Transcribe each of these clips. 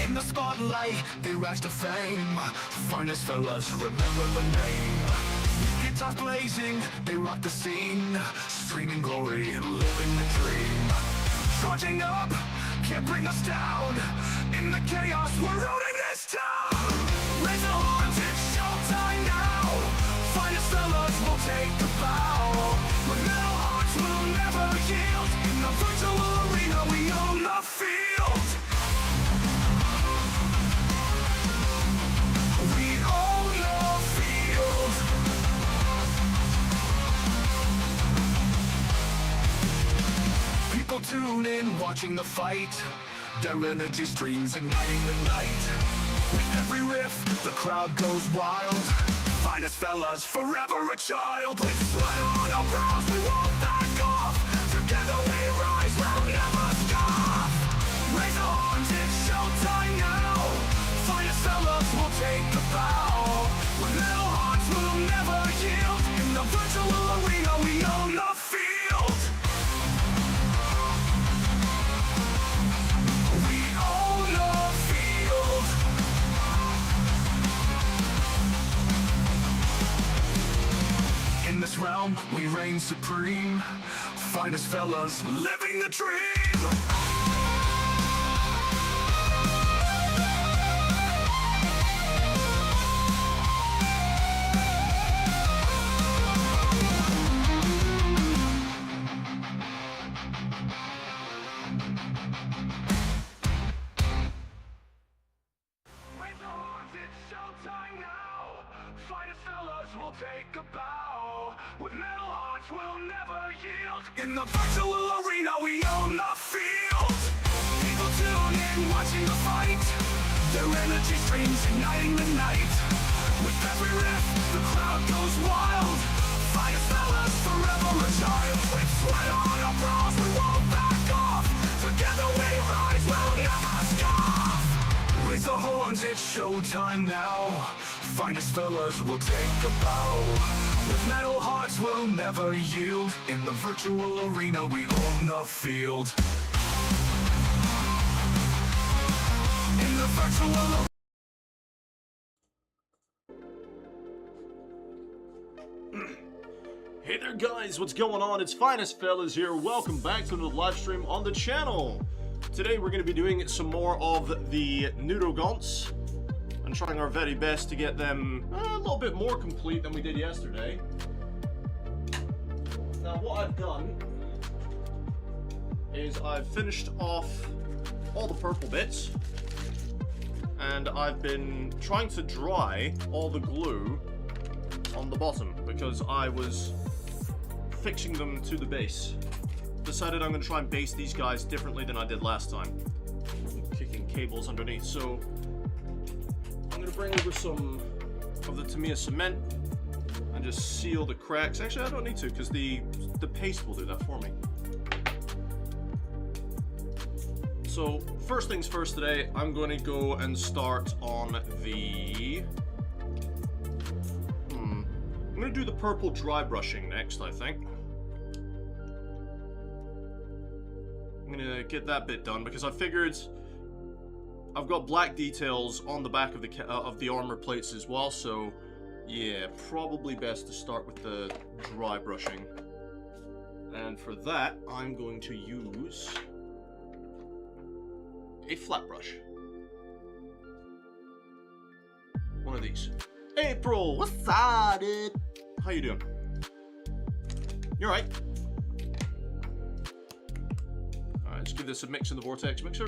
In the spotlight, they rise to fame. Finest fellas, remember the name. Guitars blazing, they rock the scene. Streaming glory, living the dream. Charging up, can't bring us down. In the chaos, we're ruining this town. Raise the horns, it's showtime now. Finest fellas will take the bow. But metal hearts will never yield. In the virtual arena, we own the field. We own the field. People tune in, watching the fight. Their energy streams igniting the night. With every riff, the crowd goes wild. Finest fellas, forever a child. With sweat on our brows, we won't back off. Together we rise, we'll never stop. Raise the horns, it's showtime now. Finest fellas will take the bow. With metal hearts, we'll never yield. In the virtual arena, we own the field. We own the field. In this realm, we reign supreme. Finest fellas, living the dream. Raise the horns, it's showtime now. Finest fellas will take a bow. With metal hearts, we'll never yield. In the virtual arena, we own the field. People tune in, watching the fight. Their energy streams igniting the night. With every riff, the crowd goes wild. Finest fellas, forever a child. With sweat on our brows, we won't back off. Together we rise, we'll never stop. Raise the horns, it's showtime now. Finest fellas will take a bow. With metal hearts, we'll never yield. In the virtual arena, we own the field. In the virtual Hey there guys, what's going on? It's Finest Fellas here. Welcome back to the live stream on the channel. Today we're going to be doing some more of the Neurogaunts and trying our very best to get them a little bit more complete than we did yesterday. Now what I've done is I've finished off all the purple bits and I've been trying to dry all the glue on the bottom because I was fixing them to the base. Decided I'm going to try and base these guys differently than I did last time. I'm kicking cables underneath, so I'm going to bring over some of the Tamiya cement and just seal the cracks. Actually, I don't need to because the paste will do that for me. So first things first today, I'm going to go and start on the... I'm going to do the purple dry brushing next, I think. I'm going to get that bit done because I figured I've got black details on the back of the armor plates as well, so yeah, probably best to start with the dry brushing. And for that, I'm going to use a flat brush. One of these. April, what's up, dude? How you doing? You alright? Alright, let's give this a mix in the vortex mixer.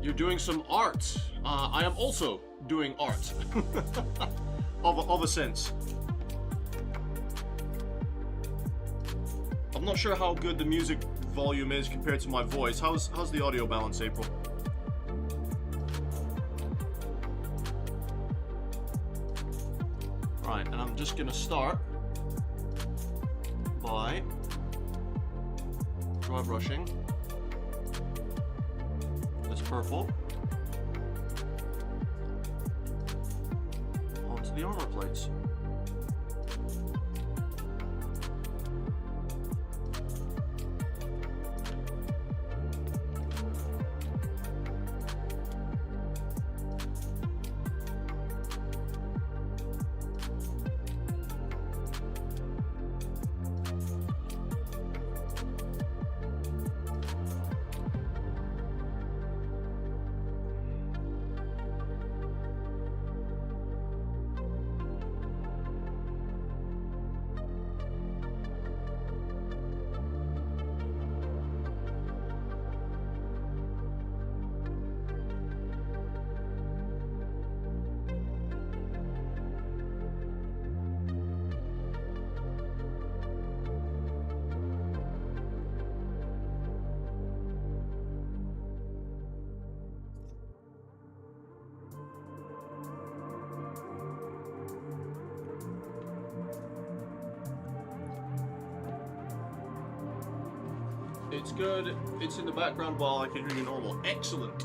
You're doing some art. I am also doing art. of a sense. I'm not sure how good the music volume is compared to my voice. How's the audio balance, April? Right, and I'm just gonna start by dry brushing purple. Onto the armor plates. It's good. It's in the background while I can hear you normal. Excellent.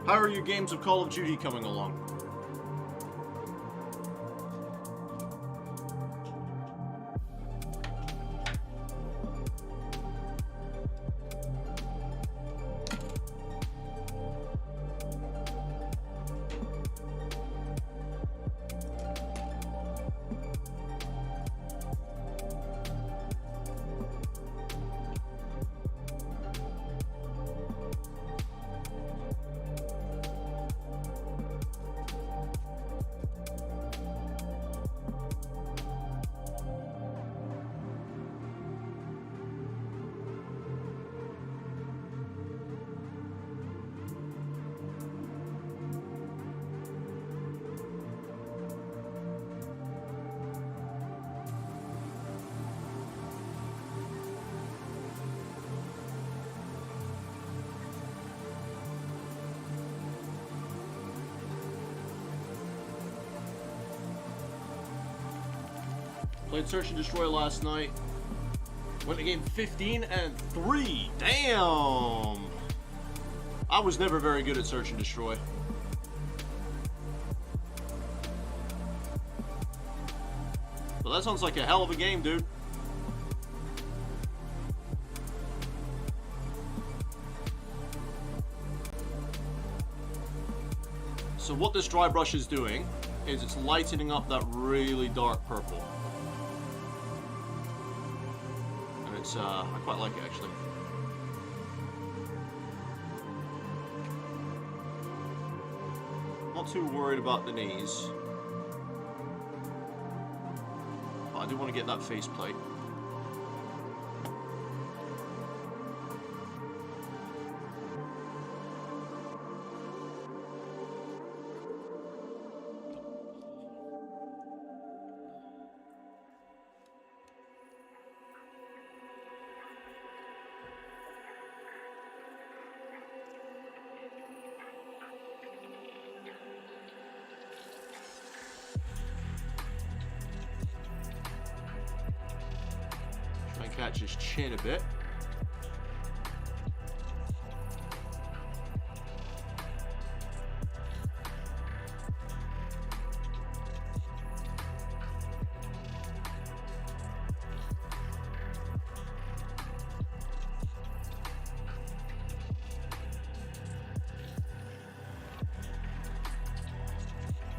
How are your games of Call of Duty coming along? Played Search and Destroy last night. Went to game 15-3. Damn! I was never very good at Search and Destroy. But that sounds like a hell of a game, dude. So what this dry brush is doing is it's lightening up that really dark purple. And it's, I quite like it actually. Not too worried about the knees. But I do want to get that faceplate. Catch his chin a bit.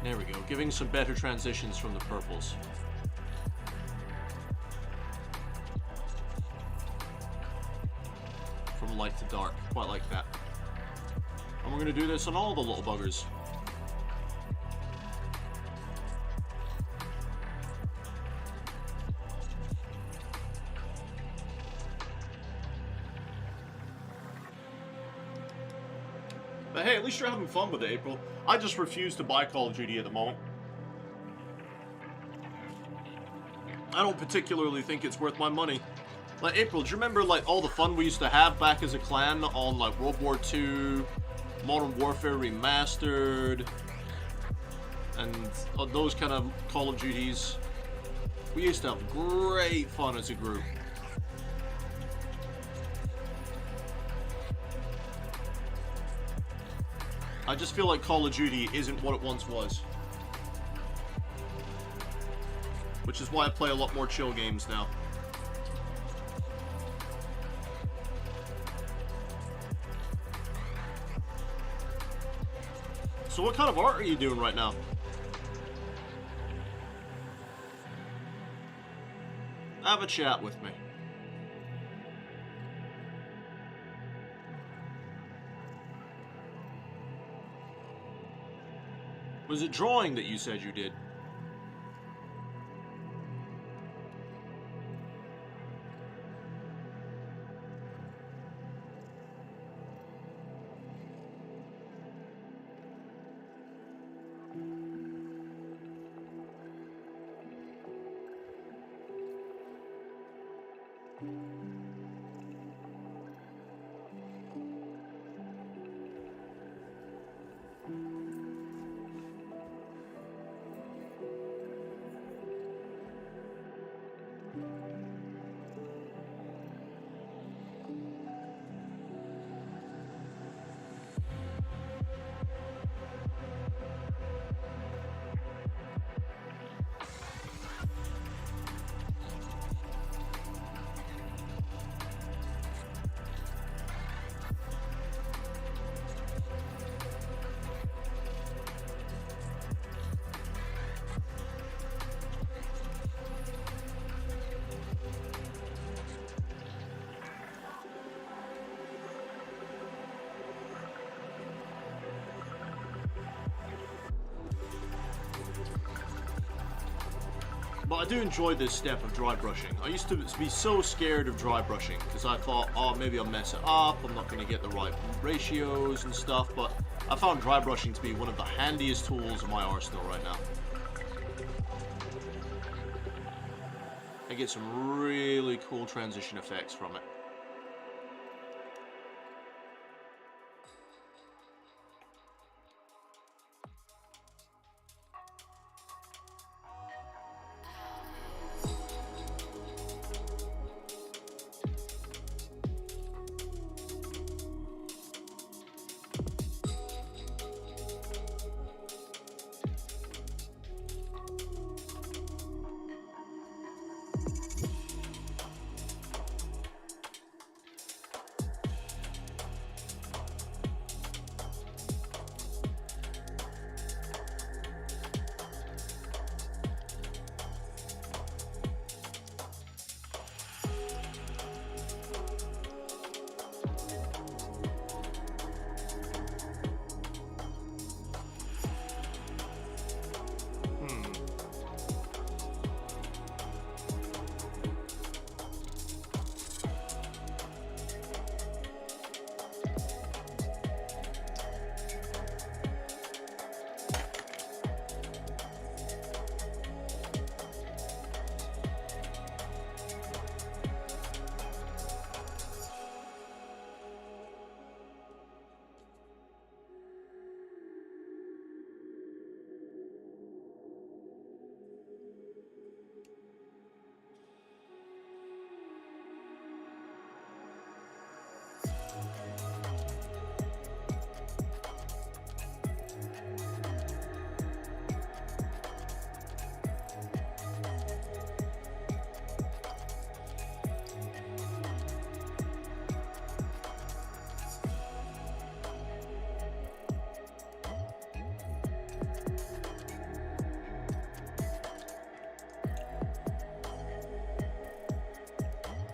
There we go, giving some better transitions from the purples. From light to dark, quite like that. And we're going to do this on all the little buggers. But hey, at least you're having fun with it, April. I just refuse to buy Call of Duty at the moment. I don't particularly think it's worth my money. Like, April, do you remember, like, all the fun we used to have back as a clan on, like, World War II, Modern Warfare Remastered, and those kind of Call of Duties? We used to have great fun as a group. I just feel like Call of Duty isn't what it once was. Which is why I play a lot more chill games now. So what kind of art are you doing right now? Have a chat with me. Was it drawing that you said you did? But I do enjoy this step of dry brushing. I used to be so scared of dry brushing because I thought, oh, maybe I'll mess it up, I'm not going to get the right ratios and stuff, but I found dry brushing to be one of the handiest tools in my arsenal right now. I get some really cool transition effects from it.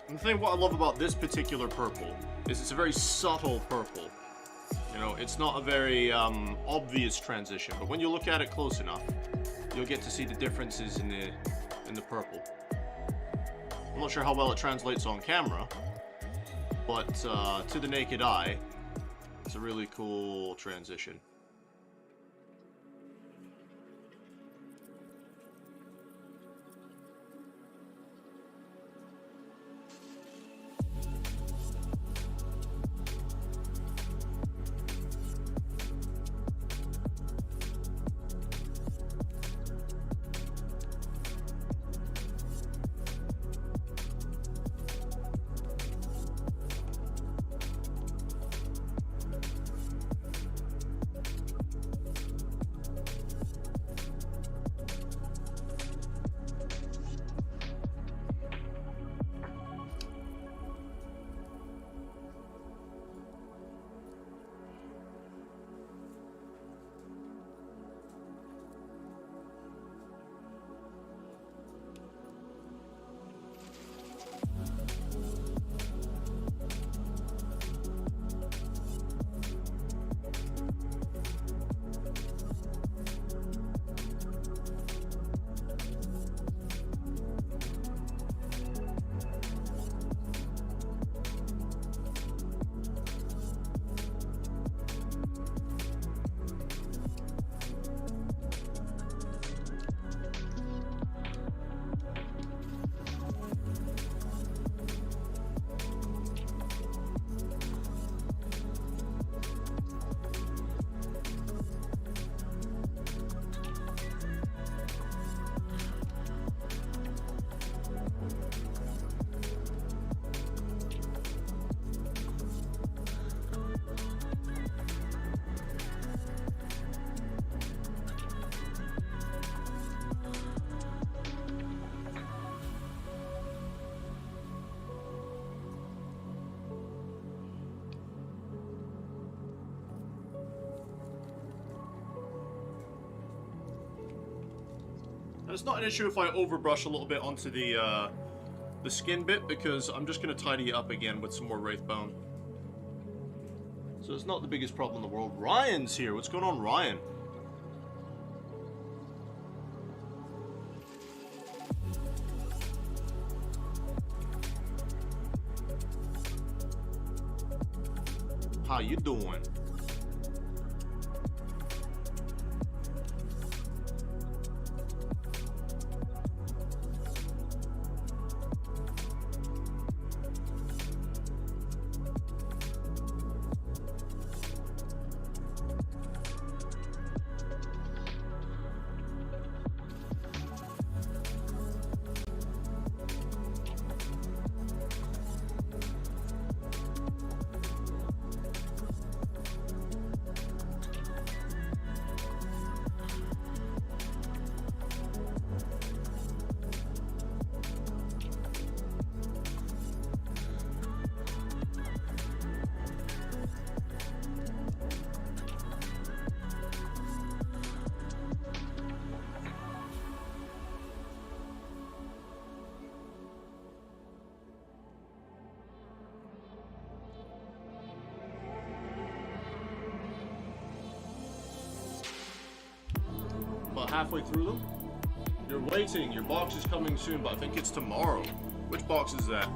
The thing what I love about this particular purple is it's a very subtle purple. You know, it's not a very obvious transition, but when you look at it close enough, you'll get to see the differences in the purple. I'm not sure how well it translates on camera, but to the naked eye, it's a really cool transition. it's not an issue if I overbrush a little bit onto the skin bit, because I'm just going to tidy it up again with some more wraith bone. So it's not the biggest problem in the world. Ryan's here. What's going on, Ryan? How you doing? About halfway through them. You're waiting. Your box is coming soon, but I think it's tomorrow. Which box is that?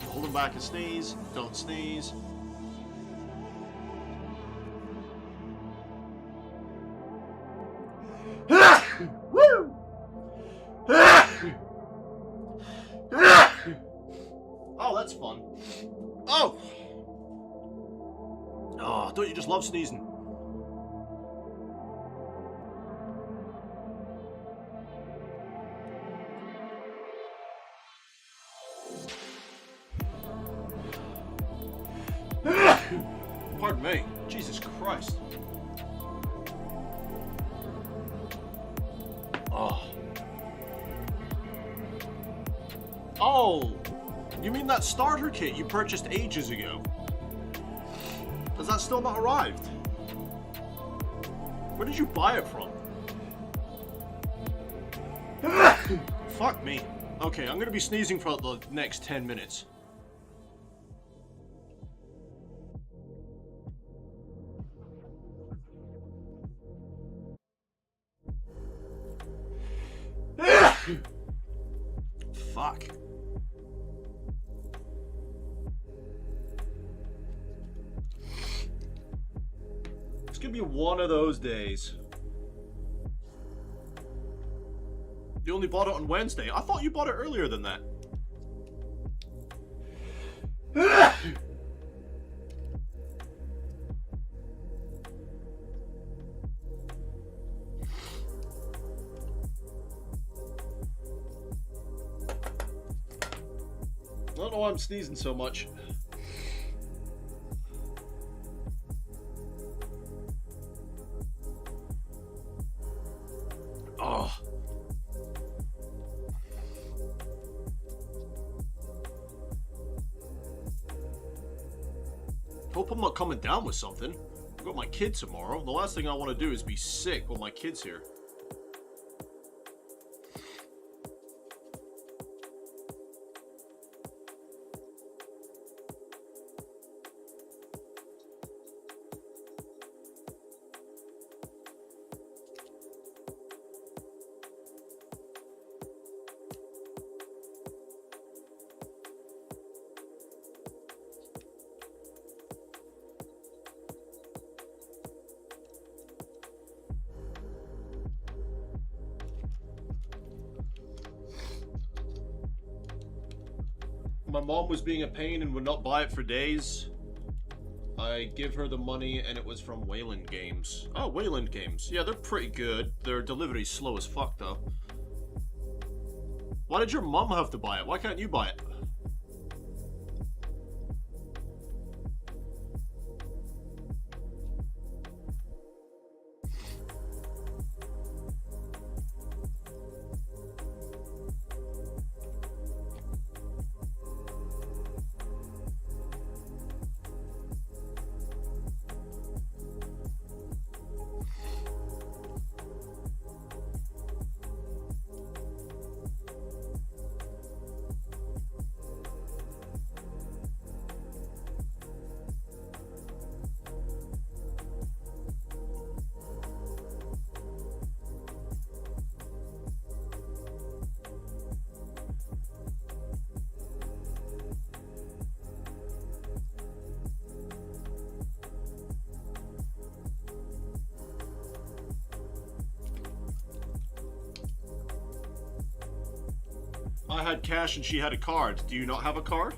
Holding back a sneeze. Don't sneeze. Woo! Oh, that's fun. Oh! Oh, don't you just love sneezing? Pardon me. Jesus Christ. Oh. Oh! You mean that starter kit you purchased ages ago? Has that still not arrived? Where did you buy it from? Fuck me. Okay, I'm gonna be sneezing for the next 10 minutes. Fuck. It's gonna be one of those days. You only bought it on Wednesday. I thought you bought it earlier than that. I don't know why I'm sneezing so much. Oh. Hope I'm not coming down with something. I've got my kid tomorrow. The last thing I want to do is be sick when my kid's here. My mom was being a pain and would not buy it for days. I give her the money and it was from Wayland Games. Oh, Wayland Games. Yeah, they're pretty good. Their delivery's slow as fuck, though. Why did your mom have to buy it? Why can't you buy it? I had cash and she had a card. Do you not have a card?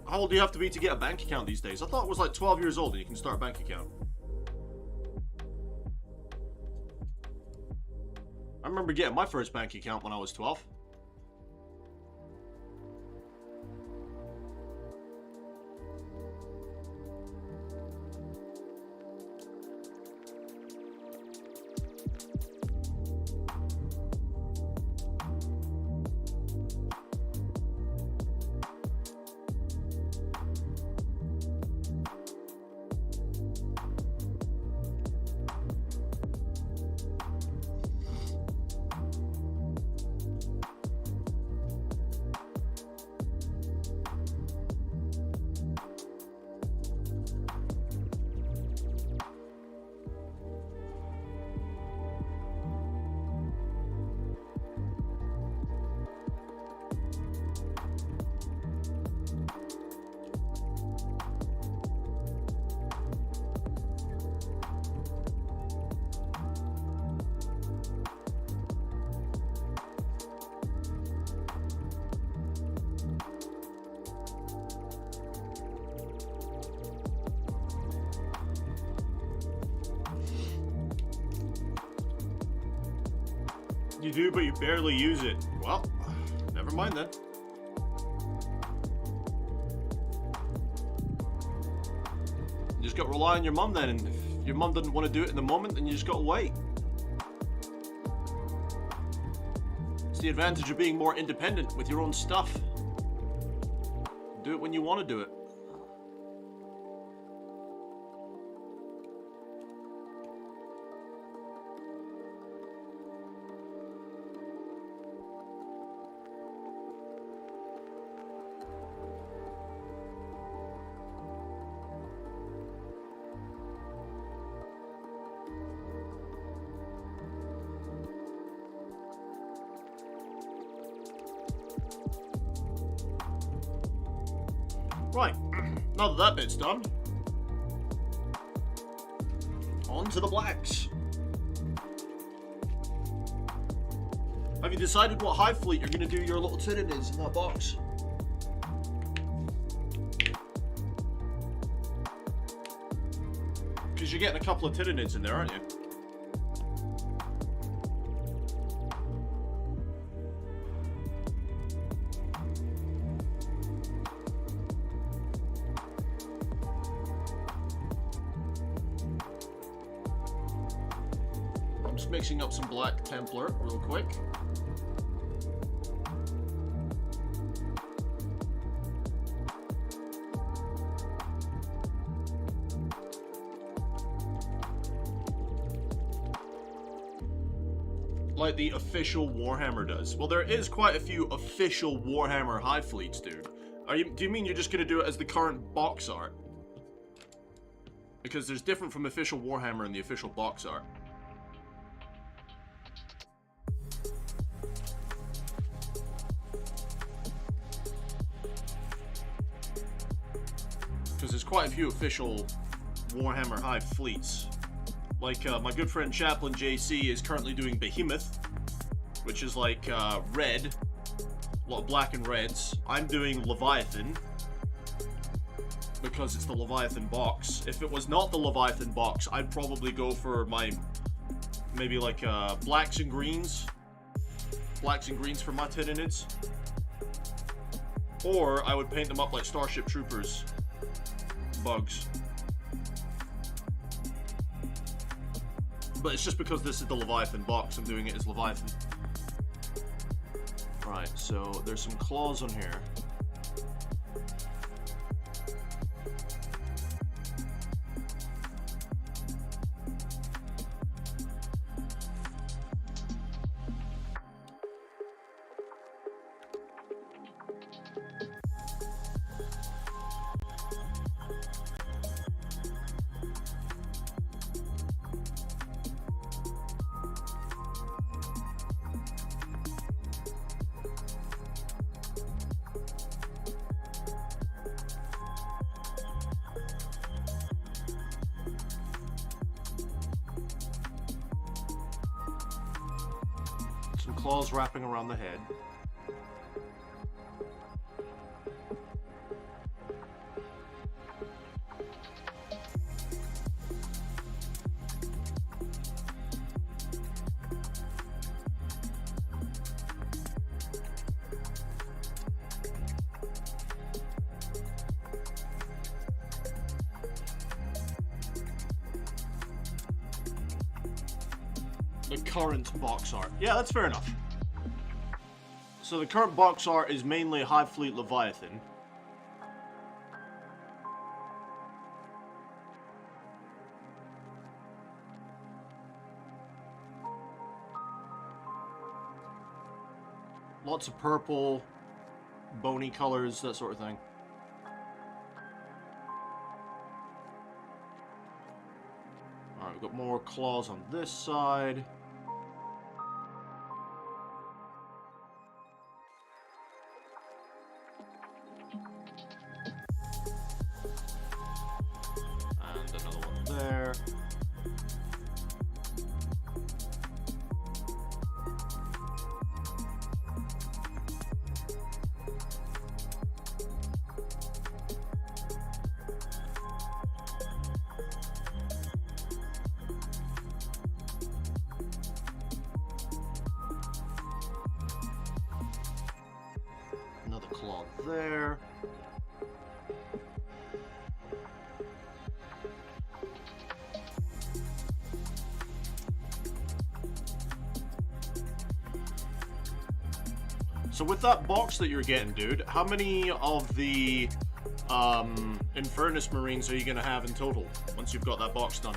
How old do you have to be to get a bank account these days? I thought it was like 12 years old and you can start a bank account. I remember getting my first bank account when I was 12. You do, but you barely use it. Well, never mind then. You just got to rely on your mum then, and if your mum doesn't want to do it in the moment, then you just got to wait. It's the advantage of being more independent with your own stuff. Do it when you want to do it. Right, now that that bit's done, on to the blacks. Have you decided what hive fleet you're going to do your little Tyrandis in that box? Because you're getting a couple of Tyranids in there, aren't you? Mixing up some Black Templar real quick. Like the official Warhammer does. Well, there is quite a few official Warhammer hive fleets, dude. Do you mean you're just gonna do it as the current box art? Because there's different from official Warhammer and the official box art. Because there's quite a few official Warhammer hive fleets. Like, my good friend Chaplain JC is currently doing Behemoth, which is like, red. A lot of black and reds. I'm doing Leviathan, because it's the Leviathan box. If it was not the Leviathan box, I'd probably go for my, maybe like, blacks and greens. Blacks and greens for my Tyranids. Or, I would paint them up like Starship Troopers. Bugs. But it's just because this is the Leviathan box, I'm doing it as Leviathan. Right, so there's some claws on here. claws wrapping around the head. The current box art. Yeah, that's fair enough. So the current box art is mainly Hive Fleet Leviathan. Lots of purple, bony colors, that sort of thing. Alright, we've got more claws on this side. And another one there. Another claw there. So with that box that you're getting, dude, how many of the Infernus Marines are you going to have in total once you've got that box done?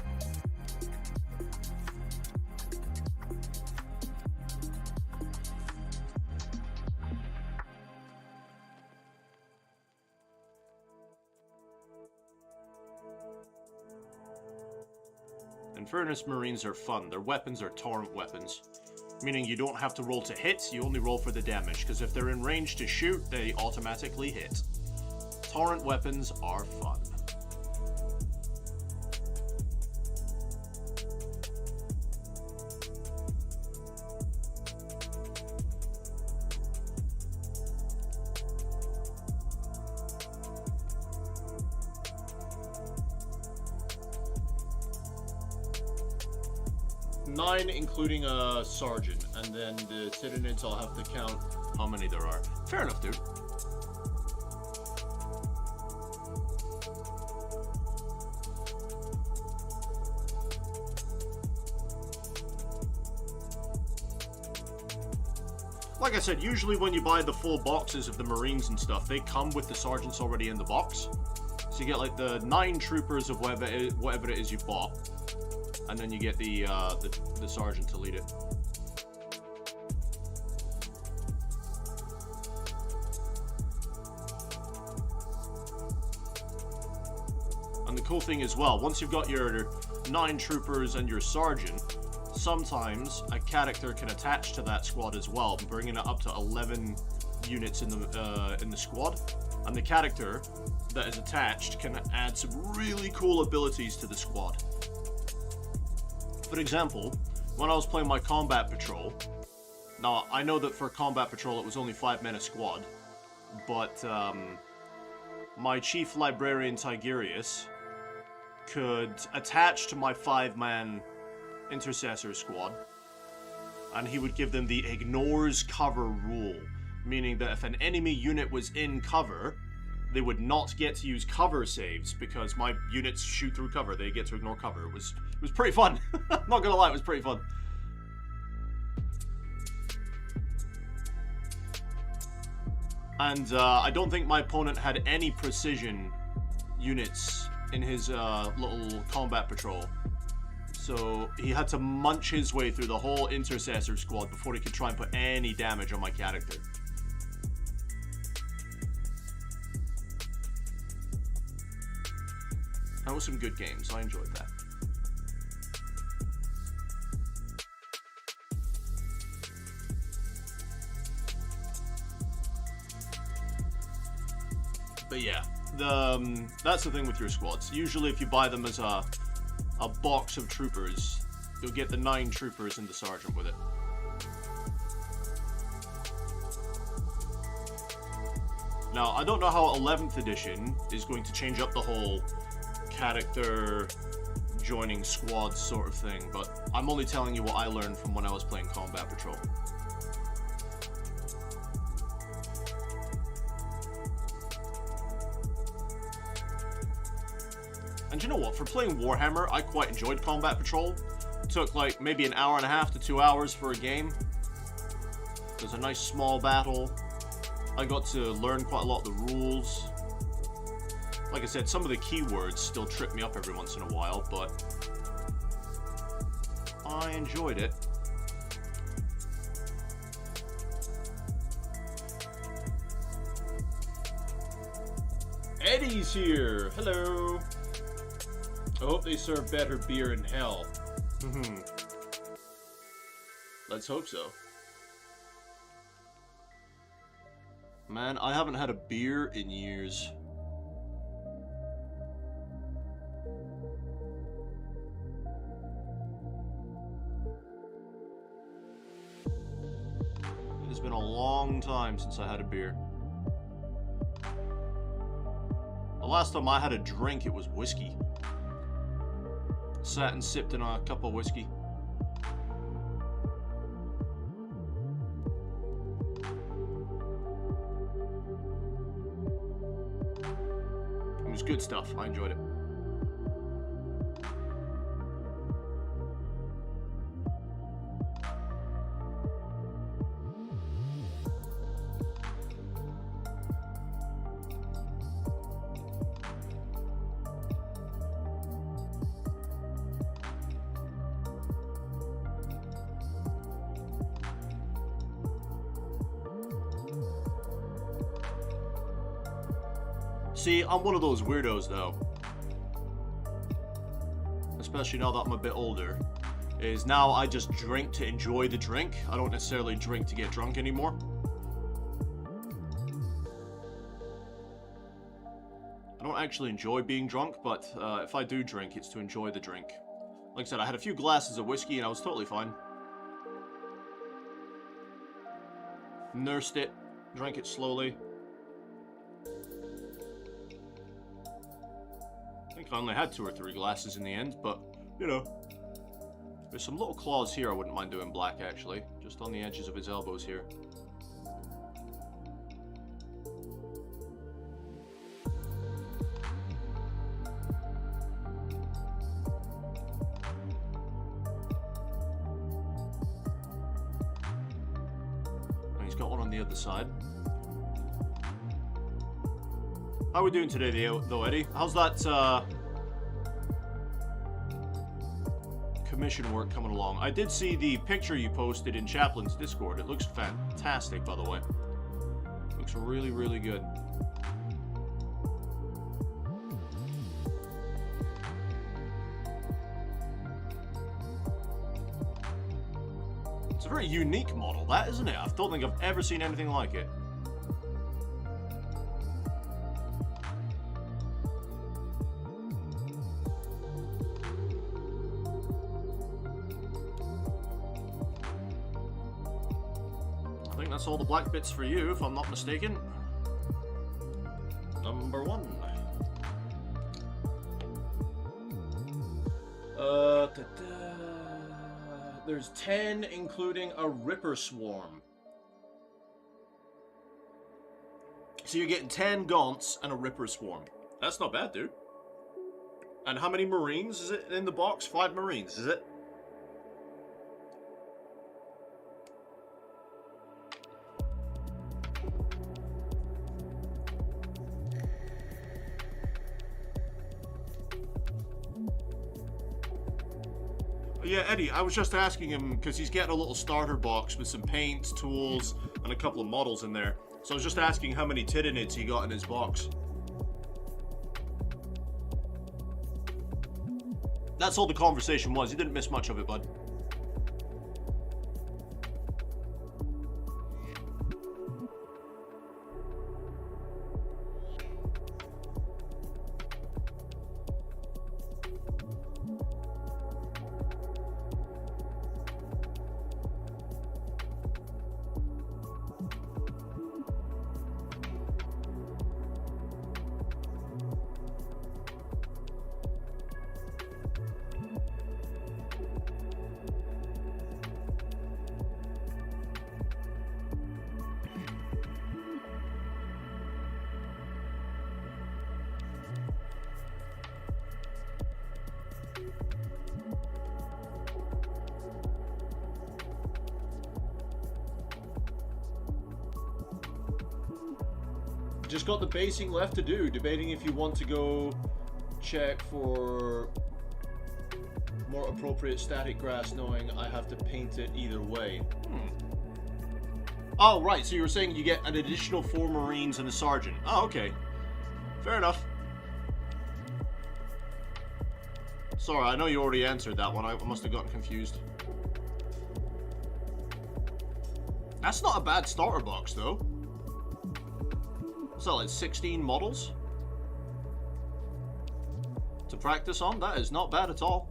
Infernus Marines are fun. Their weapons are torrent weapons, meaning you don't have to roll to hit, you only roll for the damage, because if they're in range to shoot, they automatically hit. Torrent weapons are fun. Nine, including a sergeant, and then the Tyranids, I'll have to count how many there are. Fair enough, dude. Like I said, usually when you buy the full boxes of the Marines and stuff, they come with the sergeants already in the box. So you get like the 9 troopers of whatever it is you bought. And then you get the sergeant to lead it. And the cool thing as well, once you've got your 9 troopers and your sergeant, sometimes a character can attach to that squad as well, bringing it up to 11 units in the squad. And the character that is attached can add some really cool abilities to the squad. For example, when I was playing my combat patrol, now I know that for combat patrol it was only 5 men a squad, but my chief librarian Tigerius could attach to my 5-man intercessor squad, and he would give them the ignores cover rule, meaning that if an enemy unit was in cover, they would not get to use cover saves because my units shoot through cover. They get to ignore cover. It was pretty fun. Not gonna lie, it was pretty fun. And I don't think my opponent had any precision units in his little combat patrol. So he had to munch his way through the whole intercessor squad before he could try and put any damage on my character. That was some good games. I enjoyed that. But yeah, that's the thing with your squads. Usually if you buy them as a box of troopers, you'll get the 9 troopers and the sergeant with it. Now, I don't know how 11th edition is going to change up the whole character joining squads sort of thing, but I'm only telling you what I learned from when I was playing Combat Patrol. And you know what? For playing Warhammer, I quite enjoyed Combat Patrol. It took like maybe an hour and a half to 2 hours for a game. It was a nice small battle. I got to learn quite a lot of the rules. Like I said, some of the keywords still trip me up every once in a while, but I enjoyed it. Eddie's here! Hello! I hope they serve better beer in hell. Let's hope so. Man, I haven't had a beer in years. It has been a long time since I had a beer. The last time I had a drink, it was whiskey. Sat and sipped in a cup of whiskey. It was good stuff. I enjoyed it. See, I'm one of those weirdos, though. Especially now that I'm a bit older. Is now I just drink to enjoy the drink. I don't necessarily drink to get drunk anymore. I don't actually enjoy being drunk, but if I do drink, it's to enjoy the drink. Like I said, I had a few glasses of whiskey and I was totally fine. Nursed it, drank it slowly. I think I only had 2 or 3 glasses in the end, but, you know. There's some little claws here I wouldn't mind doing black, actually. Just on the edges of his elbows here. And he's got one on the other side. How are we doing today, though, Eddie? How's that, commission work coming along? I did see the picture you posted in Chaplin's Discord. It looks fantastic, by the way. Looks really, really good. It's a very unique model, that, isn't it? I don't think I've ever seen anything like it. That's all the black bits for you, if I'm not mistaken. Number 1. There's 10, including a Ripper Swarm. So you're getting 10 Gaunts and a Ripper Swarm. That's not bad, dude. And how many Marines is it in the box? 5 Marines, is it? Yeah, Eddie, I was just asking him, because he's getting a little starter box with some paints, tools, and a couple of models in there. So I was just asking how many Tyranids he got in his box. That's all the conversation was. He didn't miss much of it, bud. Just got the basing left to do. Debating if you want to go check for more appropriate static grass, knowing I have to paint it either way. Oh, right, so you were saying you get an additional 4 Marines and a Sergeant. Oh, okay. Fair enough. Sorry, I know you already answered that one. I must have gotten confused. That's not a bad starter box, though. What's that, like 16 models? To practice on? That is not bad at all.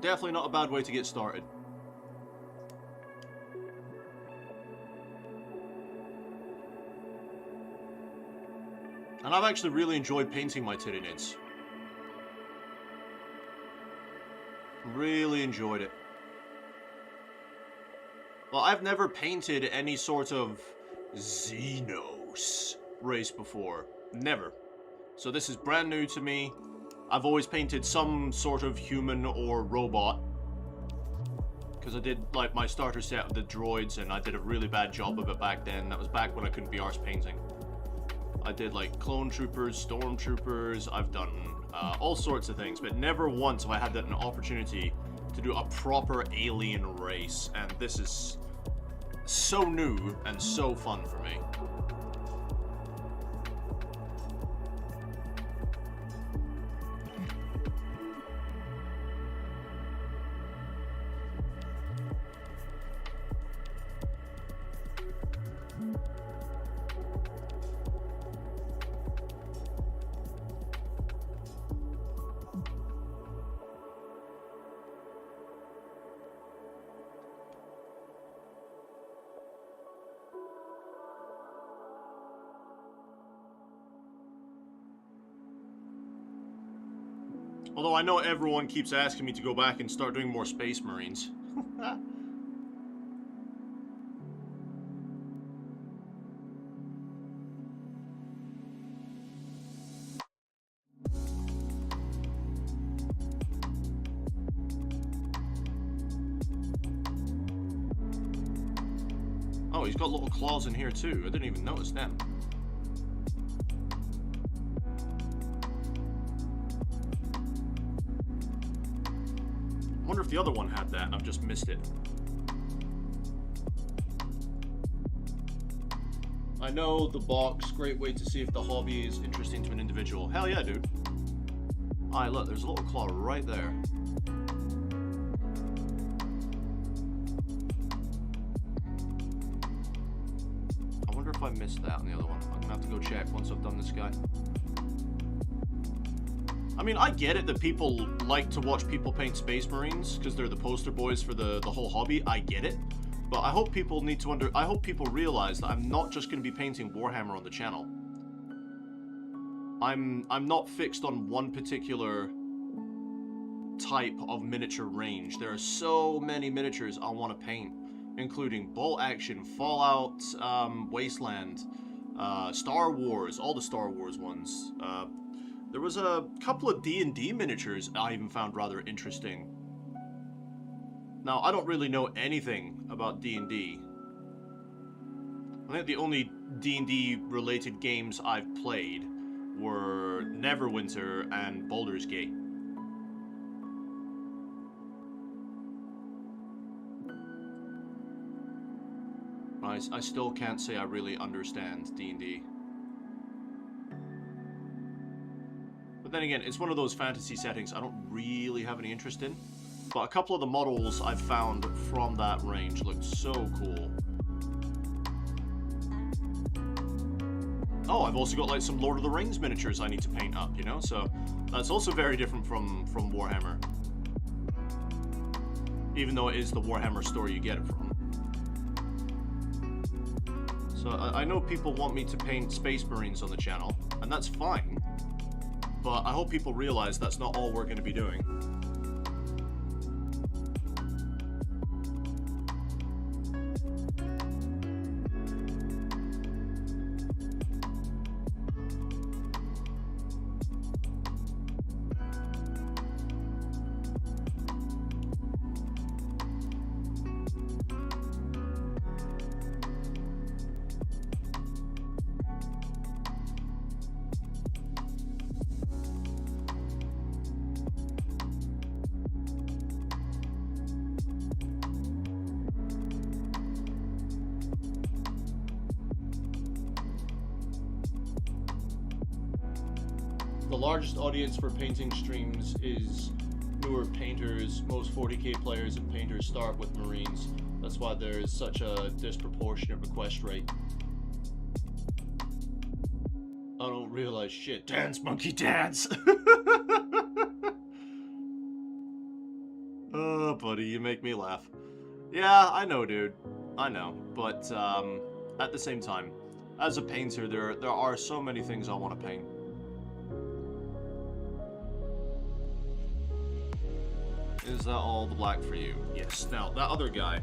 Definitely not a bad way to get started. And I've actually really enjoyed painting my Tyranids. Really enjoyed it. Well, I've never painted any sort of Xenos race before. Never. So this is brand new to me. I've always painted some sort of human or robot. Because I did, like, my starter set of the droids, and I did a really bad job of it back then. That was back when I couldn't be arsed painting. I did, like, clone troopers, stormtroopers, I've done all sorts of things, but never once have I had an opportunity to do a proper alien race, and this is so new and so fun for me. Although I know everyone keeps asking me to go back and start doing more Space Marines. Oh, he's got little claws in here too. I didn't even notice them. I wonder if the other one had that and I've just missed it. I know the box, great way to see if the hobby is interesting to an individual. Hell yeah, dude. Alright, look, there's a little claw right there. I wonder if I missed that on the other one. I'm gonna have to go check once I've done this guy. I mean, I get it that people like to watch people paint Space Marines because they're the poster boys for the whole hobby. I get it. But I hope people I hope people realize that I'm not just going to be painting Warhammer on the channel. I'm not fixed on one particular type of miniature range. There are so many miniatures I want to paint, including Bolt Action, Fallout, Wasteland, Star Wars, all the Star Wars ones. There was a couple of D&D miniatures I even found rather interesting. Now, I don't really know anything about D&D. I think the only D&D related games I've played were Neverwinter and Baldur's Gate. I still can't say I really understand D&D. But then again, it's one of those fantasy settings I don't really have any interest in. But a couple of the models I've found from that range look so cool. Oh, I've also got like some Lord of the Rings miniatures I need to paint up, you know? So that's also very different from Warhammer. Even though it is the Warhammer store you get it from. So I know people want me to paint Space Marines on the channel, and that's fine. But I hope people realize that's not all we're going to be doing. the largest audience for painting streams is newer painters. Most 40k players and painters start with Marines. That's why there is such a disproportionate request rate. I don't realize shit. Dance, monkey, dance! Oh, buddy, you make me laugh. Yeah, I know, dude. I know. But, at the same time, as a painter, there are so many things I want to paint. Is that all the black for you? Yes. Now, that other guy.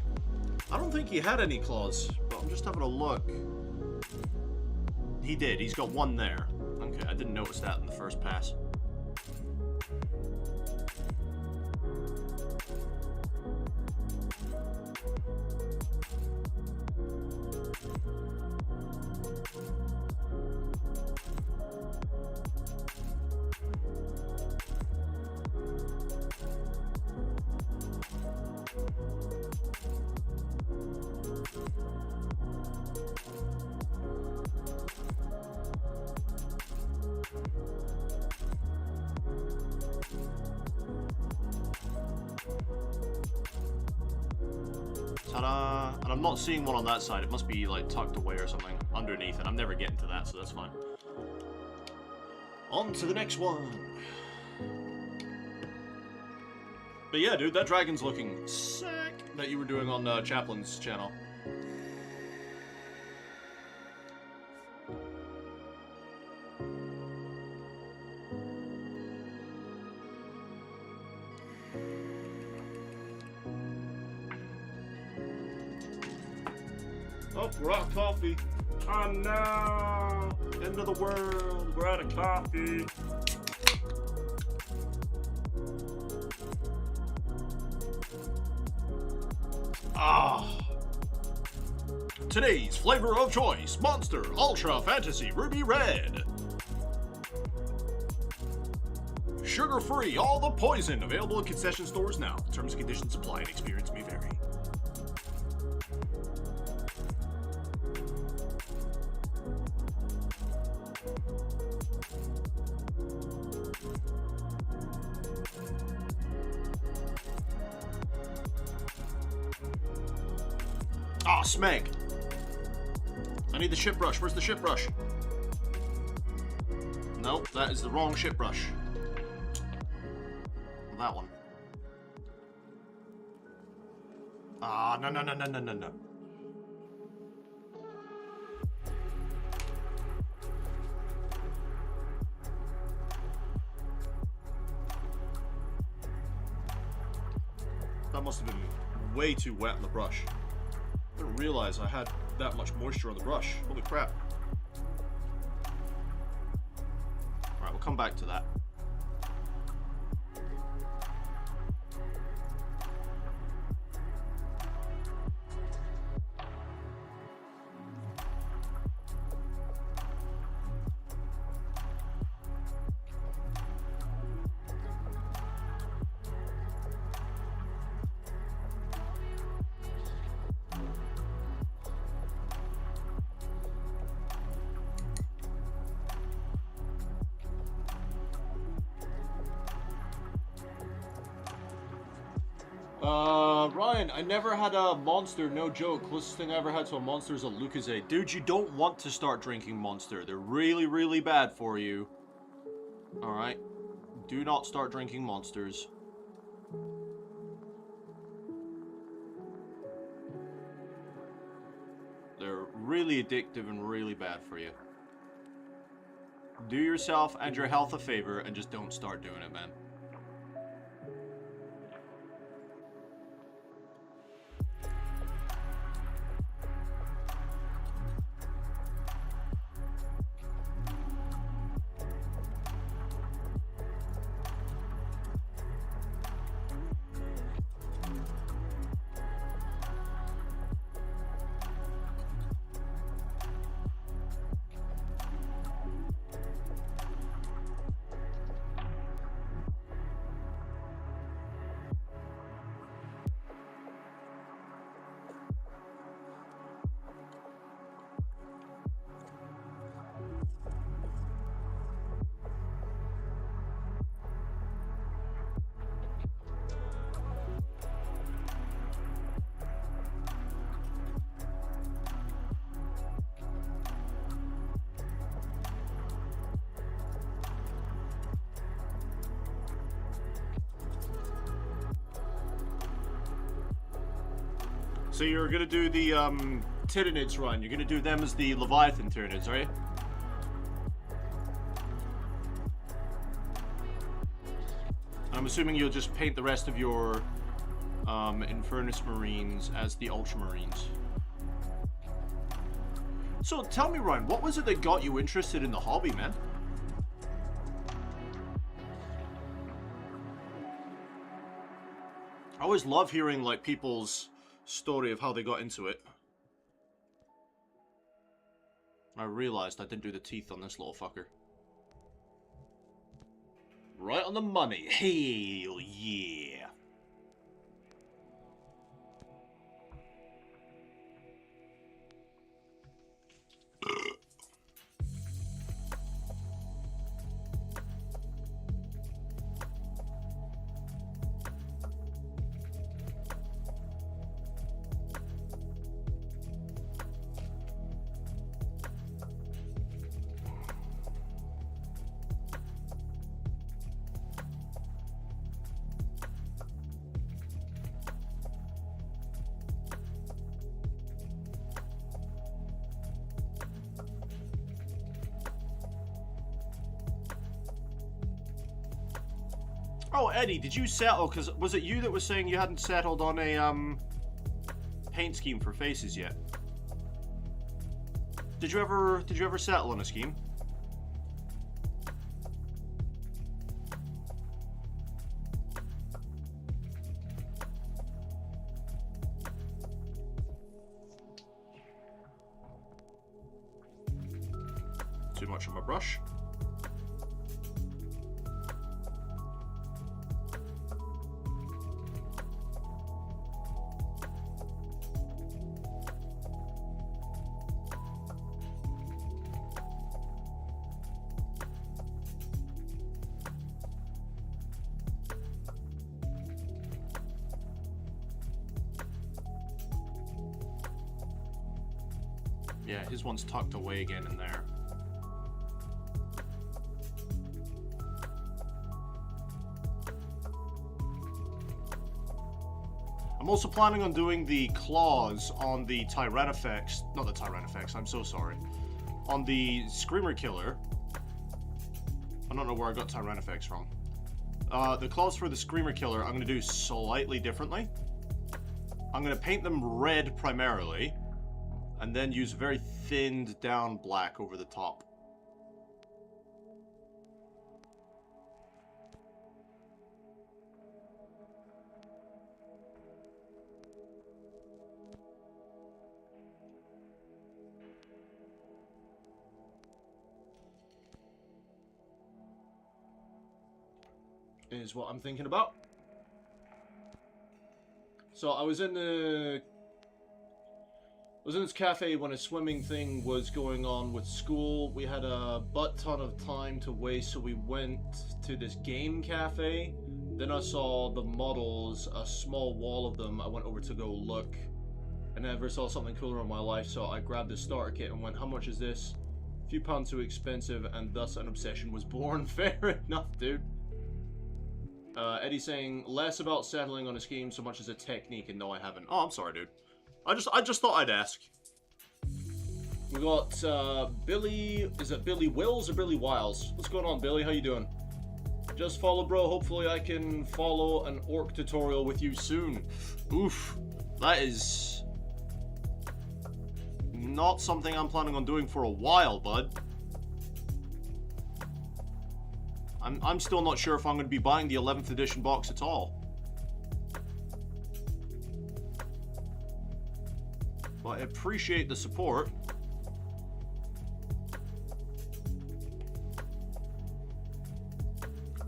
I don't think he had any claws, but I'm just having a look. He did. He's got one there. Okay, I didn't notice that in the first pass. Ta-da! And I'm not seeing one on that side. It must be, like, tucked away or something underneath, and I'm never getting to that, so that's fine. On to the next one! But yeah, dude, that dragon's looking sick that you were doing on Chaplin's channel. Oh, we're out of coffee. Oh no! End of the world. We're out of coffee. Ah. Today's flavor of choice, Monster Ultra Fantasy Ruby Red. Sugar-free, all the poison. Available at concession stores now. Terms and conditions apply and experience may vary. Ah, smeg. I need the ship brush. Where's the ship brush? Nope, that is the wrong ship brush. That one. Ah, no. That must have been way too wet on the brush. I didn't realize I had that much moisture on the brush. Holy crap. Alright, we'll come back to that. Ryan, I never had a monster, no joke. Closest thing I ever had to a monster is a Lucozade. Dude, you don't want to start drinking Monster. They're really, really bad for you. Alright? Do not start drinking Monsters. They're really addictive and really bad for you. Do yourself and your health a favor and just don't start doing it, man. So you're gonna do the Tyranids run. You're gonna do them as the Leviathan Tyranids, right? I'm assuming you'll just paint the rest of your Infernus Marines as the Ultramarines. So tell me, Ryan, what was it that got you interested in the hobby, man? I always love hearing like people's story of how they got into it. I realized I didn't do the teeth on this little fucker. Right on the money. Hell yeah. Oh, Eddie, did you settle? Because was it you that was saying you hadn't settled on a paint scheme for faces yet? Did you ever settle on a scheme? Too much on my brush. Yeah, his one's tucked away again in there. I'm also planning on doing the claws on the Tyrannifex, not the Tyrannifex, I'm so sorry. On the Screamer Killer. I don't know where I got Tyrannifex from. The claws for the Screamer Killer I'm going to do slightly differently. I'm going to paint them red primarily, and then use very thinned down black over the top. Is what I'm thinking about. So I was in this cafe when a swimming thing was going on with school. We had a butt ton of time to waste, so we went to this game cafe. Then I saw the models, a small wall of them. I went over to go look, and I never saw something cooler in my life, so I grabbed the starter kit and went, how much is this? A few pounds too expensive, and thus an obsession was born. Fair enough, dude. Eddie saying, less about settling on a scheme so much as a technique, and no, I haven't. Oh, I'm sorry, dude. I just thought I'd ask. We got Billy. Is it Billy Wills or Billy Wiles? What's going on, Billy? How you doing? Just follow, bro. Hopefully I can follow an orc tutorial with you soon. Oof. That is not something I'm planning on doing for a while, bud. I'm still not sure if I'm going to be buying the 11th edition box at all. But I appreciate the support.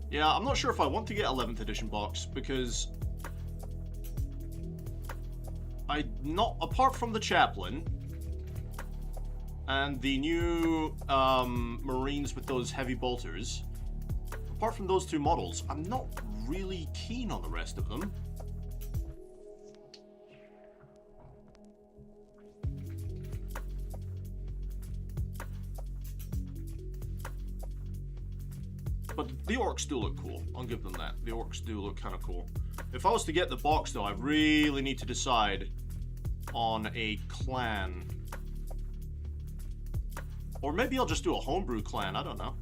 Yeah, I'm not sure if I want to get 11th edition box because apart from the chaplain and the new Marines with those heavy bolters, apart from those two models, I'm not really keen on the rest of them. But the orcs do look cool. I'll give them that. The orcs do look kind of cool. If I was to get the box, though, I really need to decide on a clan. Or maybe I'll just do a homebrew clan, I don't know.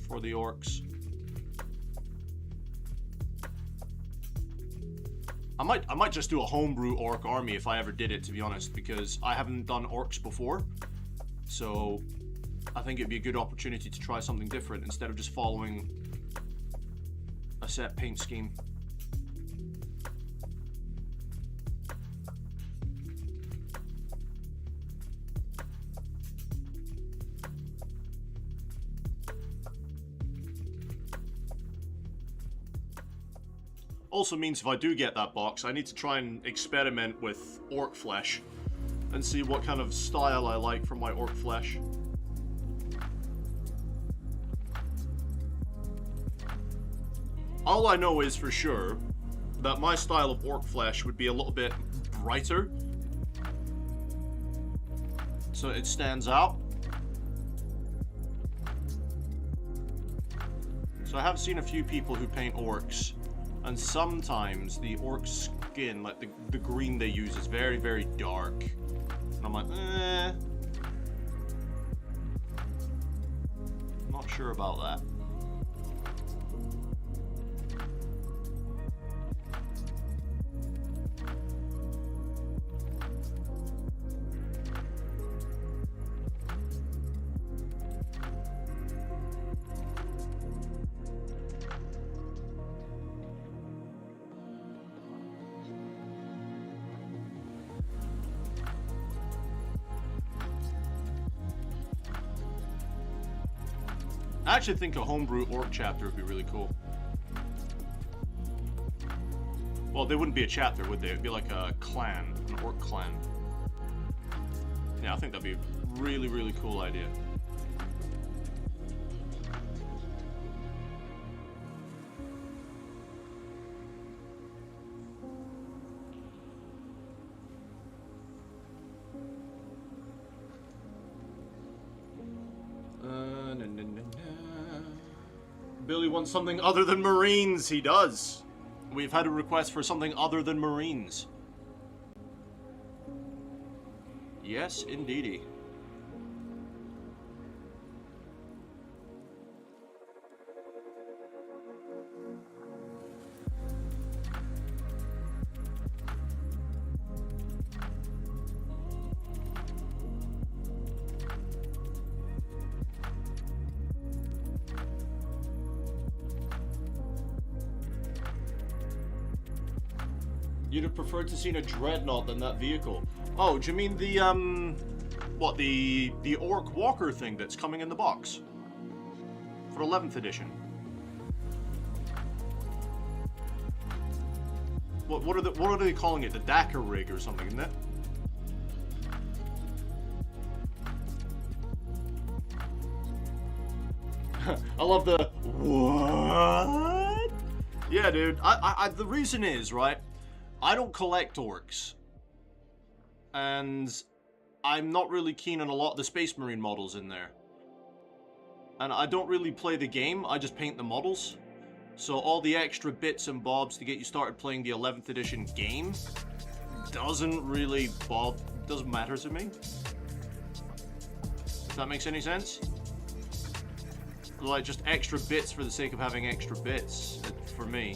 For the orcs. I might just do a homebrew orc army if I ever did it, to be honest, because I haven't done orcs before. So I think it'd be a good opportunity to try something different instead of just following a set paint scheme. Also means if I do get that box, I need to try and experiment with orc flesh and see what kind of style I like for my orc flesh. All I know is for sure that my style of orc flesh would be a little bit brighter, so it stands out. So I have seen a few people who paint orcs, and sometimes the orc skin, like the green they use, is very, very dark. And I'm like, not sure about that. I actually think a homebrew orc chapter would be really cool. Well, they wouldn't be a chapter, would they? It'd be like a clan, an orc clan. Yeah, I think that'd be a really, really cool idea. Billy wants something other than Marines. He does. We've had a request for something other than Marines. Yes, indeedy. You'd have preferred to see a dreadnought than that vehicle. Oh, do you mean the, what, the Orc Walker thing that's coming in the box? For 11th edition. What are they calling it? The Dakar rig or something, isn't it? I love the, what? Yeah, dude. The reason is, right? I don't collect orcs, and I'm not really keen on a lot of the Space Marine models in there. And I don't really play the game, I just paint the models. So all the extra bits and bobs to get you started playing the 11th edition game doesn't matter to me. If that makes any sense? Like, just extra bits for the sake of having extra bits, for me.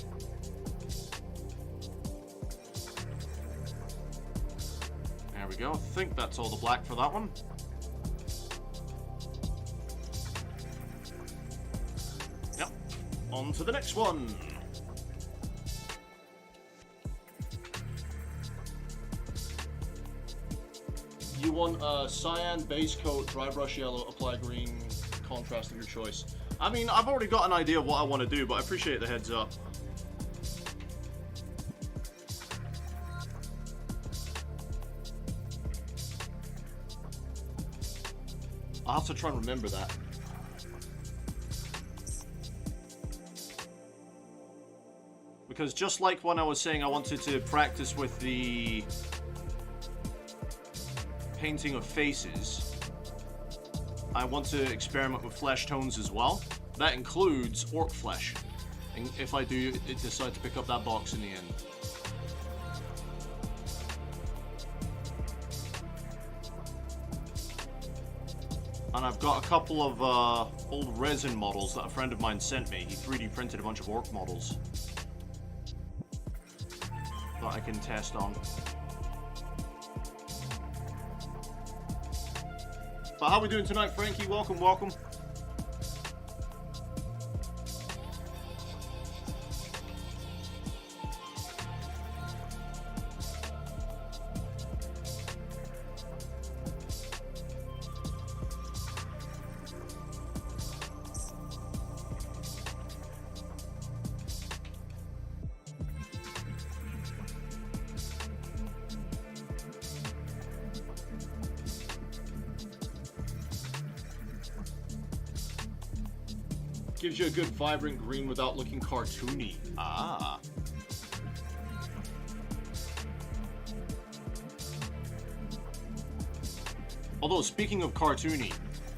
There we go. I think that's all the black for that one. Yep. On to the next one. You want a cyan base coat, dry brush yellow, apply green, contrast of your choice. I mean, I've already got an idea of what I want to do, but I appreciate the heads up. I'll have to try and remember that. Because just like when I was saying I wanted to practice with the painting of faces, I want to experiment with flesh tones as well. That includes orc flesh, and if I do decide to pick up that box in the end. And I've got a couple of old resin models that a friend of mine sent me. He 3D printed a bunch of orc models that I can test on. But how are we doing tonight, Frankie? Welcome, welcome. Gives you a good vibrant green without looking cartoony. Ah. Although, speaking of cartoony,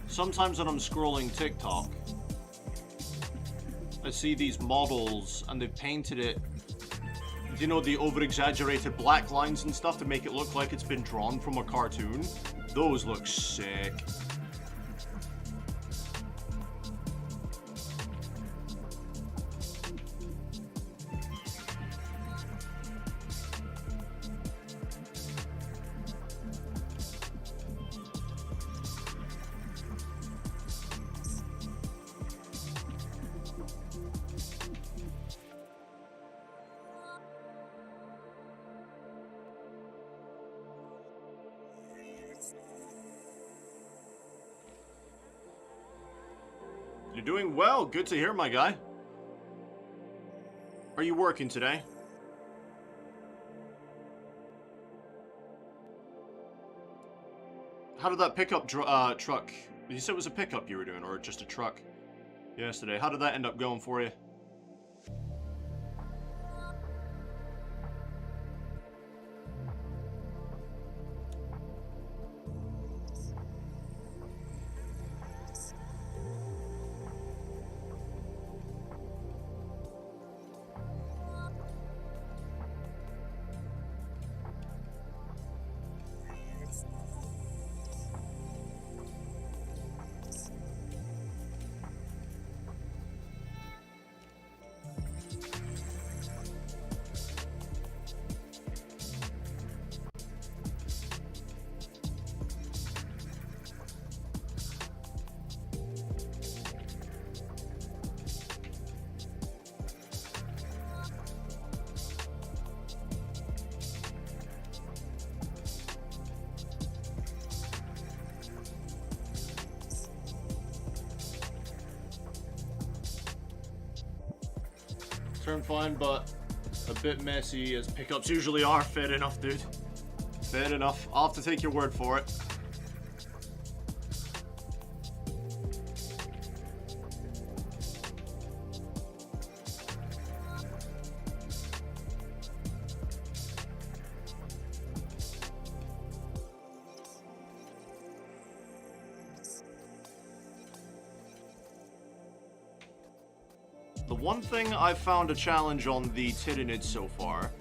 sometimes when I'm scrolling TikTok, I see these models and they've painted it, you know, the over-exaggerated black lines and stuff to make it look like it's been drawn from a cartoon. Those look sick. You're doing well. Good to hear, my guy. Are you working today? How did that pickup truck... You said it was a pickup you were doing, or just a truck yesterday. How did that end up going for you? Turn fine, but a bit messy as Pickups usually are. Fair enough, dude. Fair enough. I'll have to take your word for it. The one thing I've found a challenge on the Tyranids so far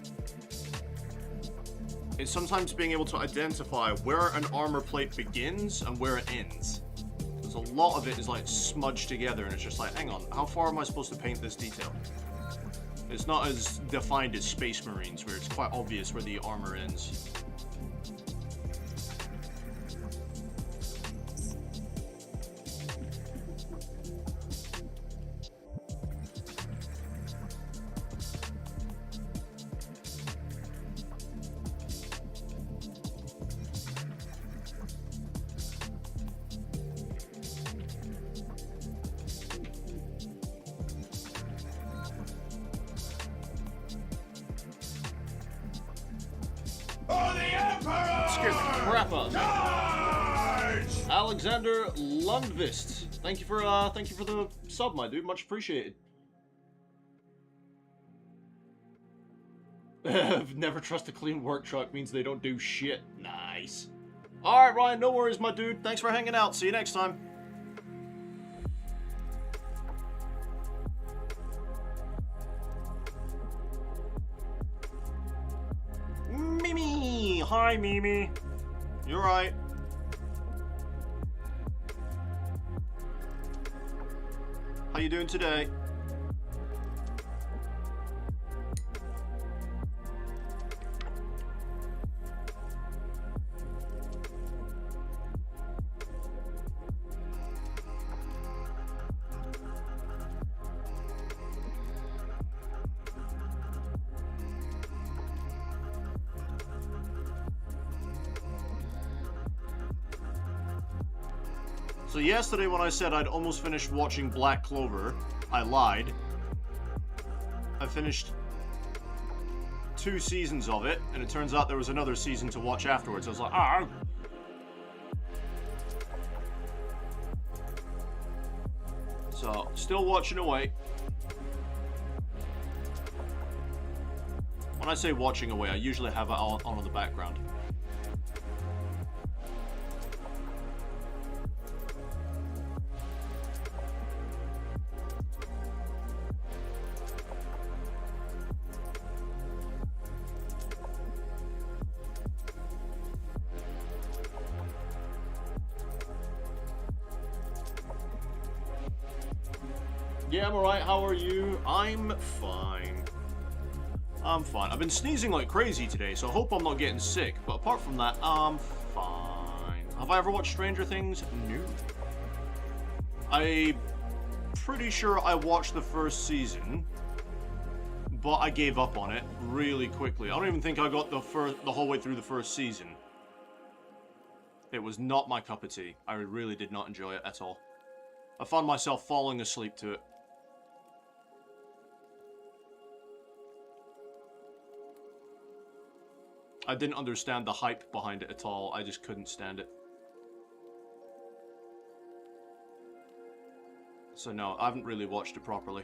is sometimes being able to identify where an armor plate begins and where it ends. Because a lot of it is like smudged together and it's just like, hang on, how far am I supposed to paint this detail? It's not as defined as Space Marines where it's quite obvious where the armor ends. Scared the crap out of me. Alexander Lundvist, thank you for the sub, my dude. Much appreciated. Never trust a clean work truck means they don't do shit. Nice. All right, Ryan. No worries, my dude. Thanks for hanging out. See you next time. Mimi! Hi, Mimi. You're right. How you doing today? So yesterday when I said I'd almost finished watching Black Clover, I lied. I finished 2 seasons of it, and it turns out there was another season to watch afterwards. I was like, ah. So, still watching away. When I say watching away, I usually have it on in the background. Yeah, I'm alright. How are you? I'm fine. I'm fine. I've been sneezing like crazy today, so I hope I'm not getting sick. But apart from that, I'm fine. Have I ever watched Stranger Things? No. I'm pretty sure I watched the first season, but I gave up on it really quickly. I don't even think I got the whole way through the first season. It was not my cup of tea. I really did not enjoy it at all. I found myself falling asleep to it. I didn't understand the hype behind it at all. I just couldn't stand it. So no, I haven't really watched it properly.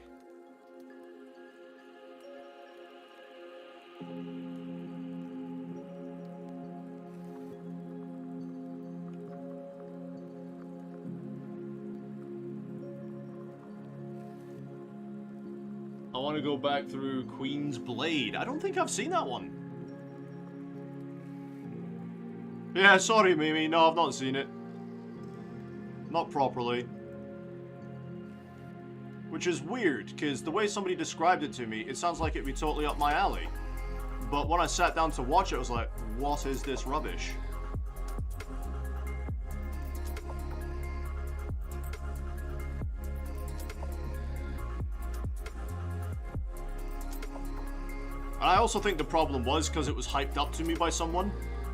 I want to go back through Queen's Blade. I don't think I've seen that one. Yeah, sorry, Mimi. No, I've not seen it. Not properly. Which is weird, because the way somebody described it to me, it sounds like it'd be totally up my alley. But when I sat down to watch it, I was like, what is this rubbish? And I also think the problem was because it was hyped up to me by someone.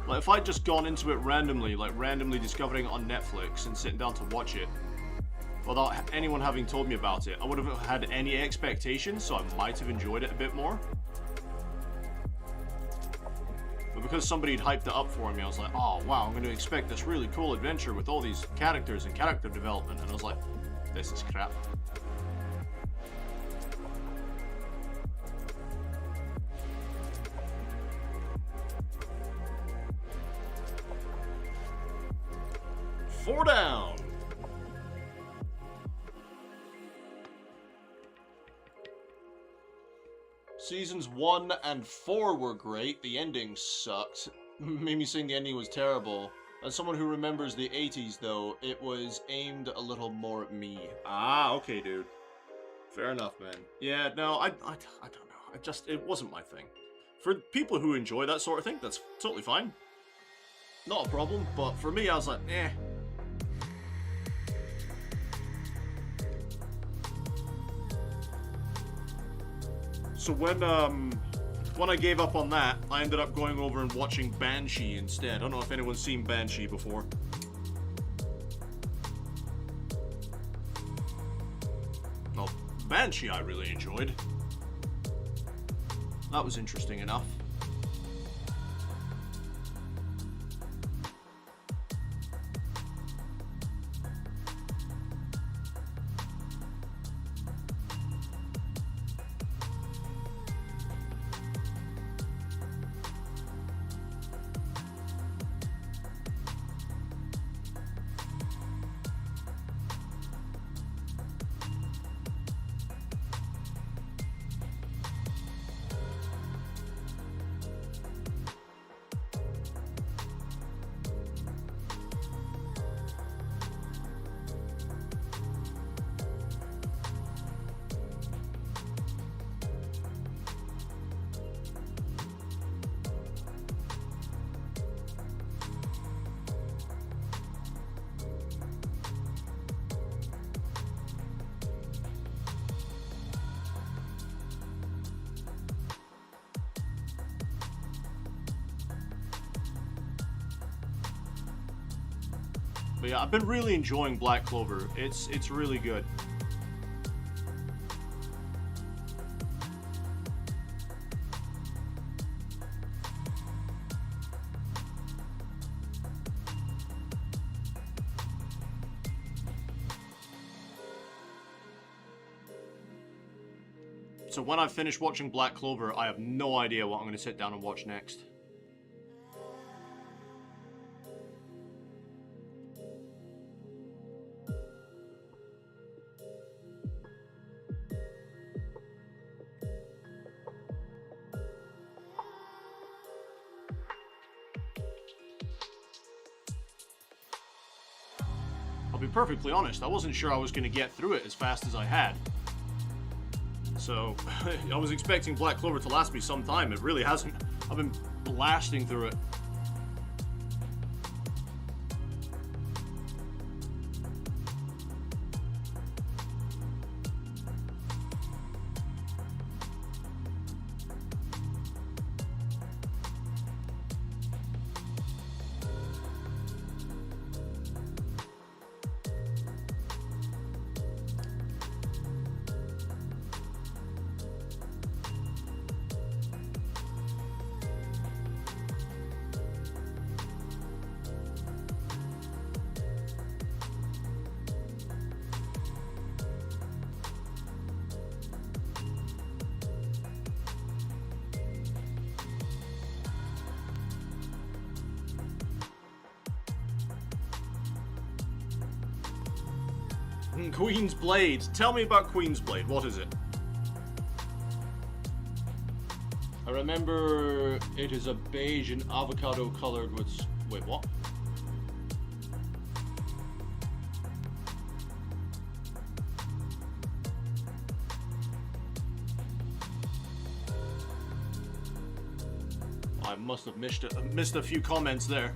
Like, if I'd just gone into it randomly, like randomly discovering it on Netflix and sitting down to watch it, without anyone having told me about it, I would have had any expectations, so I might have enjoyed it a bit more. But because somebody had hyped it up for me, I was like, oh wow, I'm going to expect this really cool adventure with all these characters and character development, and I was like, this is crap. Four down. Seasons 1 and 4 were great. The ending sucked. Made me saying the ending was terrible. As someone who remembers the 80s, though, it was aimed a little more at me. Ah, okay, dude. Fair enough, man. Yeah, no, I don't know. It wasn't my thing. For people who enjoy that sort of thing, that's totally fine. Not a problem, but for me, I was like, eh. So when I gave up on that, I ended up going over and watching Banshee instead. I don't know if anyone's seen Banshee before. Well, Banshee I really enjoyed. That was interesting enough. But yeah, I've been really enjoying Black Clover. It's really good. So when I finish watching Black Clover, I have no idea what I'm going to sit down and watch next. I'll be perfectly honest, I wasn't sure I was going to get through it as fast as I had. So, I was expecting Black Clover to last me some time. It really hasn't. I've been blasting through it. Queen's Blade. Tell me about Queen's Blade. What is it? I remember it is a beige and avocado colored with... Wait, what? I must have missed a few comments there.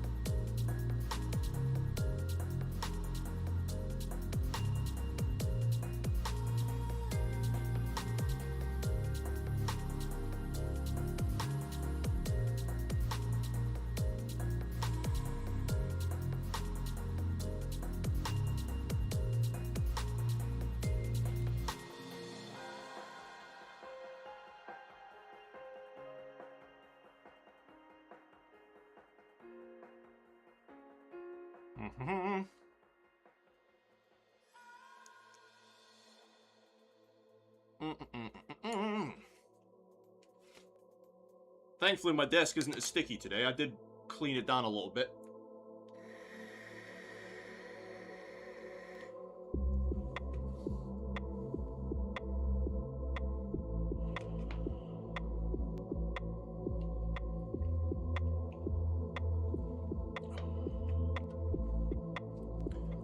Thankfully, my desk isn't as sticky today. I did clean it down a little bit.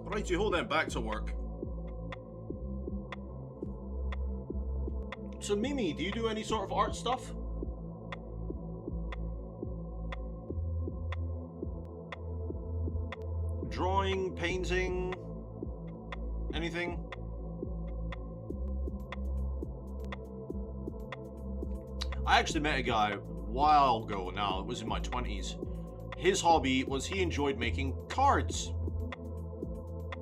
Righty-ho then, back to work. So Mimi, do you do any sort of art stuff? Drawing, painting, anything? I actually met a guy a while ago now, it was in my 20s. His hobby was he enjoyed making cards.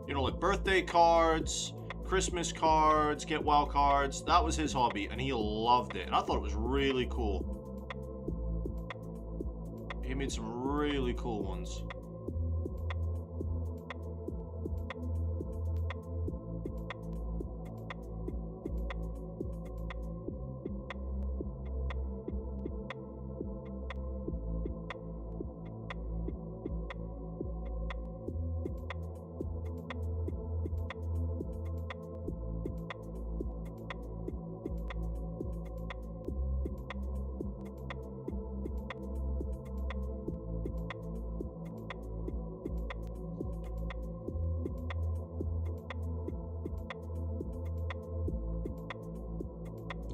You know, like birthday cards, Christmas cards, get well cards. That was his hobby, and he loved it. And I thought it was really cool. He made some really cool ones.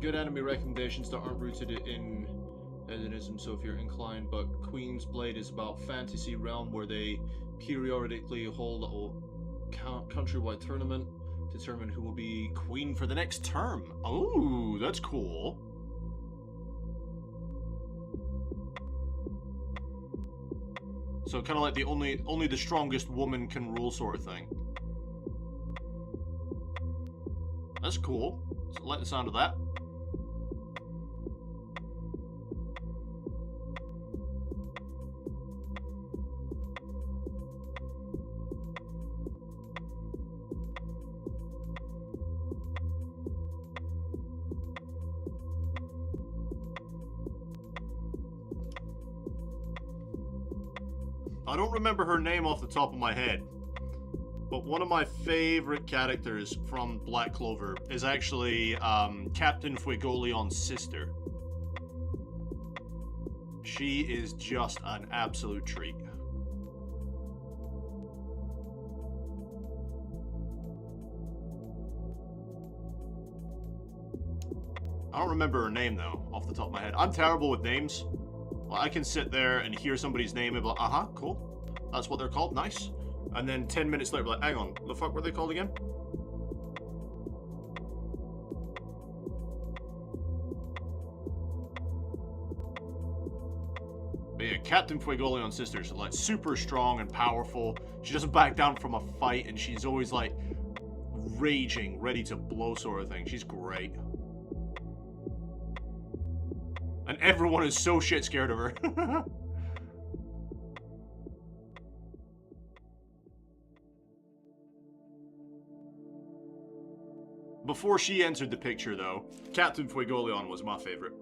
Good anime recommendations that aren't rooted in hedonism, so if you're inclined, but Queen's Blade is about fantasy realm where they periodically hold a countrywide tournament to determine who will be Queen for the next term. Oh, that's cool. So kind of like the only the strongest woman can rule sort of thing. That's cool. I like the sound of that. I don't remember her name off the top of my head, but one of my favorite characters from Black Clover is actually Captain Fuegoleon's sister. She is just an absolute treat. I don't remember her name though, off the top of my head. I'm terrible with names. Well, I can sit there and hear somebody's name and be like, uh-huh, cool. That's what they're called, nice. And then 10 minutes later, be like, hang on, what the fuck were they called again? But yeah, Captain Fuegoleon's sister is like super strong and powerful. She doesn't back down from a fight, and she's always like raging, ready to blow sort of thing. She's great. And everyone is so shit scared of her. Before she entered the picture, though, Captain Fuegoleon was my favorite.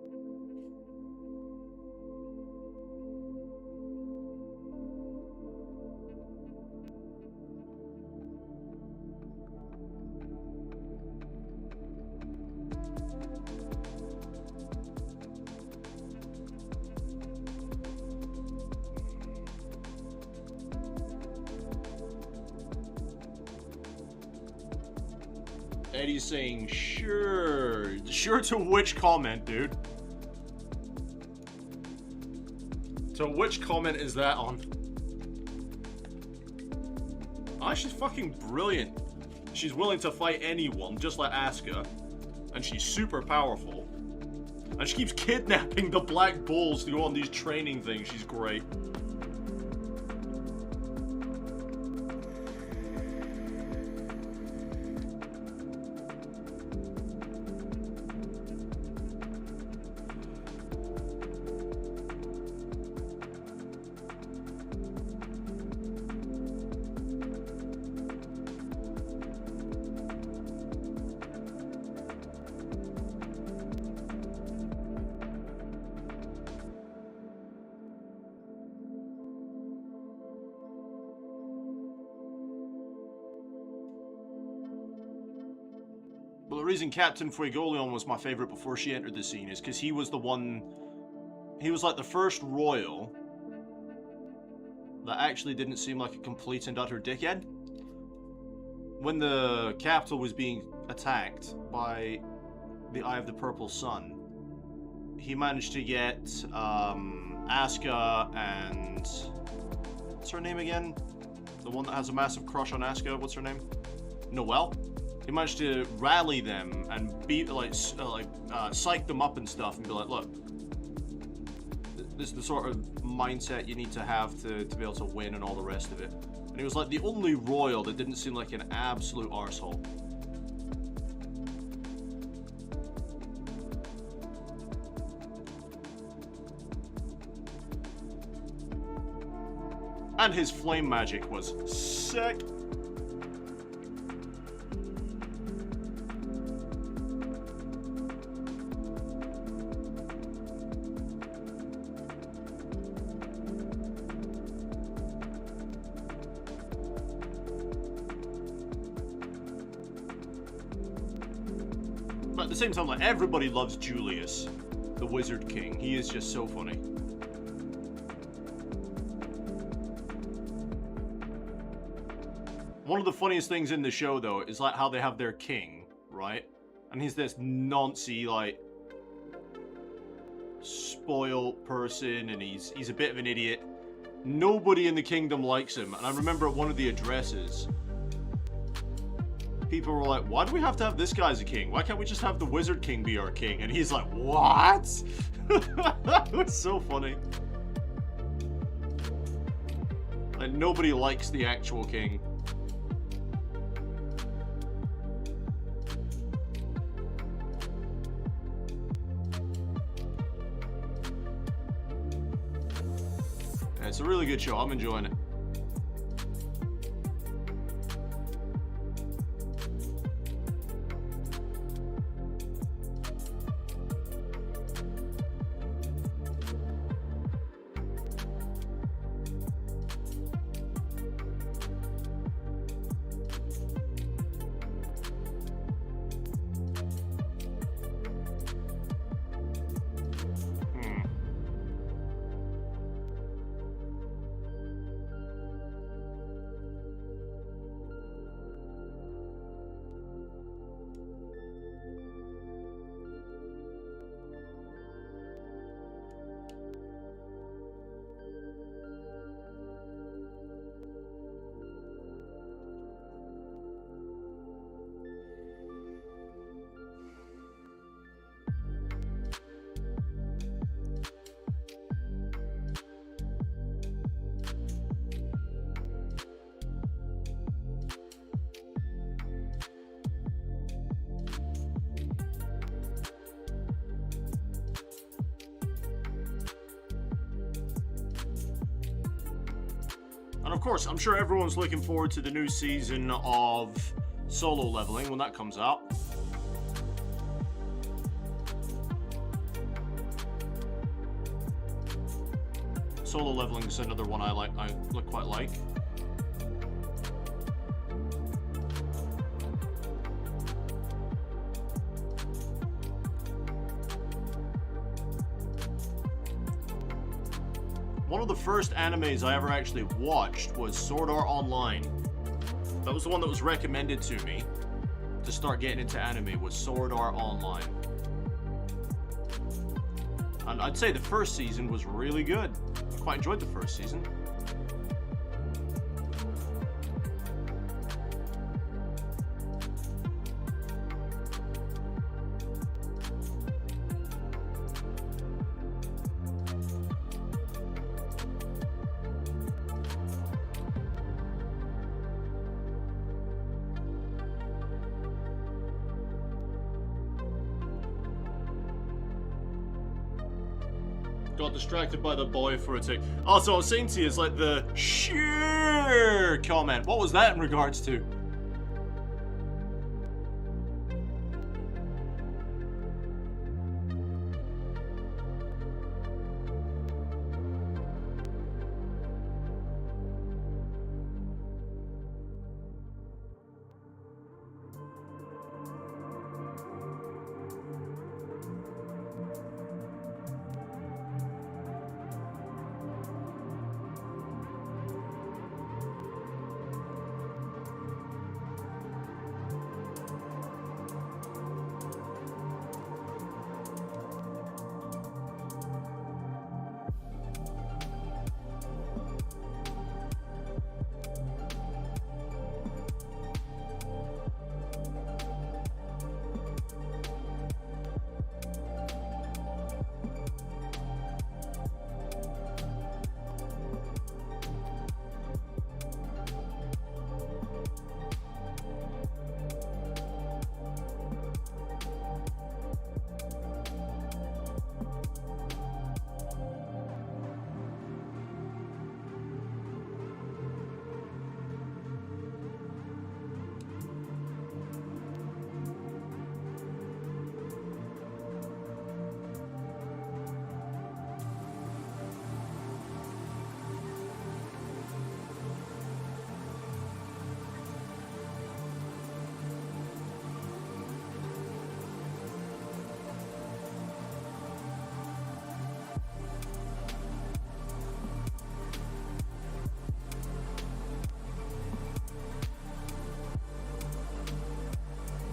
Eddie's saying, sure. Sure to which comment, dude? To which comment is that on? Ah, she's fucking brilliant. She's willing to fight anyone, just like Asuka. And she's super powerful. And she keeps kidnapping the Black Bulls to go on these training things. She's great. Well, the reason Captain Fuegoleon was my favorite before she entered the scene is because he was the one... He was like the first royal that actually didn't seem like a complete and utter dickhead. When the capital was being attacked by the Eye of the Purple Sun, he managed to get Asuka and... What's her name again? The one that has a massive crush on Asuka, what's her name? Noelle? He managed to rally them and psych them up and stuff and be like, look, this is the sort of mindset you need to have to be able to win and all the rest of it. And he was like the only royal that didn't seem like an absolute arsehole. And his flame magic was sick. But at the same time, like, everybody loves Julius, the Wizard King. He is just so funny. One of the funniest things in the show, though, is like how they have their king, right? And he's this noncy, like, spoiled person, and he's a bit of an idiot. Nobody in the kingdom likes him. And I remember at one of the addresses, people were like, why do we have to have this guy as a king? Why can't we just have the Wizard King be our king? And he's like, what? It was so funny. And nobody likes the actual king. It's a really good show. I'm enjoying it. And of course, I'm sure everyone's looking forward to the new season of Solo Leveling when that comes out. Solo Leveling is another one I quite like. One of the first animes I ever actually watched was Sword Art Online. That was the one that was recommended to me to start getting into anime, was Sword Art Online. And I'd say the first season was really good. I quite enjoyed the first season. Got distracted by the boy for a tick. Also, I was saying to you, it's like the sure comment. What was that in regards to?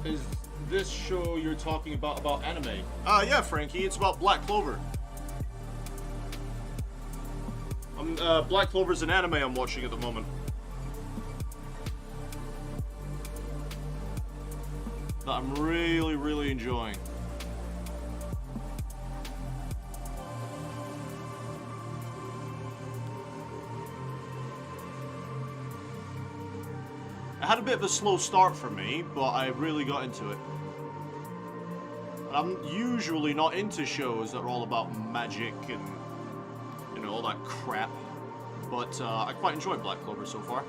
Is this show you're talking about anime? Yeah, Frankie, it's about Black Clover. Black Clover's an anime I'm watching at the moment. That I'm really, really enjoying. bit of a slow start for me, but I really got into it. And I'm usually not into shows that are all about magic and, you know, all that crap. But I quite enjoy Black Clover so far.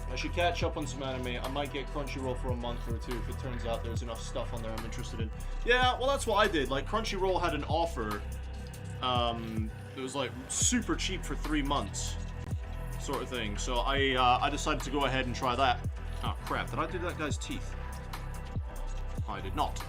I should catch up on some anime. I might get Crunchyroll for a month or two if it turns out there's enough stuff on there I'm interested in. Yeah, well, that's what I did. Like, Crunchyroll had an offer. It was like super cheap for 3 months, sort of thing. So I decided to go ahead and try that. Oh crap! Did I do that guy's teeth? I did not.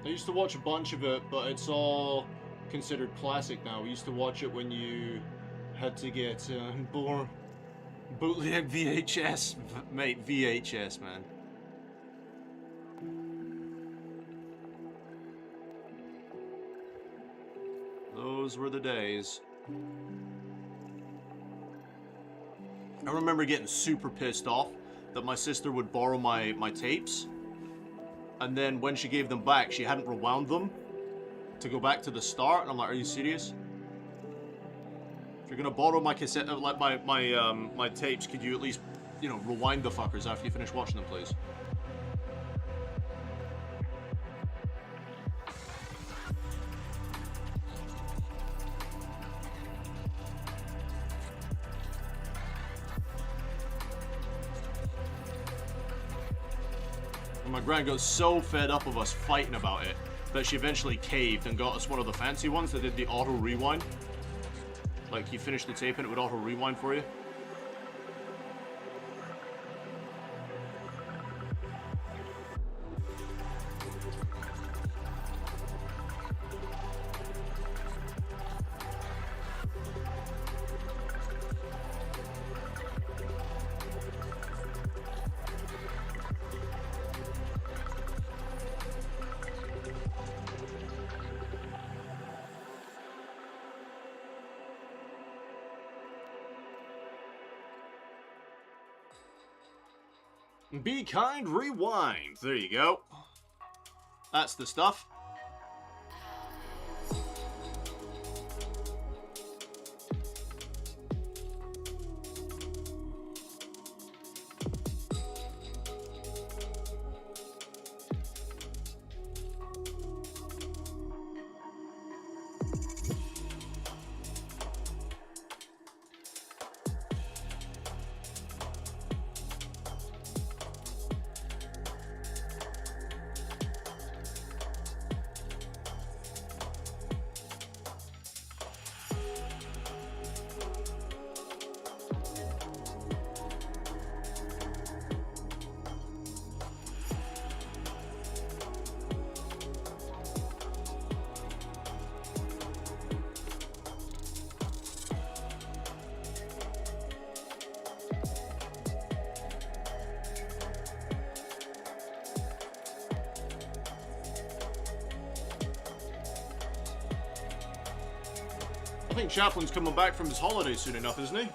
I used to watch a bunch of it, but it's all considered classic now. We used to watch it when you had to get Bootleg VHS, mate. VHS, man. Those were the days. I remember getting super pissed off that my sister would borrow my tapes, and then when she gave them back, she hadn't rewound them to go back to the start, and I'm like, are you serious? If you're gonna borrow my cassette, like my tapes, could you at least, you know, rewind the fuckers after you finish watching them, please? And my gran got so fed up of us fighting about it that she eventually caved and got us one of the fancy ones that did the auto rewind. Like, you finish the tape and it would auto rewind for you. Be kind, rewind. There you go. That's the stuff. I think Chaplin's coming back from his holiday soon enough, isn't he?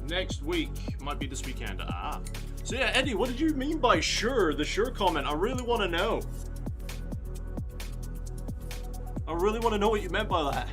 Next week might be this weekend. Ah. So yeah, Eddie, what did you mean by sure? The sure comment. I really want to know. I really want to know what you meant by that.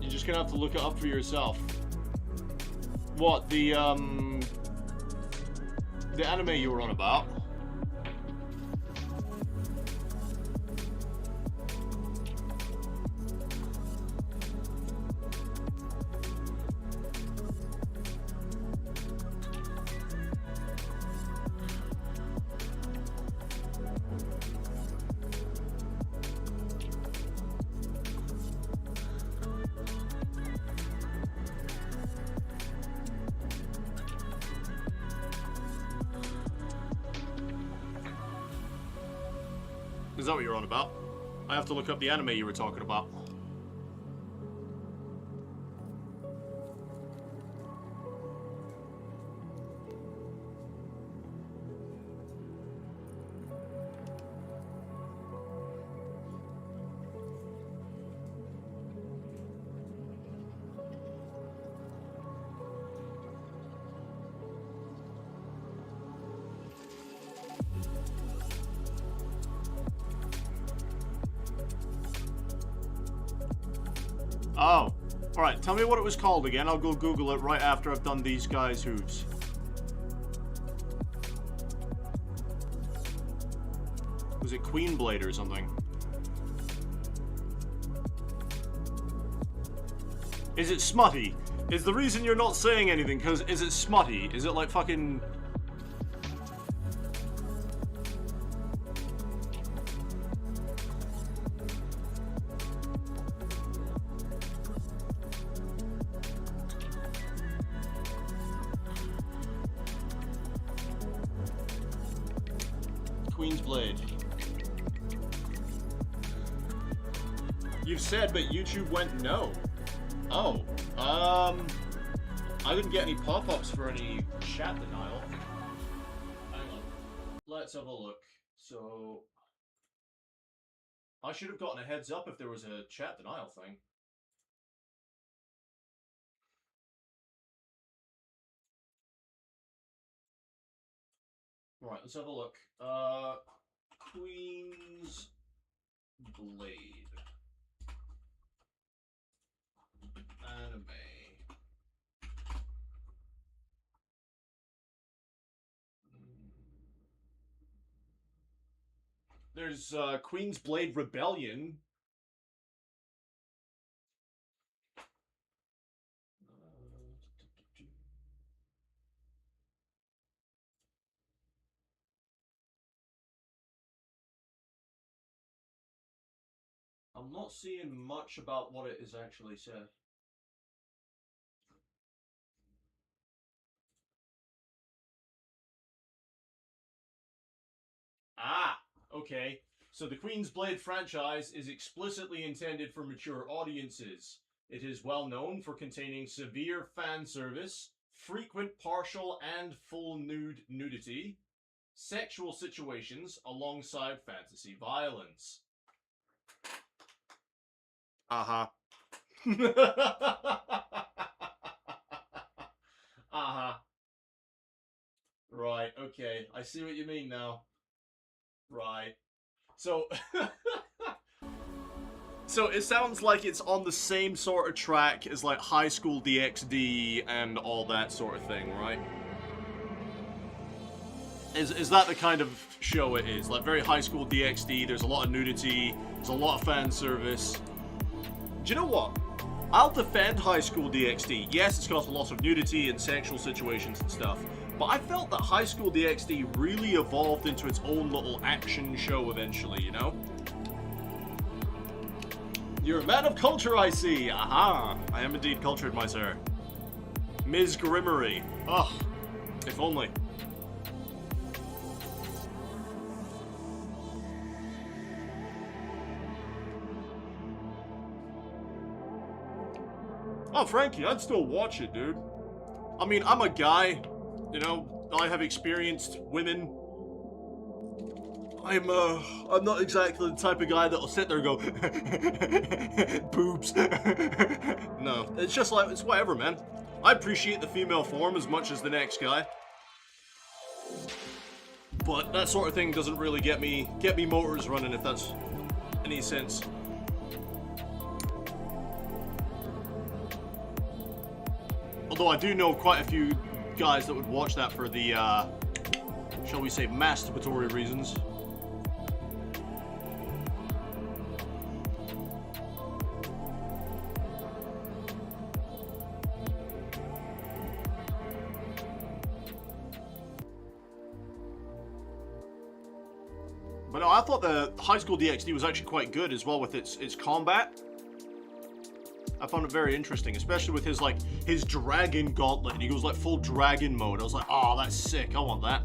You're gonna have to look it up for yourself. What, the anime you were on about? Is that what you're on about? I have to look up the anime you were talking about. Oh, alright, tell me what it was called again. I'll go Google it right after I've done these guys' hooves. Was it Queen Blade or something? Is it smutty? Is the reason you're not saying anything because is it smutty? Is it like fucking... Queen's Blade. You've said, but YouTube went no. Oh, I didn't get any pop-ups for any chat denial. Hang on. Let's have a look. So, I should have gotten a heads up if there was a chat denial thing. Right, let's have a look. Queen's Blade. Anime. There's Queen's Blade Rebellion. I'm not seeing much about what it is actually said. Ah, okay. So the Queen's Blade franchise is explicitly intended for mature audiences. It is well known for containing severe fan service, frequent partial and full nudity, sexual situations alongside fantasy violence. Uh-huh. Uh-huh. Right, okay. I see what you mean now. Right. So... So it sounds like it's on the same sort of track as like High School DxD and all that sort of thing, right? Is that the kind of show it is? Like very High School DxD, there's a lot of nudity, there's a lot of fan service. Do you know what? I'll defend High School DxD. Yes, it's got a lot of nudity and sexual situations and stuff, but I felt that High School DxD really evolved into its own little action show eventually, you know? You're a man of culture, I see. Aha! I am indeed cultured, my sir. Ms. Grimmery. Ugh. If only. Oh, Frankie, I'd still watch it, dude. I mean, I'm a guy, you know, I have experienced women. I'm not exactly the type of guy that'll sit there and go, boobs. No, it's just like, it's whatever, man. I appreciate the female form as much as the next guy. But that sort of thing doesn't really get me motors running, if that's any sense. Although I do know quite a few guys that would watch that for the, shall we say, masturbatory reasons. But no, I thought the High School DxD was actually quite good as well with its combat. I found it very interesting, especially with his, like, his dragon gauntlet, and he goes, like, full dragon mode. I was like, oh, that's sick, I want that.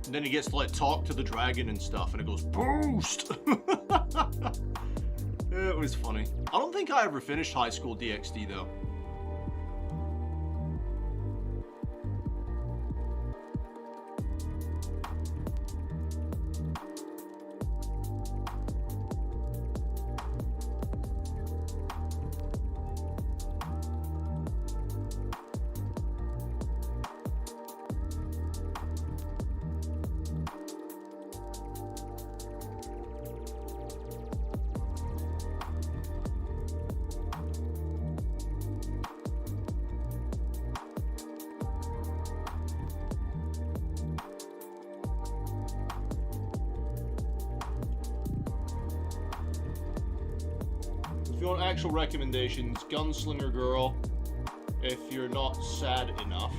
And then he gets to, like, talk to the dragon and stuff, and it goes, boost! It was funny. I don't think I ever finished High School DxD, though. If you want actual recommendations, Gunslinger Girl, if you're not sad enough.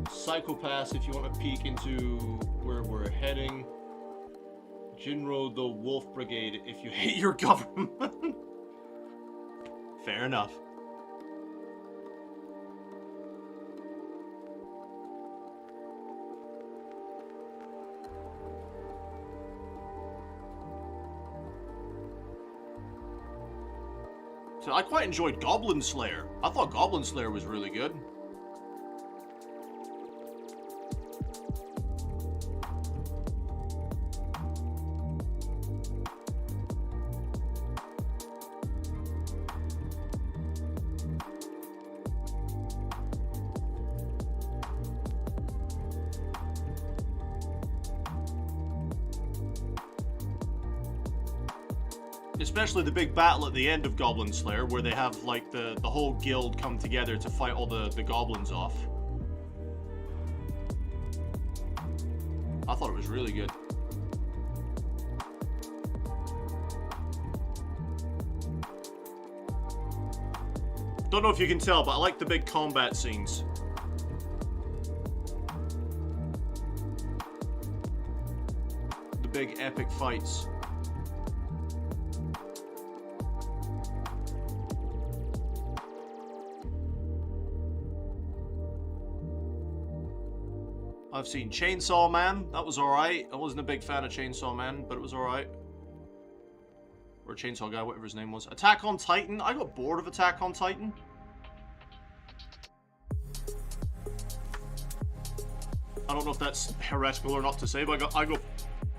Psychopaths, if you want to peek into where we're heading. Jinro the Wolf Brigade, if you hate your government. Fair enough. So I quite enjoyed Goblin Slayer. I thought Goblin Slayer was really good. Especially the big battle at the end of Goblin Slayer, where they have, like, the whole guild come together to fight all the goblins off. I thought it was really good. Don't know if you can tell, but I like the big combat scenes. The big epic fights. I've seen Chainsaw Man. That was alright. I wasn't a big fan of Chainsaw Man, but it was alright. Or Chainsaw Guy, whatever his name was. Attack on Titan. I got bored of Attack on Titan. I don't know if that's heretical or not to say, but I got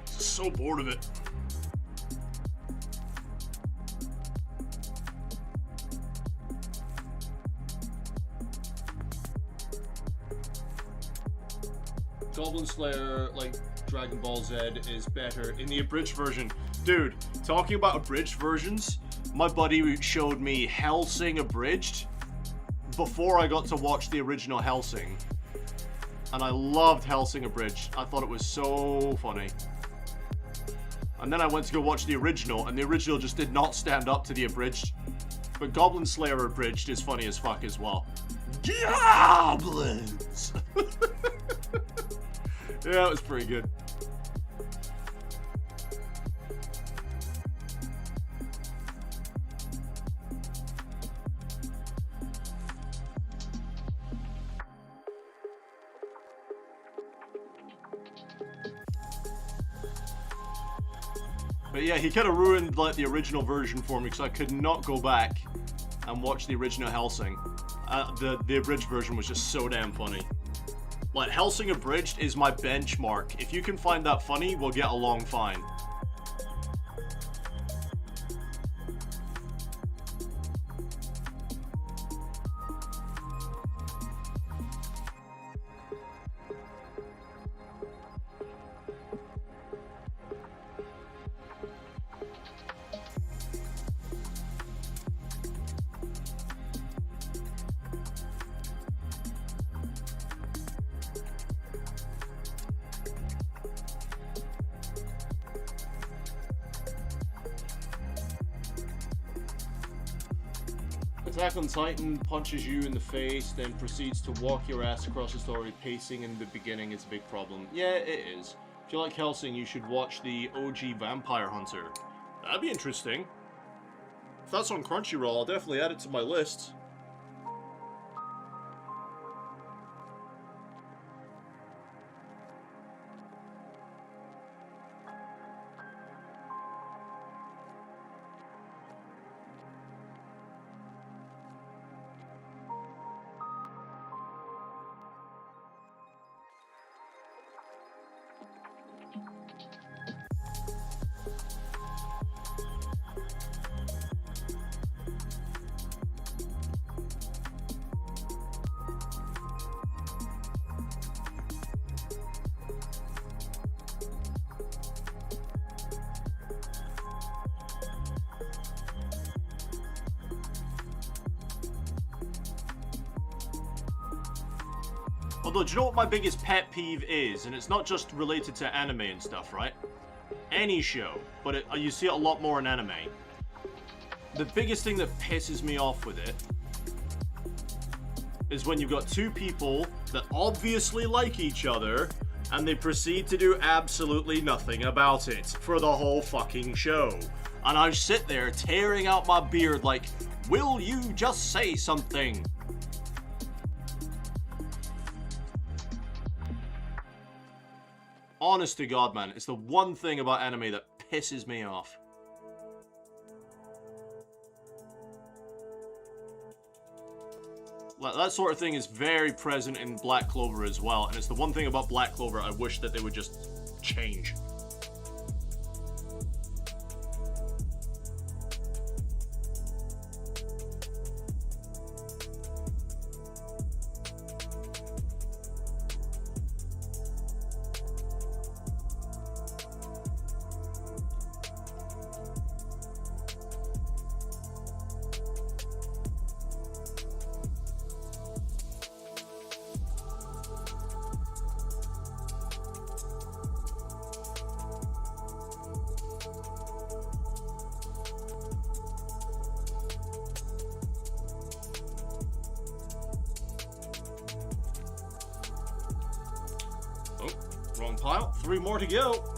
so bored of it. Goblin Slayer, like Dragon Ball Z, is better In the abridged version. Dude, talking about abridged versions, my buddy showed me Hellsing abridged before I got to watch the original Hellsing. And I loved Hellsing abridged. I thought it was so funny. And then I went to go watch the original, and the original just did not stand up to the abridged. But Goblin Slayer abridged is funny as fuck as well. Goblins! Yeah, it was pretty good. But yeah, he kind of ruined like the original version for me because I could not go back and watch the original Hellsing. The abridged version was just so damn funny. Like, Hellsing abridged is my benchmark. If you can find that funny, we'll get along fine. Attack on Titan punches you in the face, then proceeds to walk your ass across the story. Pacing in the beginning is a big problem. Yeah, it is. If you like Hellsing, you should watch the OG Vampire Hunter. That'd be interesting. If that's on Crunchyroll, I'll definitely add it to my list. Although, do you know what my biggest pet peeve is? And it's not just related to anime and stuff, right? Any show, but you see it a lot more in anime. The biggest thing that pisses me off with it is when you've got two people that obviously like each other, and they proceed to do absolutely nothing about it for the whole fucking show. And I sit there tearing out my beard like, will you just say something? Honest to God, man, it's the one thing about anime that pisses me off. Like, that sort of thing is very present in Black Clover as well, and it's the one thing about Black Clover I wish that they would just change. pile. 3 more to go.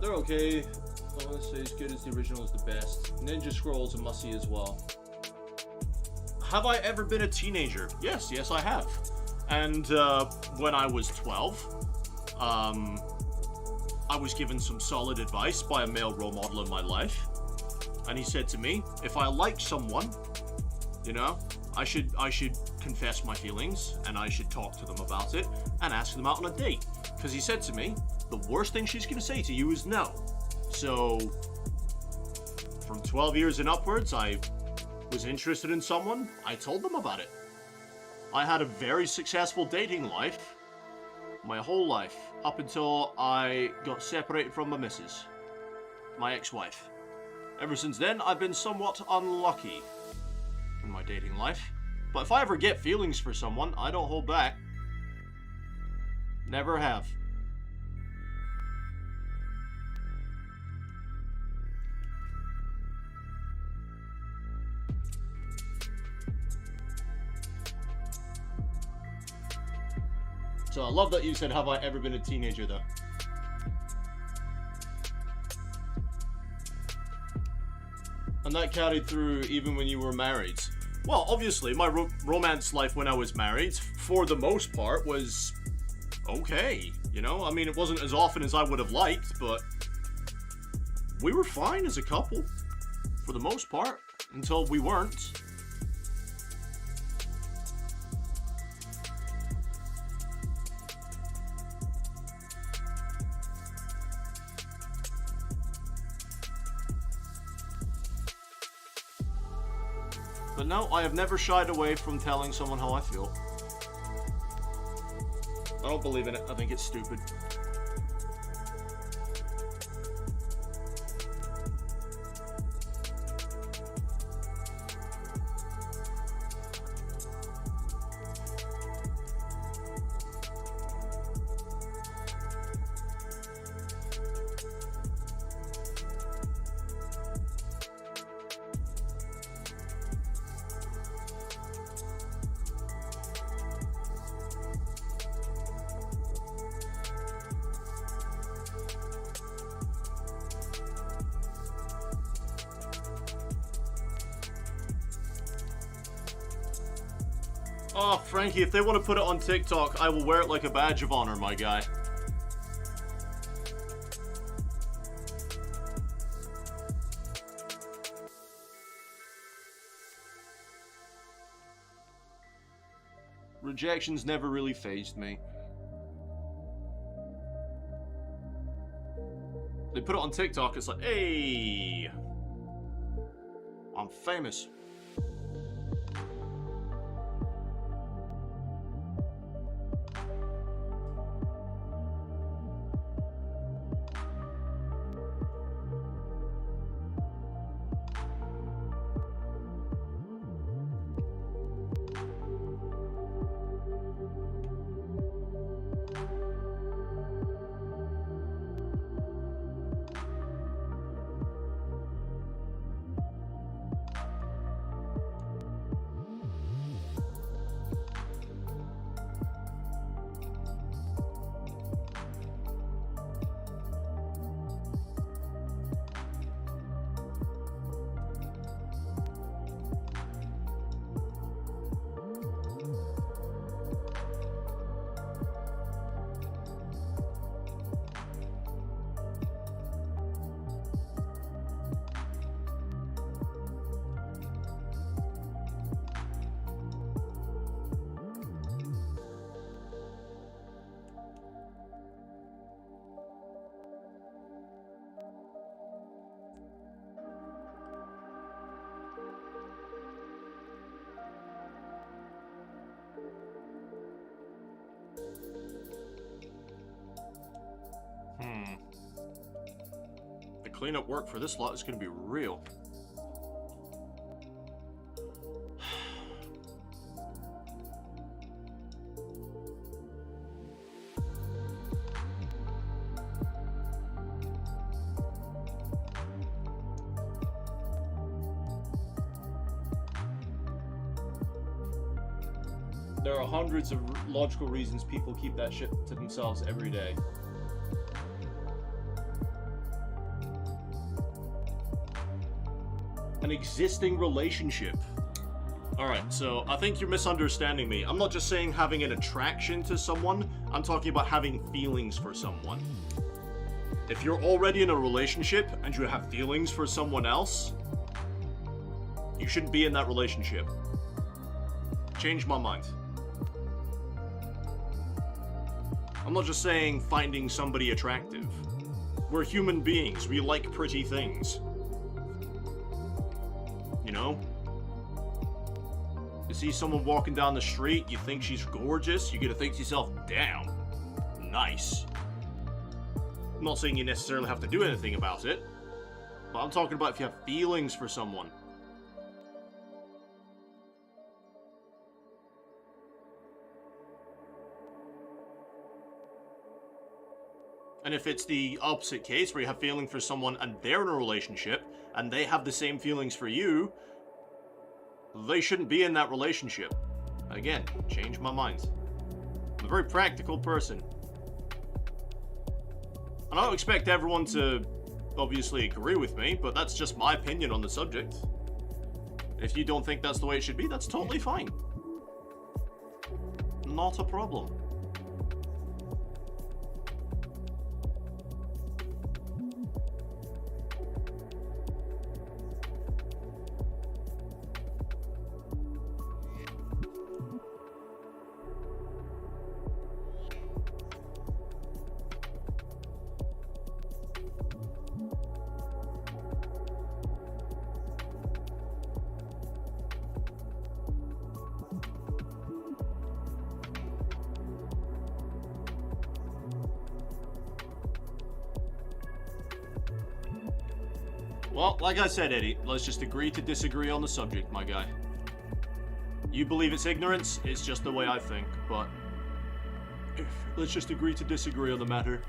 They're okay. I want to say as good as the original is the best. Ninja Scrolls are must see as well. Have I ever been a teenager? Yes, I have. And when I was 12, I was given some solid advice by a male role model in my life. And he said to me, if I like someone, you know, I should confess my feelings, and I should talk to them about it, and ask them out on a date. Because he said to me, the worst thing she's going to say to you is no. So, from 12 years and upwards, I was interested in someone, I told them about it. I had a very successful dating life, my whole life, up until I got separated from my missus, my ex-wife. Ever since then, I've been somewhat unlucky in my dating life. But if I ever get feelings for someone, I don't hold back. Never have. So I love that you said, have I ever been a teenager, though? And that carried through even when you were married. Well, obviously, my romance life when I was married, for the most part, was okay. You know, I mean, it wasn't as often as I would have liked, but we were fine as a couple, for the most part, until we weren't. But no, I have never shied away from telling someone how I feel. I don't believe in it. I think it's stupid. Oh, Frankie, if they want to put it on TikTok, I will wear it like a badge of honor, my guy. Rejections never really fazed me. They put it on TikTok, it's like, hey, I'm famous. The cleanup work for this lot is going to be real. There are hundreds of logical reasons people keep that shit to themselves every day. An existing relationship. Alright, so I think you're misunderstanding me. I'm not just saying having an attraction to someone, I'm talking about having feelings for someone. If you're already in a relationship and you have feelings for someone else, you shouldn't be in that relationship. Change my mind. I'm not just saying finding somebody attractive. We're human beings, we like pretty things. You know? You see someone walking down the street, you think she's gorgeous, you get to think to yourself, damn, nice. I'm not saying you necessarily have to do anything about it, but I'm talking about if you have feelings for someone. And if it's the opposite case, where you have feelings for someone and they're in a relationship, and they have the same feelings for you, they shouldn't be in that relationship. Again, change my mind. I'm a very practical person. And I don't expect everyone to obviously agree with me, but that's just my opinion on the subject. If you don't think that's the way it should be, that's totally fine. Not a problem. Well, like I said, Eddie, let's just agree to disagree on the subject, my guy. You believe it's ignorance, it's just the way I think, but let's just agree to disagree on the matter.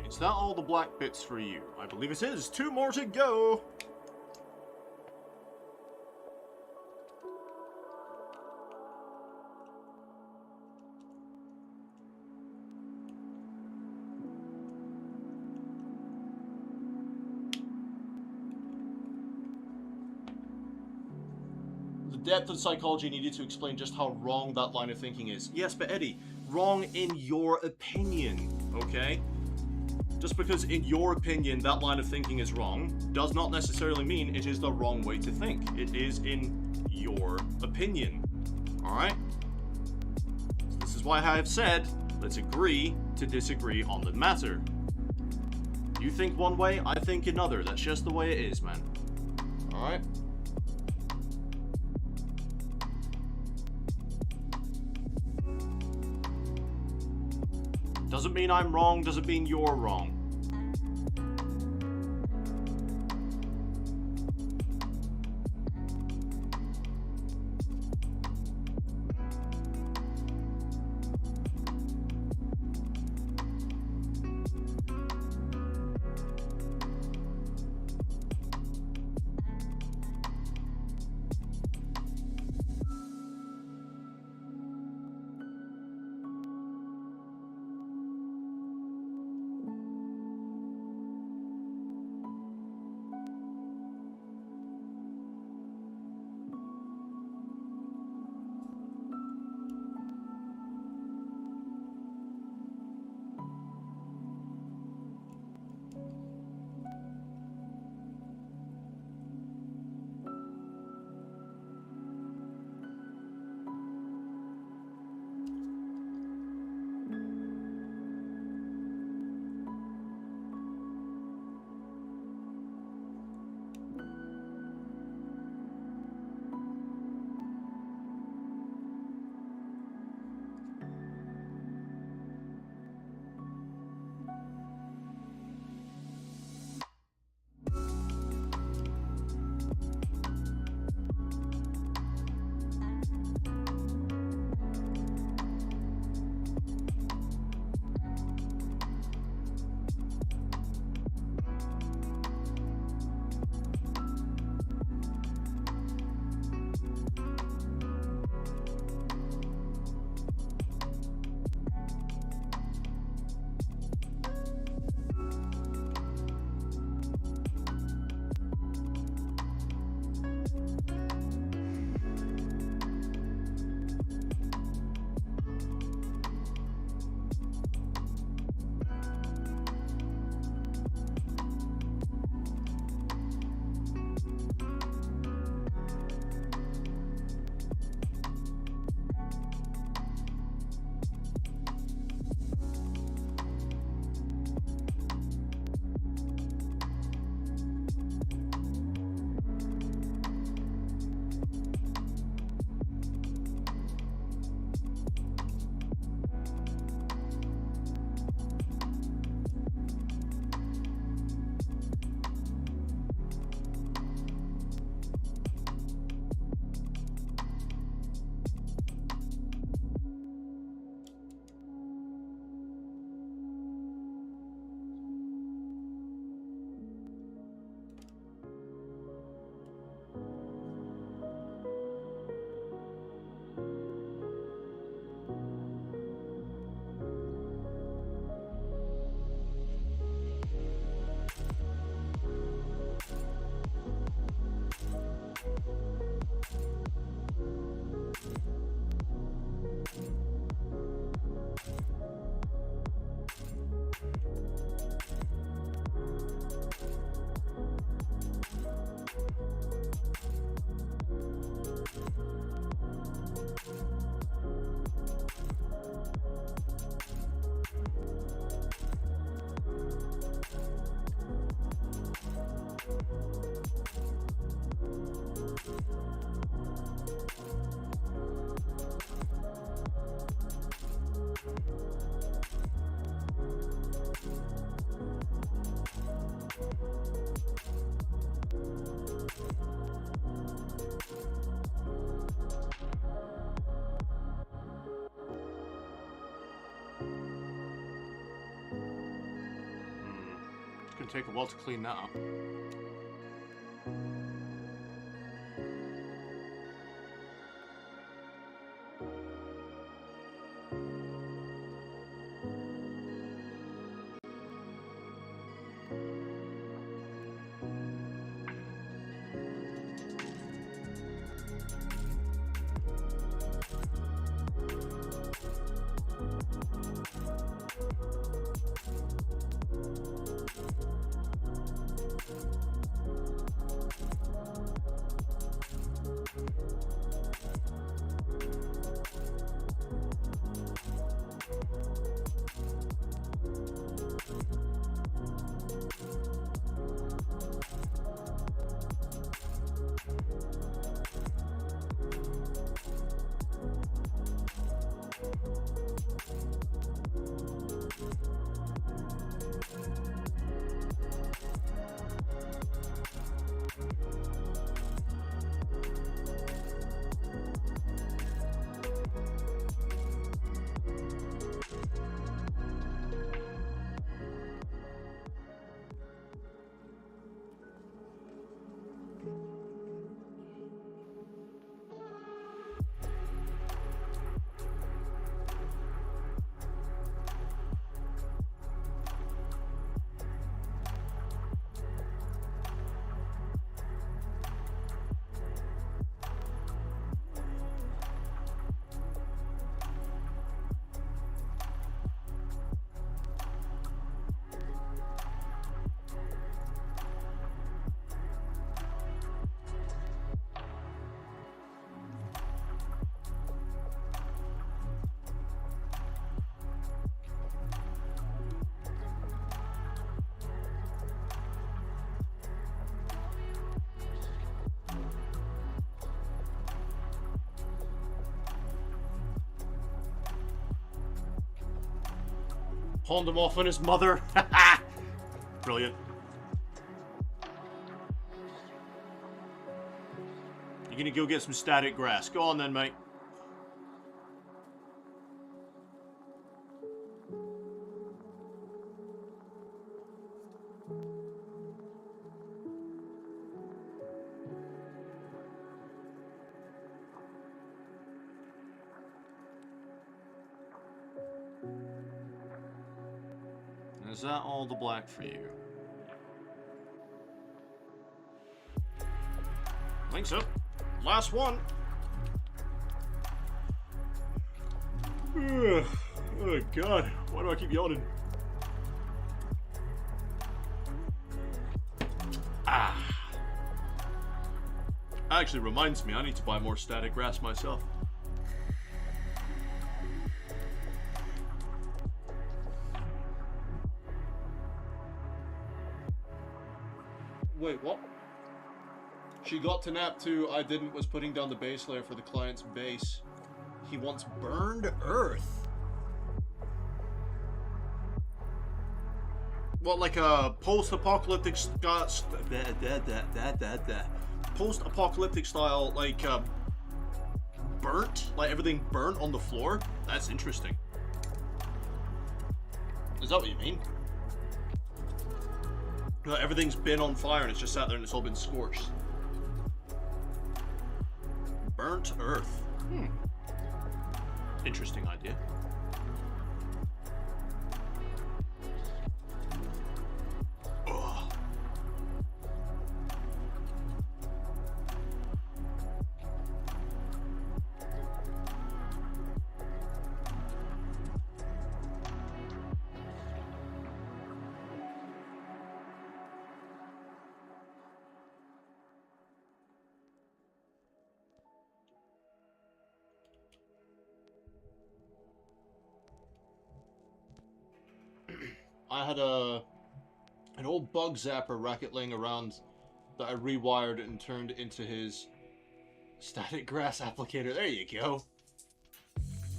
Is that all the black bits for you? I believe it is. 2 more to go. depth of psychology needed to explain just how wrong that line of thinking is. Yes, but Eddie, wrong in your opinion, okay? Just because in your opinion that line of thinking is wrong, does not necessarily mean it is the wrong way to think. It is in your opinion, alright? This is why I have said, let's agree to disagree on the matter. You think one way, I think another. That's just the way it is, man. Alright? Doesn't mean I'm wrong, doesn't mean you're wrong. It's gonna take a while to clean that up. Pawned him off on his mother. Brilliant. You're gonna go get some static grass. Go on then, mate. Is that all the black for you? I think so. Last one. Ugh. Oh god, why do I keep yawning? Ah. Actually reminds me, I need to buy more static grass myself. Wait, what? She got to nap too. I didn't. Was putting down the base layer for the client's base. He wants burned earth. What, like a post-apocalyptic post-apocalyptic style, like burnt, like everything burnt on the floor? That's interesting. Is that what you mean? Like everything's been on fire and it's just sat there and it's all been scorched. Burnt earth. Interesting idea. Ugh. I had an old bug zapper racket laying around that I rewired and turned into his static grass applicator. There you go.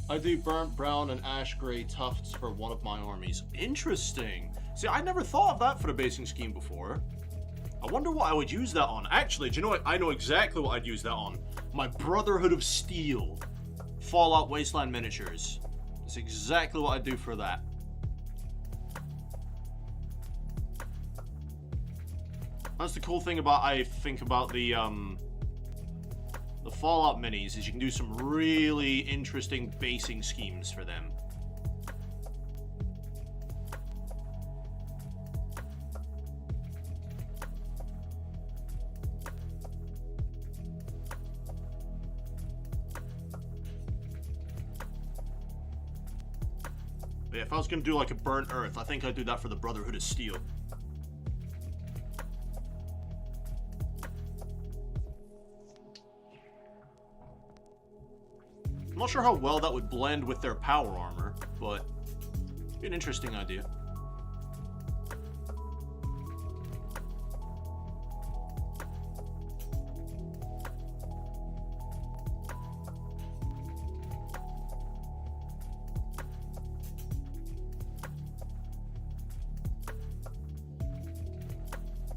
I do burnt brown and ash gray tufts for one of my armies. Interesting. See, I never thought of that for a basing scheme before. I wonder what I would use that on. Actually, do you know what? I know exactly what I'd use that on. My Brotherhood of Steel Fallout Wasteland miniatures. That's exactly what I'd do for that. That's the cool thing about, I think, about the Fallout minis, is you can do some really interesting basing schemes for them. But yeah, if I was going to do like a burnt earth, I think I'd do that for the Brotherhood of Steel. I'm not sure how well that would blend with their power armor, but it'd be an interesting idea.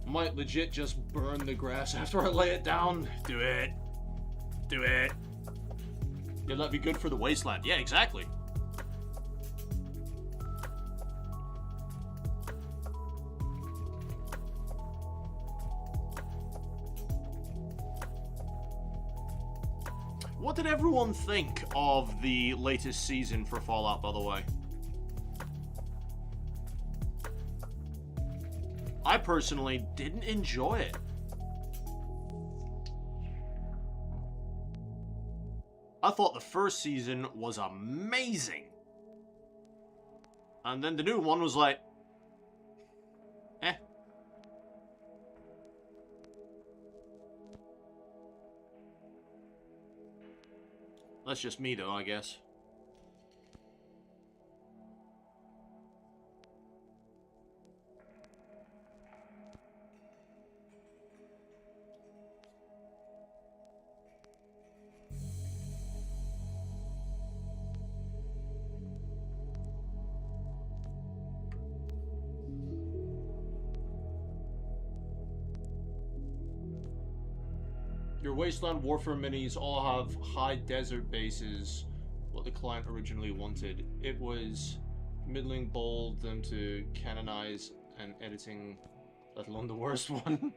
Might legit just burn the grass after I lay it down. Do it. Do it. Yeah, that'd be good for the wasteland. Yeah, exactly. What did everyone think of the latest season for Fallout, by the way? I personally didn't enjoy it. I thought the first season was amazing. And then the new one was like, eh. That's just me though, I guess. Your Wasteland Warfare minis all have high desert bases, what the client originally wanted. It was middling bold them to canonize and editing, let alone the worst one.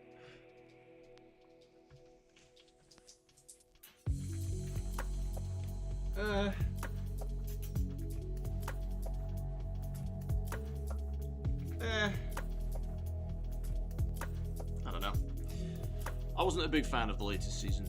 I don't know. I wasn't a big fan of the latest season.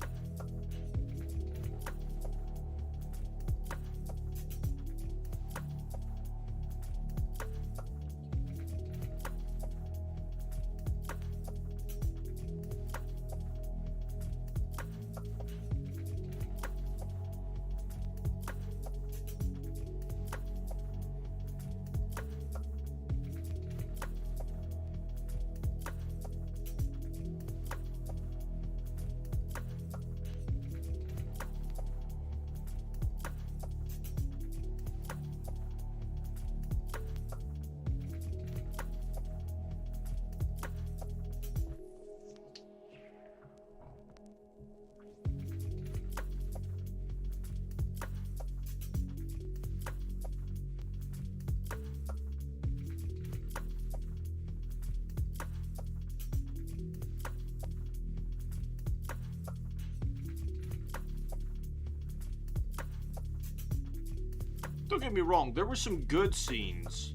Don't get me wrong, there were some good scenes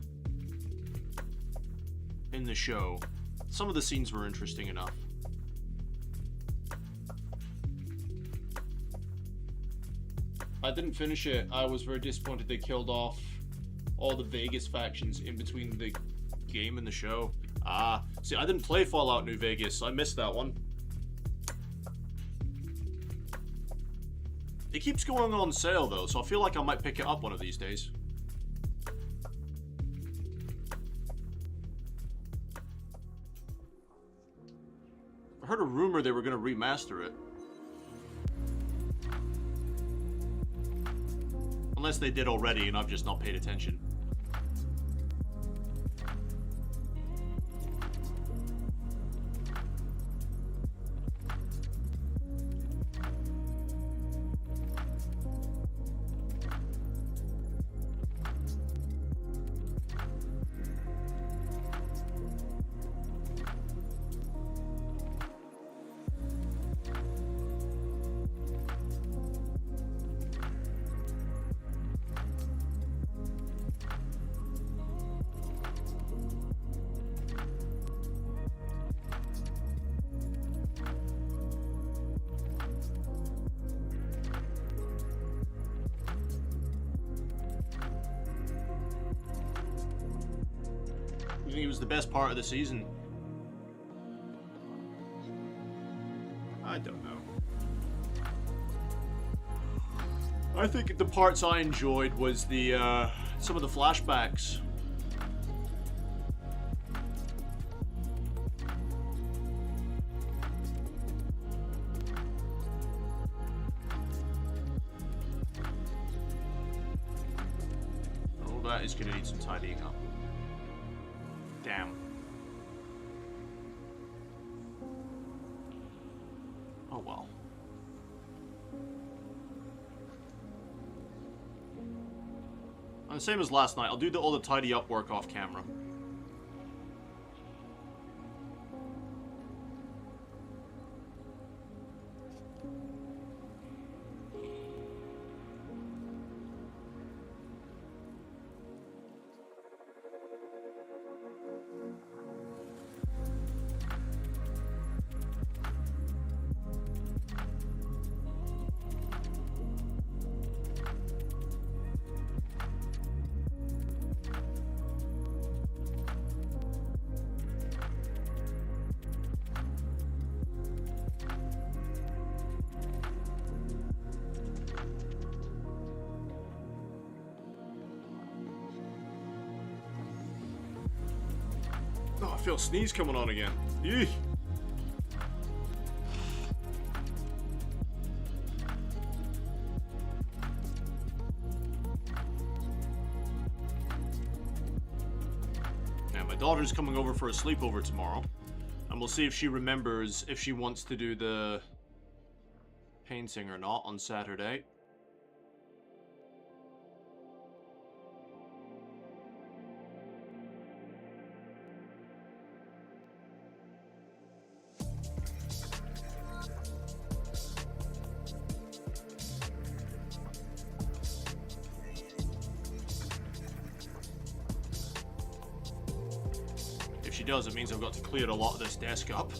in the show. Some of the scenes were interesting enough. I didn't finish it. I was very disappointed they killed off all the Vegas factions in between the Game and the show. Ah, see, I didn't play Fallout New Vegas, so I missed that one. It keeps going on sale though, so I feel like I might pick it up one of these days. I heard a rumor they were going to remaster it. Unless they did already and I've just not paid attention. I think it was the best part of the season. I don't know. I think the parts I enjoyed was the some of the flashbacks. Oh, that is gonna need some tidying up. Damn. Oh well. And the same as last night, I'll do all the tidy up work off camera. Oh, I feel a sneeze coming on again. Eek. Now, my daughter's coming over for a sleepover tomorrow, and we'll see if she remembers if she wants to do the painting or not on Saturday. If she does, it means I've got to clear a lot of this desk up.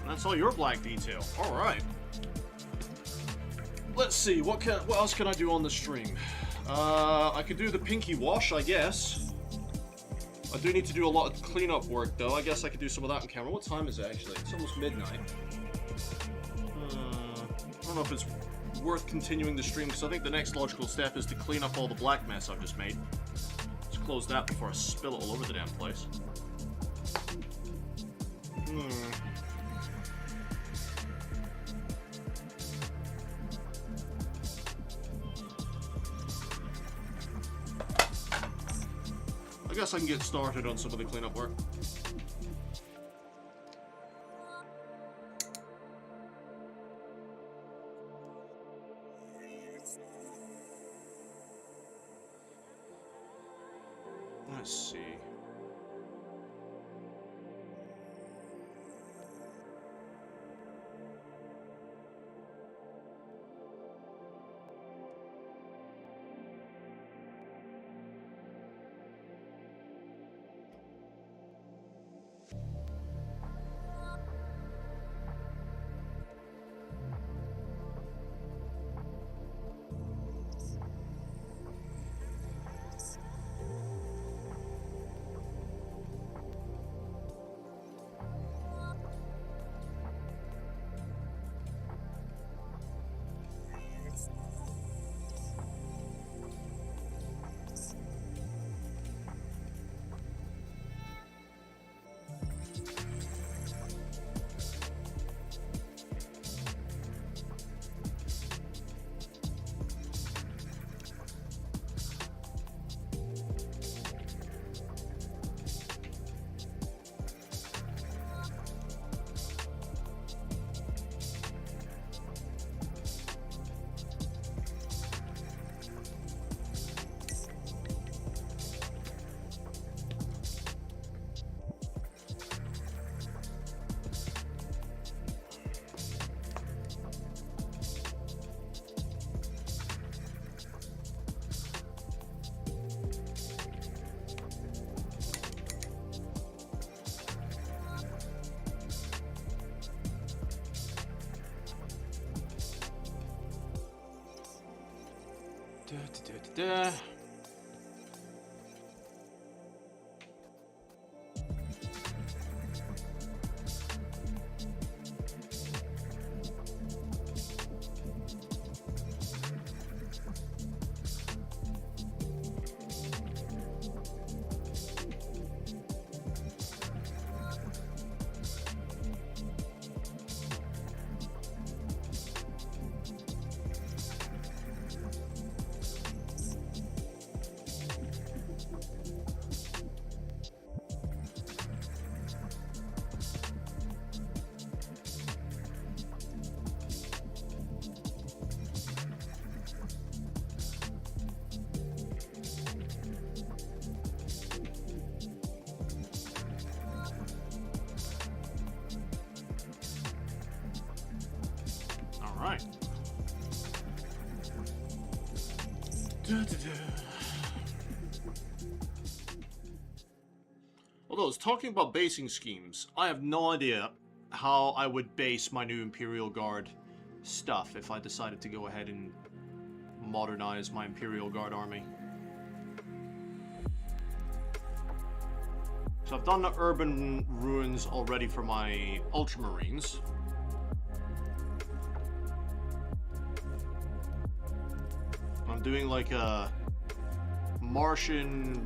That's all your black detail. All right. Let's see. What else can I do on the stream? I could do the pinky wash, I guess. I do need to do a lot of cleanup work, though. I guess I could do some of that on camera. What time is it, actually? It's almost midnight. I don't know if it's worth continuing the stream, because I think the next logical step is to clean up all the black mess I've just made. Let's close that before I spill it all over the damn place. I guess I can get started on some of the cleanup work. Let's see. Da. Alright. Although, it's talking about basing schemes. I have no idea how I would base my new Imperial Guard stuff if I decided to go ahead and modernize my Imperial Guard army. So I've done the urban ruins already for my Ultramarines. I'm doing like a Martian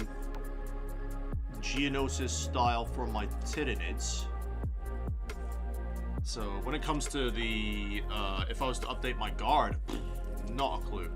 Geonosis style for my Tyranids. So when it comes to the, if I was to update my guard, not a clue.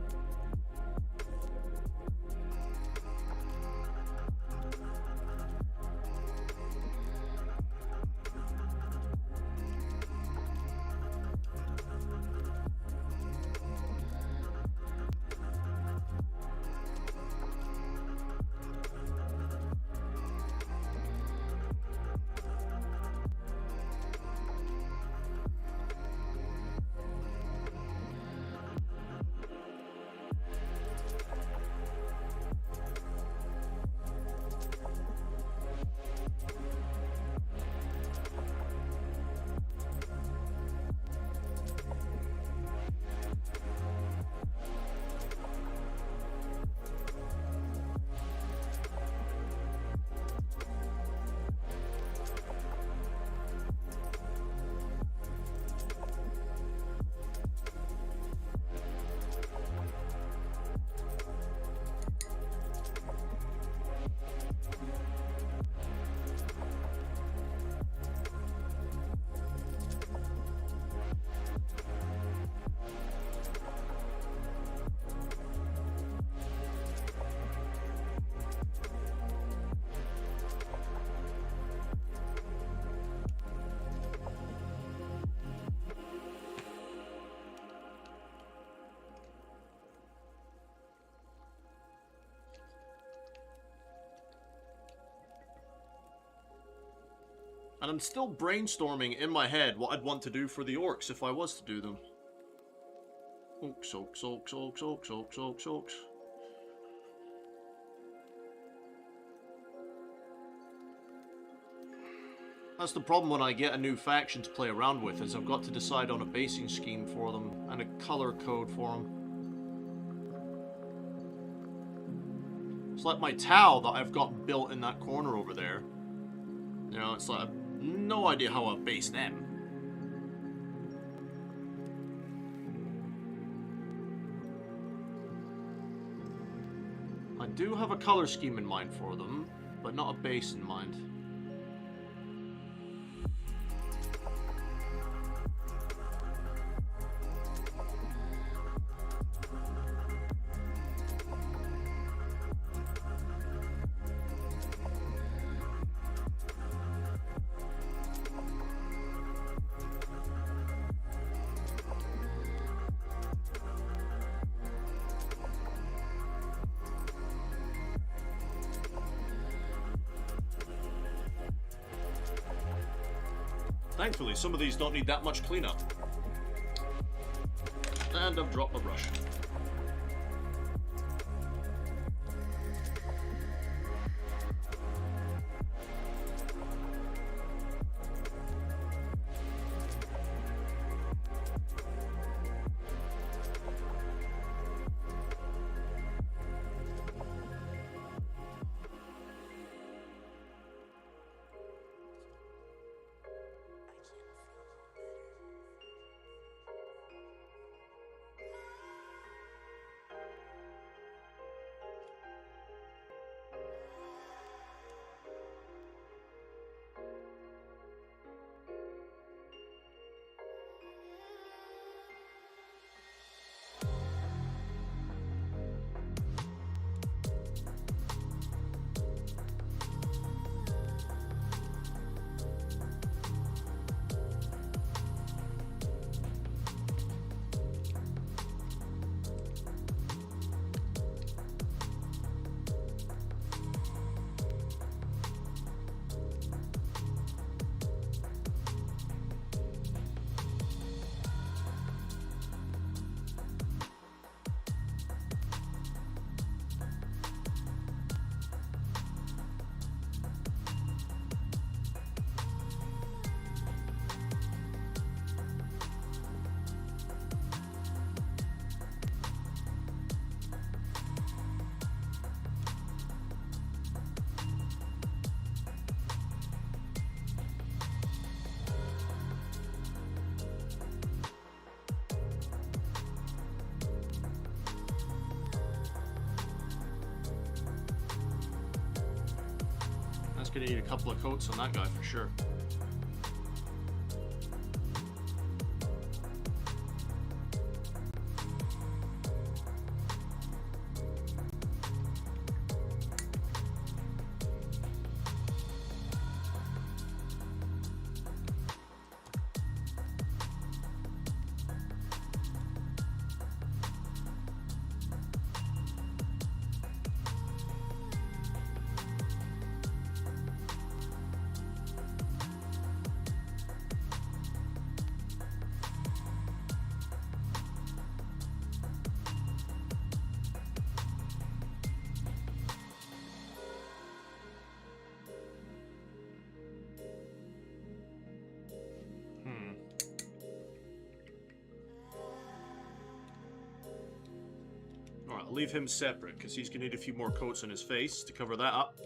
And I'm still brainstorming in my head what I'd want to do for the orcs if I was to do them. Orcs, orcs, orcs, orcs, orcs, orcs, orcs, orcs. That's the problem when I get a new faction to play around with, is I've got to decide on a basing scheme for them and a color code for them. It's like my Tau that I've got built in that corner over there. You know, it's like, no idea how I base them. I do have a color scheme in mind for them, but not a base in mind. Thankfully, some of these don't need that much cleanup. And I've dropped my brush. gonna need a couple of coats on that guy for sure. Alright, I'll leave him separate, because he's going to need a few more coats on his face to cover that up.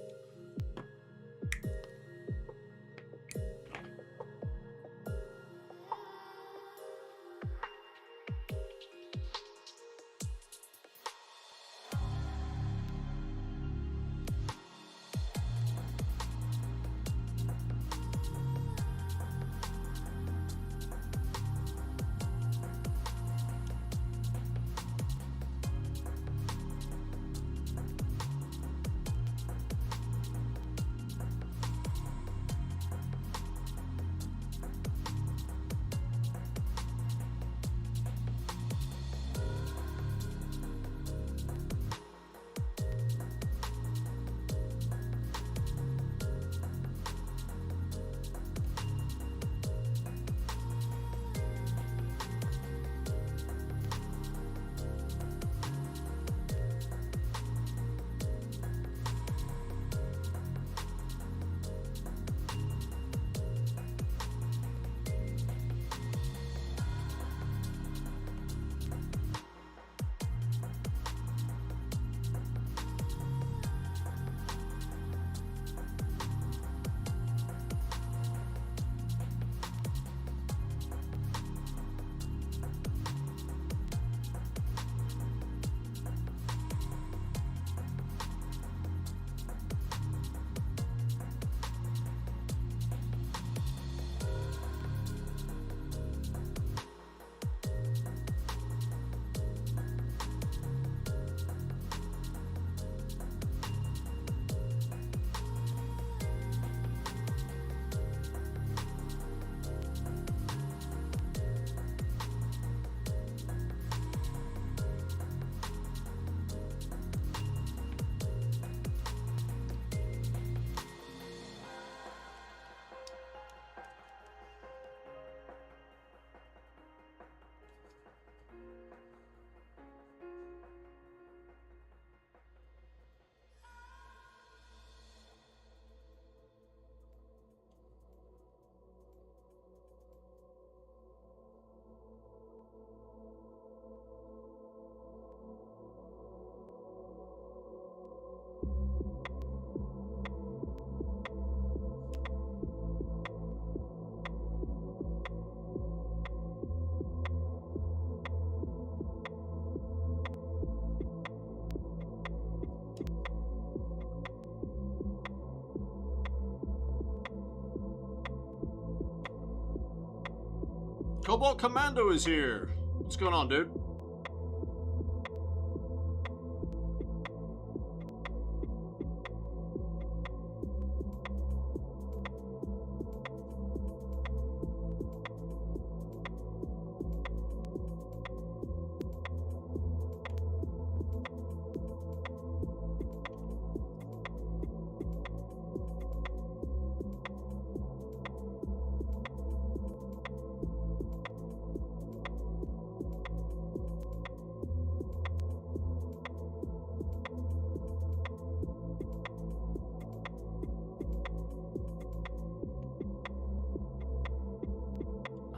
Cobalt Commando is here. What's going on, dude?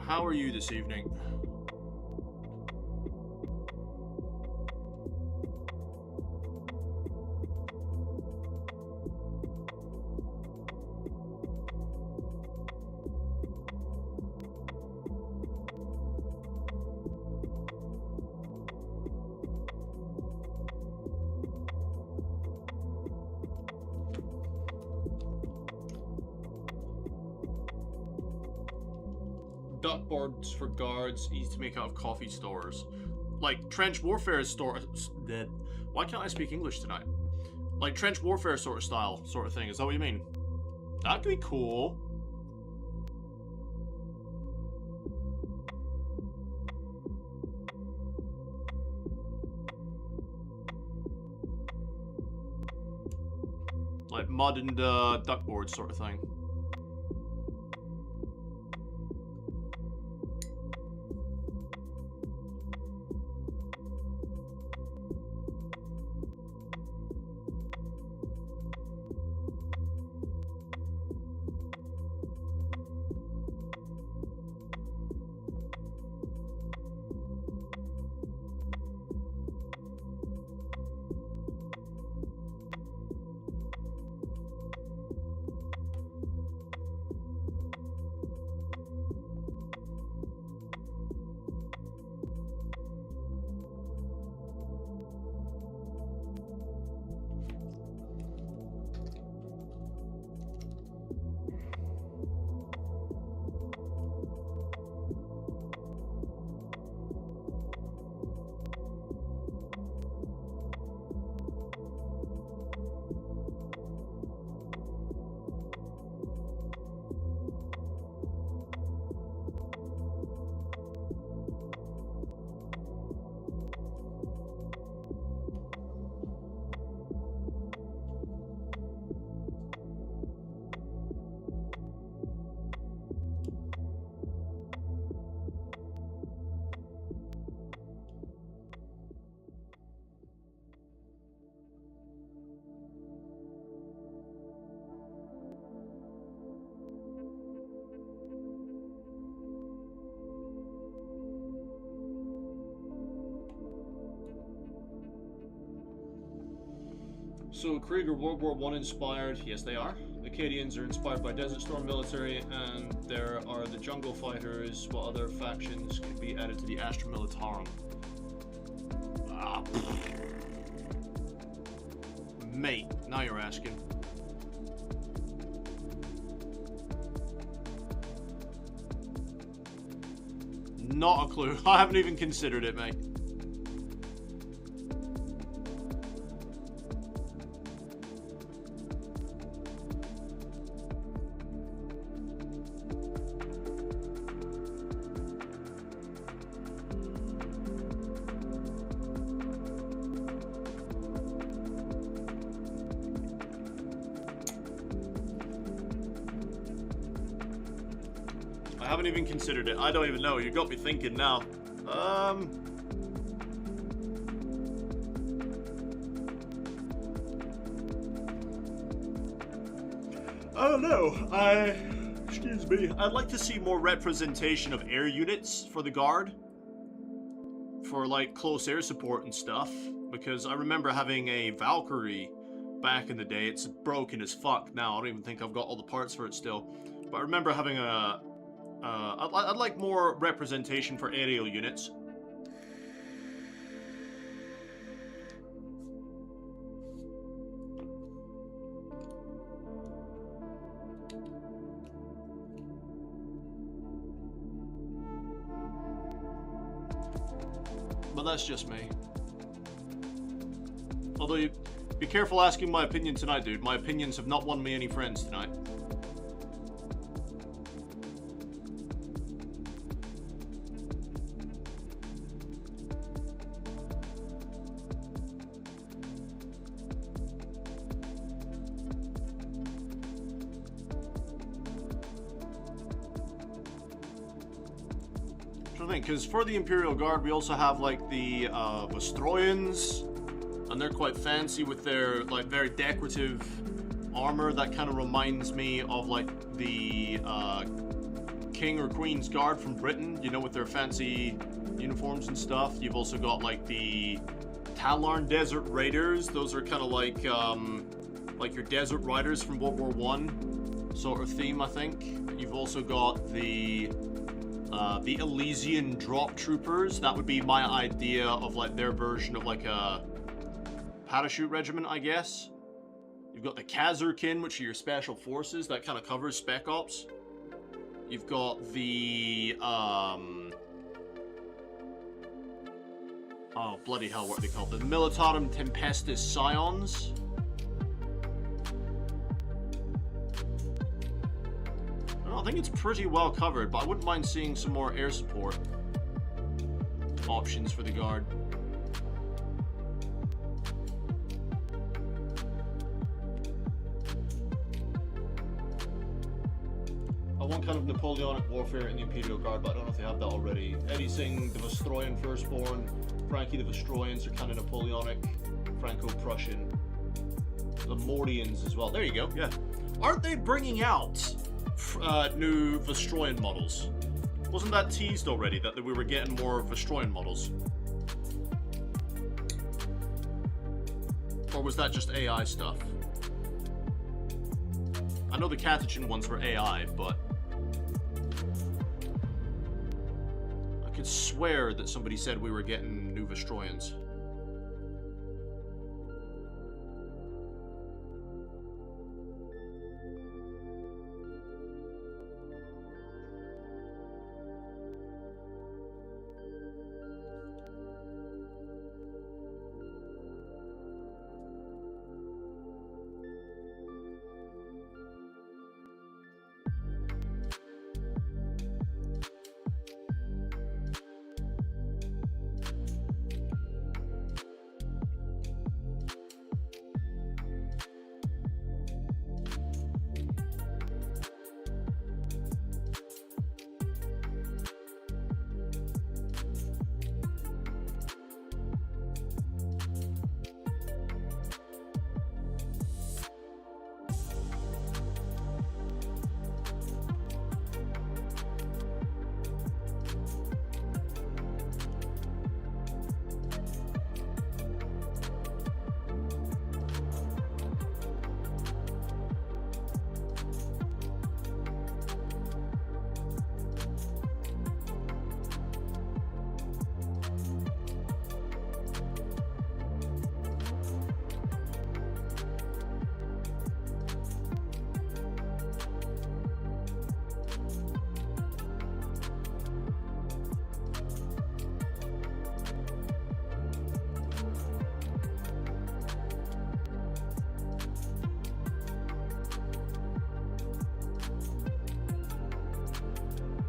How are you this evening? duckboards for guards. Easy to make out of coffee stores. Like trench warfare store. Why can't I speak English tonight? Like trench warfare sort of style, sort of thing. Is that what you mean? That could be cool. Like mud and duckboard sort of thing. So Krieg are World War I inspired. Yes, they are. The Acadians are inspired by Desert Storm military, and there are the Jungle Fighters. What other factions could be added to the Astra Militarum. Mate, now you're asking. Not a clue. I haven't even considered it, mate. I haven't even considered it. I don't even know. You got me thinking now. I don't know. Excuse me. I'd like to see more representation of air units for the guard. For, like, close air support and stuff. Because I remember having a Valkyrie back in the day. It's broken as fuck now. I don't even think I've got all the parts for it still. But I remember having a... I'd like more representation for aerial units. But that's just me. Although, be careful asking my opinion tonight, dude. My opinions have not won me any friends tonight. Because for the Imperial Guard, we also have like the Vostroyans, and they're quite fancy with their like very decorative armor that kind of reminds me of like the King or Queen's Guard from Britain, you know, with their fancy uniforms and stuff. You've also got like the Talarn Desert Raiders. Those are kind of like your Desert Riders from World War I sort of theme, I think. You've also got the Elysian Drop Troopers. That would be my idea of like their version of like a parachute regiment, I guess. You've got the Kazurkin, which are your special forces. That kind of covers Spec Ops. You've got the, oh, bloody hell, what are they called? The Militarum Tempestus Scions. I think it's pretty well covered, but I wouldn't mind seeing some more air support options for the Guard. I want kind of Napoleonic warfare in the Imperial Guard, but I don't know if they have that already. Eddie saying the Vostroyan Firstborn, Frankie the Vostroyans are kind of Napoleonic, Franco-Prussian. The Mordians as well. There you go. Yeah. Aren't they bringing out new Vostroyan models? Wasn't that teased already, that we were getting more Vostroyan models? Or was that just AI stuff? I know the Catechin ones were AI, but I could swear that somebody said we were getting new Vostroyans.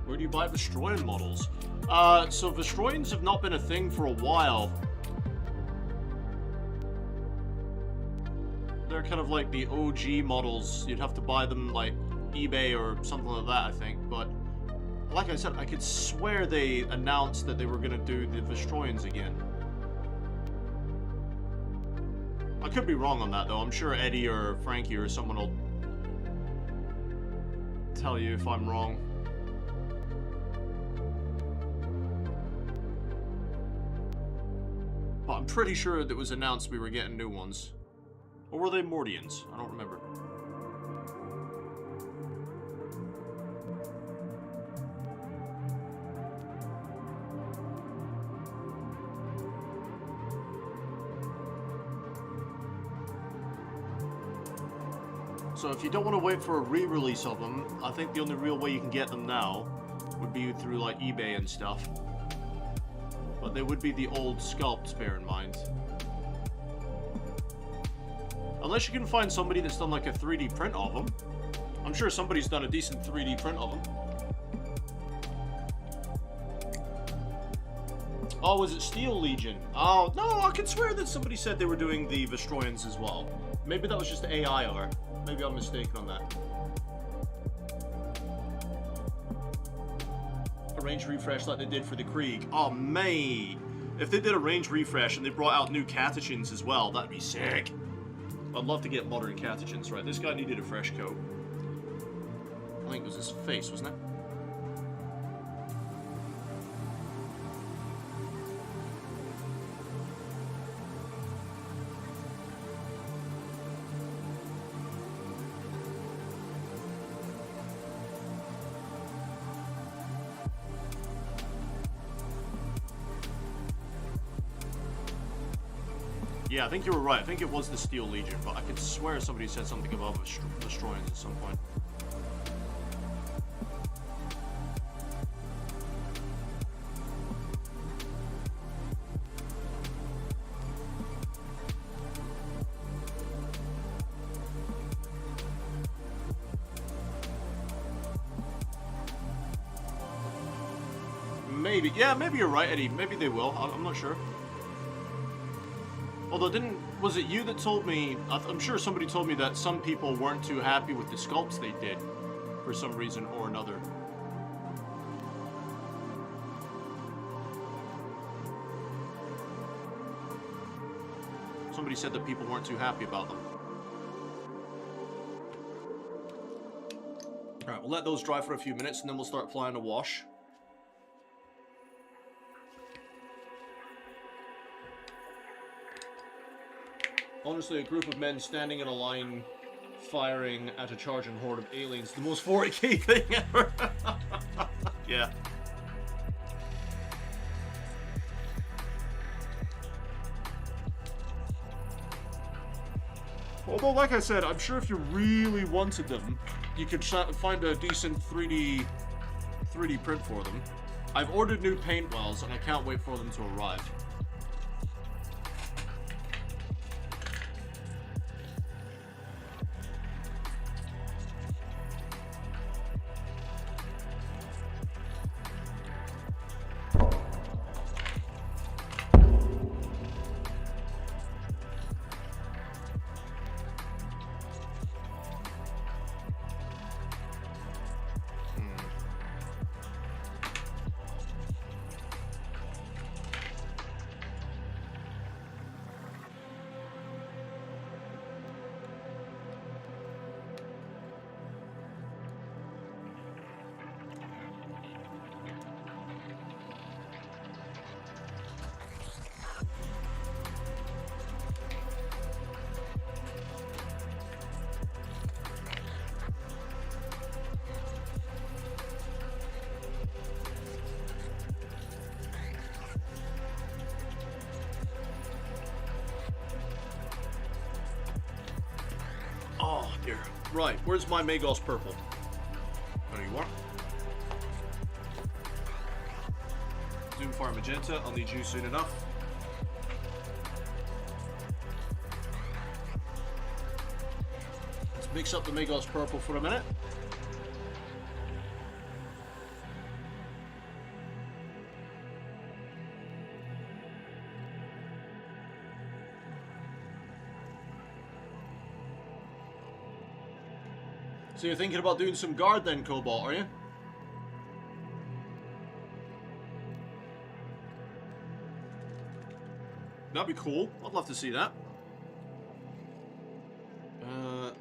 Where do you buy Vostroyan models? So Vostroyans have not been a thing for a while. They're kind of like the OG models. You'd have to buy them like eBay or something like that, I think. But like I said, I could swear they announced that they were going to do the Vostroyans again. I could be wrong on that, though. I'm sure Eddie or Frankie or someone will tell you if I'm wrong. But I'm pretty sure that it was announced we were getting new ones. Or were they Mordians? I don't remember. So if you don't want to wait for a re-release of them, I think the only real way you can get them now would be through like eBay and stuff. But they would be the old sculpts, bear in mind. Unless you can find somebody that's done like a 3D print of them. I'm sure somebody's done a decent 3D print of them. Oh, was it Steel Legion? Oh, no, I could swear that somebody said they were doing the Vostroyans as well. Maybe that was just AI art. Maybe I'm mistaken on that. A range refresh like they did for the Krieg. Oh, mate. If they did a range refresh and they brought out new Catechins as well, that'd be sick. I'd love to get modern Catechins, right? This guy needed a fresh coat. I think it was his face, wasn't it? Yeah, I think you were right. I think it was the Steel Legion, but I could swear somebody said something about Vostroyans at some point. Maybe. Yeah, maybe you're right, Eddie. Maybe they will. I'm not sure. Although, was it you that told me, I'm sure somebody told me that some people weren't too happy with the sculpts they did, for some reason or another. Somebody said that people weren't too happy about them. Alright, we'll let those dry for a few minutes, and then we'll start applying a wash. Honestly, a group of men standing in a line firing at a charging horde of aliens, the most 40k thing ever. Yeah. Although, like I said, I'm sure if you really wanted them, you could find a decent 3D print for them. I've ordered new paint wells, and I can't wait for them to arrive. Oh, dear. Right, where's my Magos purple? There you are. Doomfire magenta, I'll need you soon enough. Let's mix up the Magos purple for a minute. So you're thinking about doing some guard then, Cobalt, are you? That'd be cool. I'd love to see that.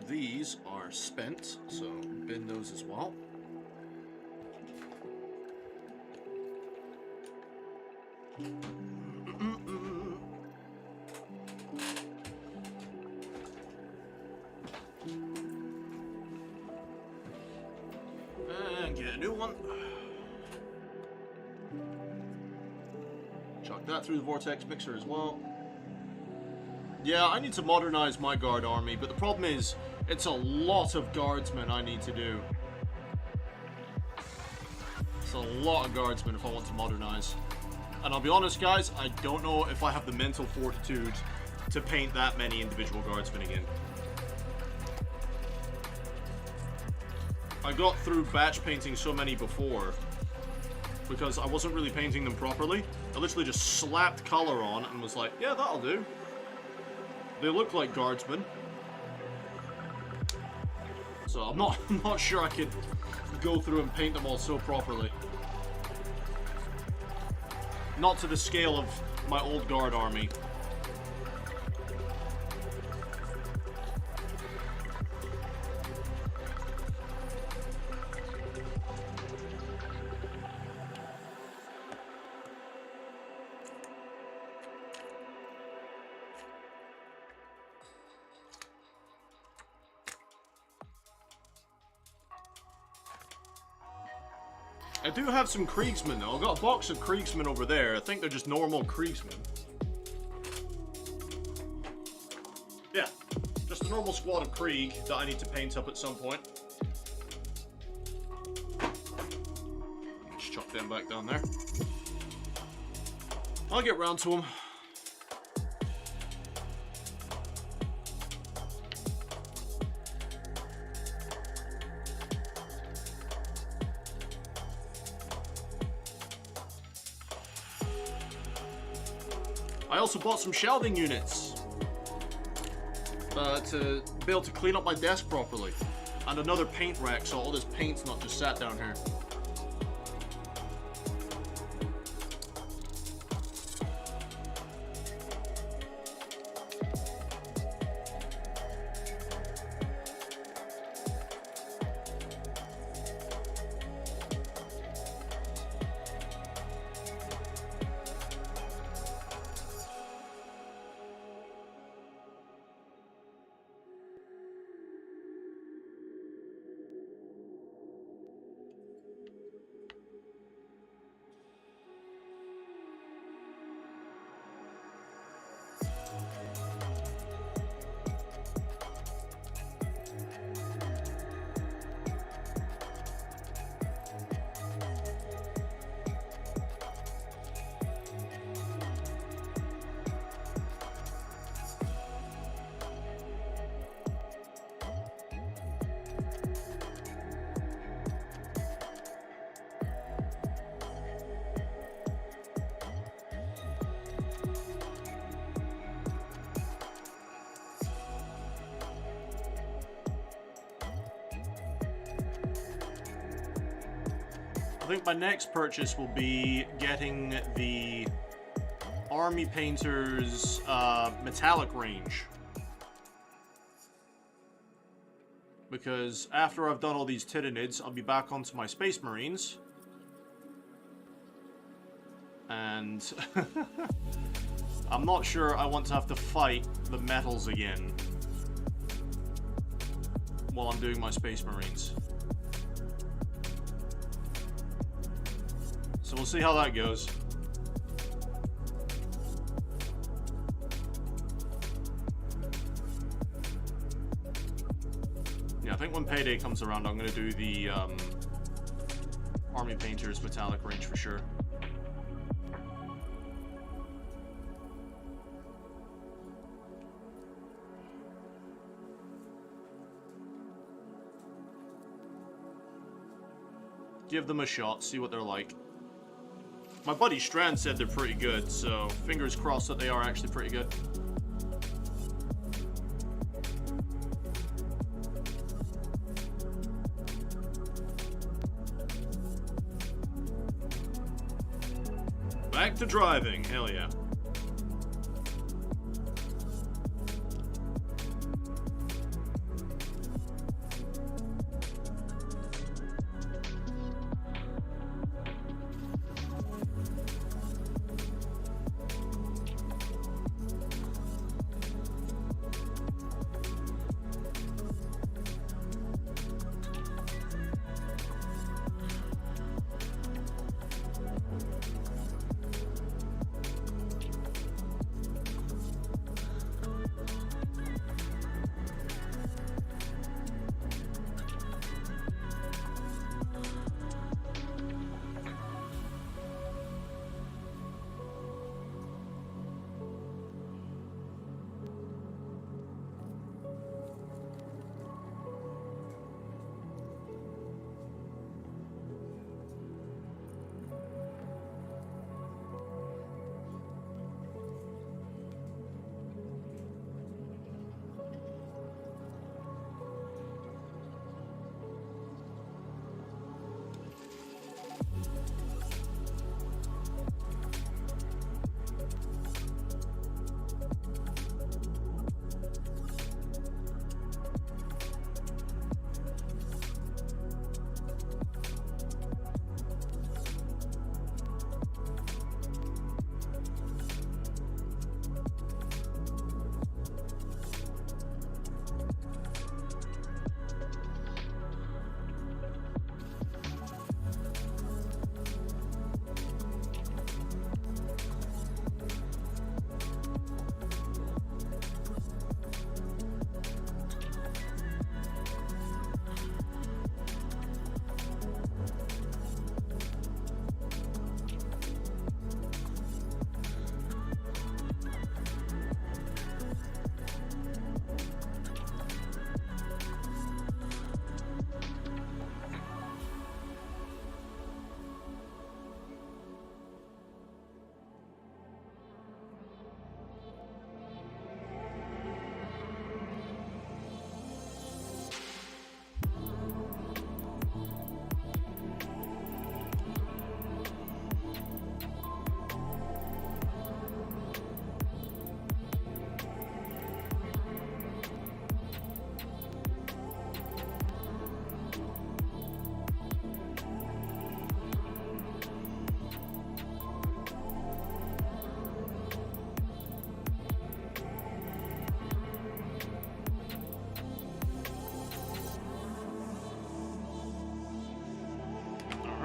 These are spent, so bin those as well. And get a new one. Chuck that through the vortex mixer as well. Yeah, I need to modernize my guard army, but the problem is, it's a lot of guardsmen I need to do. It's a lot of guardsmen if I want to modernize. And I'll be honest, guys, I don't know if I have the mental fortitude to paint that many individual guardsmen again. I got through batch painting so many before because I wasn't really painting them properly. I literally just slapped color on and was like, yeah, that'll do. They look like guardsmen. So I'm not sure I could go through and paint them all so properly. Not to the scale of my old guard army. I do have some Kriegsmen though. I've got a box of Kriegsmen over there. I think they're just normal Kriegsmen. Yeah, just a normal squad of Krieg that I need to paint up at some point. Just chuck them back down there. I'll get round to them. I also bought some shelving units to be able to clean up my desk properly. And another paint rack, so all this paint's not just sat down here. I think my next purchase will be getting the Army Painter's metallic range. Because after I've done all these Tyranids, I'll be back onto my Space Marines. And I'm not sure I want to have to fight the metals again while I'm doing my Space Marines. So we'll see how that goes. Yeah, I think when payday comes around, I'm going to do the Army Painter's metallic range for sure. Give them a shot, see what they're like. My buddy Strand said they're pretty good, so fingers crossed that they are actually pretty good. Back to driving, hell yeah.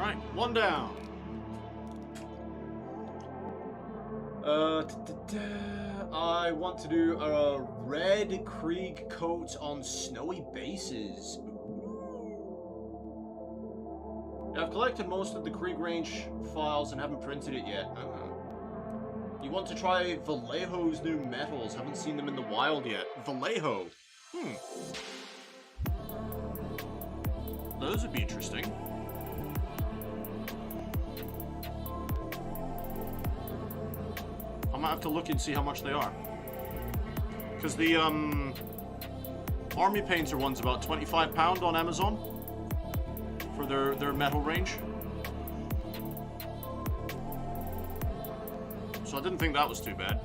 Alright, one down. I want to do a red Krieg coat on snowy bases. I've collected most of the Krieg range files and haven't printed it yet. You want to try Vallejo's new metals? Haven't seen them in the wild yet. Vallejo. Those would be interesting. I might have to look and see how much they are. Because the army painter one's about £25 on Amazon for their metal range. So I didn't think that was too bad.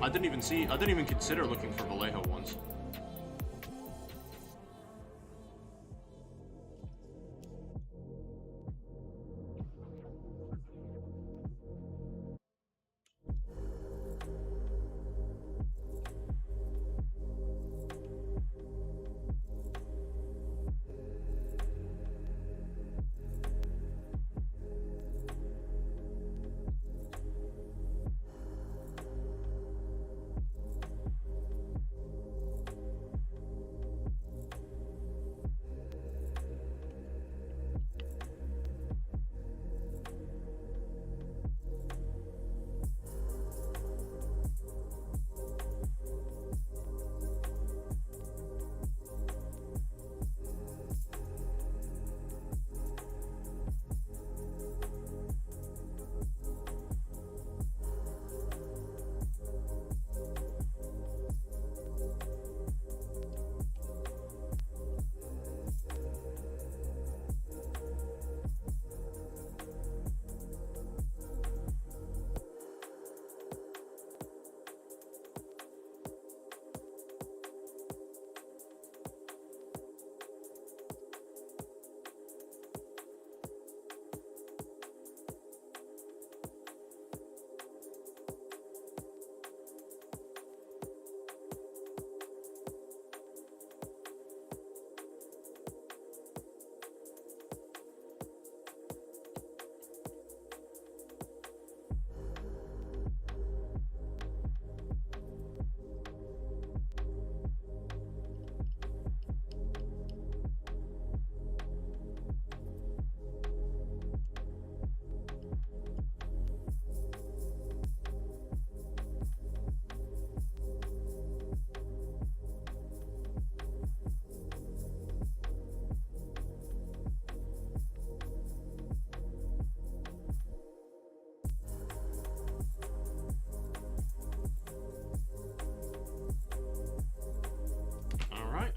I didn't even consider looking for Vallejo ones.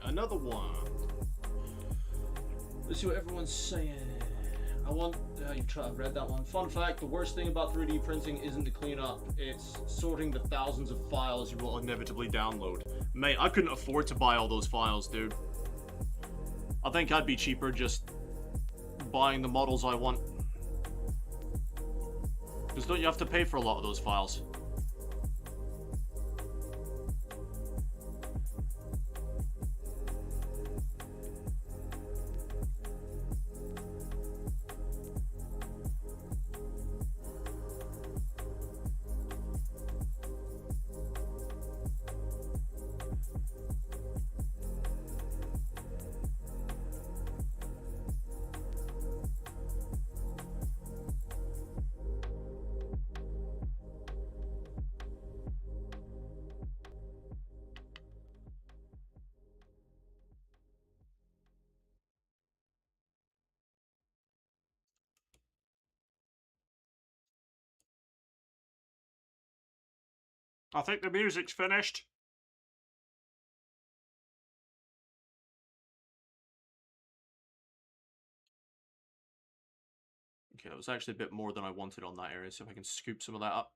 Another one. Let's see what everyone's saying. I've read that one. Fun fact, the worst thing about 3D printing isn't the cleanup, it's sorting the thousands of files you will Inevitably download. Mate, I couldn't afford to buy all those files, dude. I think I'd be cheaper just buying the models I want. Because don't you have to pay for a lot of those files? I think the music's finished. Okay, that was actually a bit more than I wanted on that area, so if I can scoop some of that up.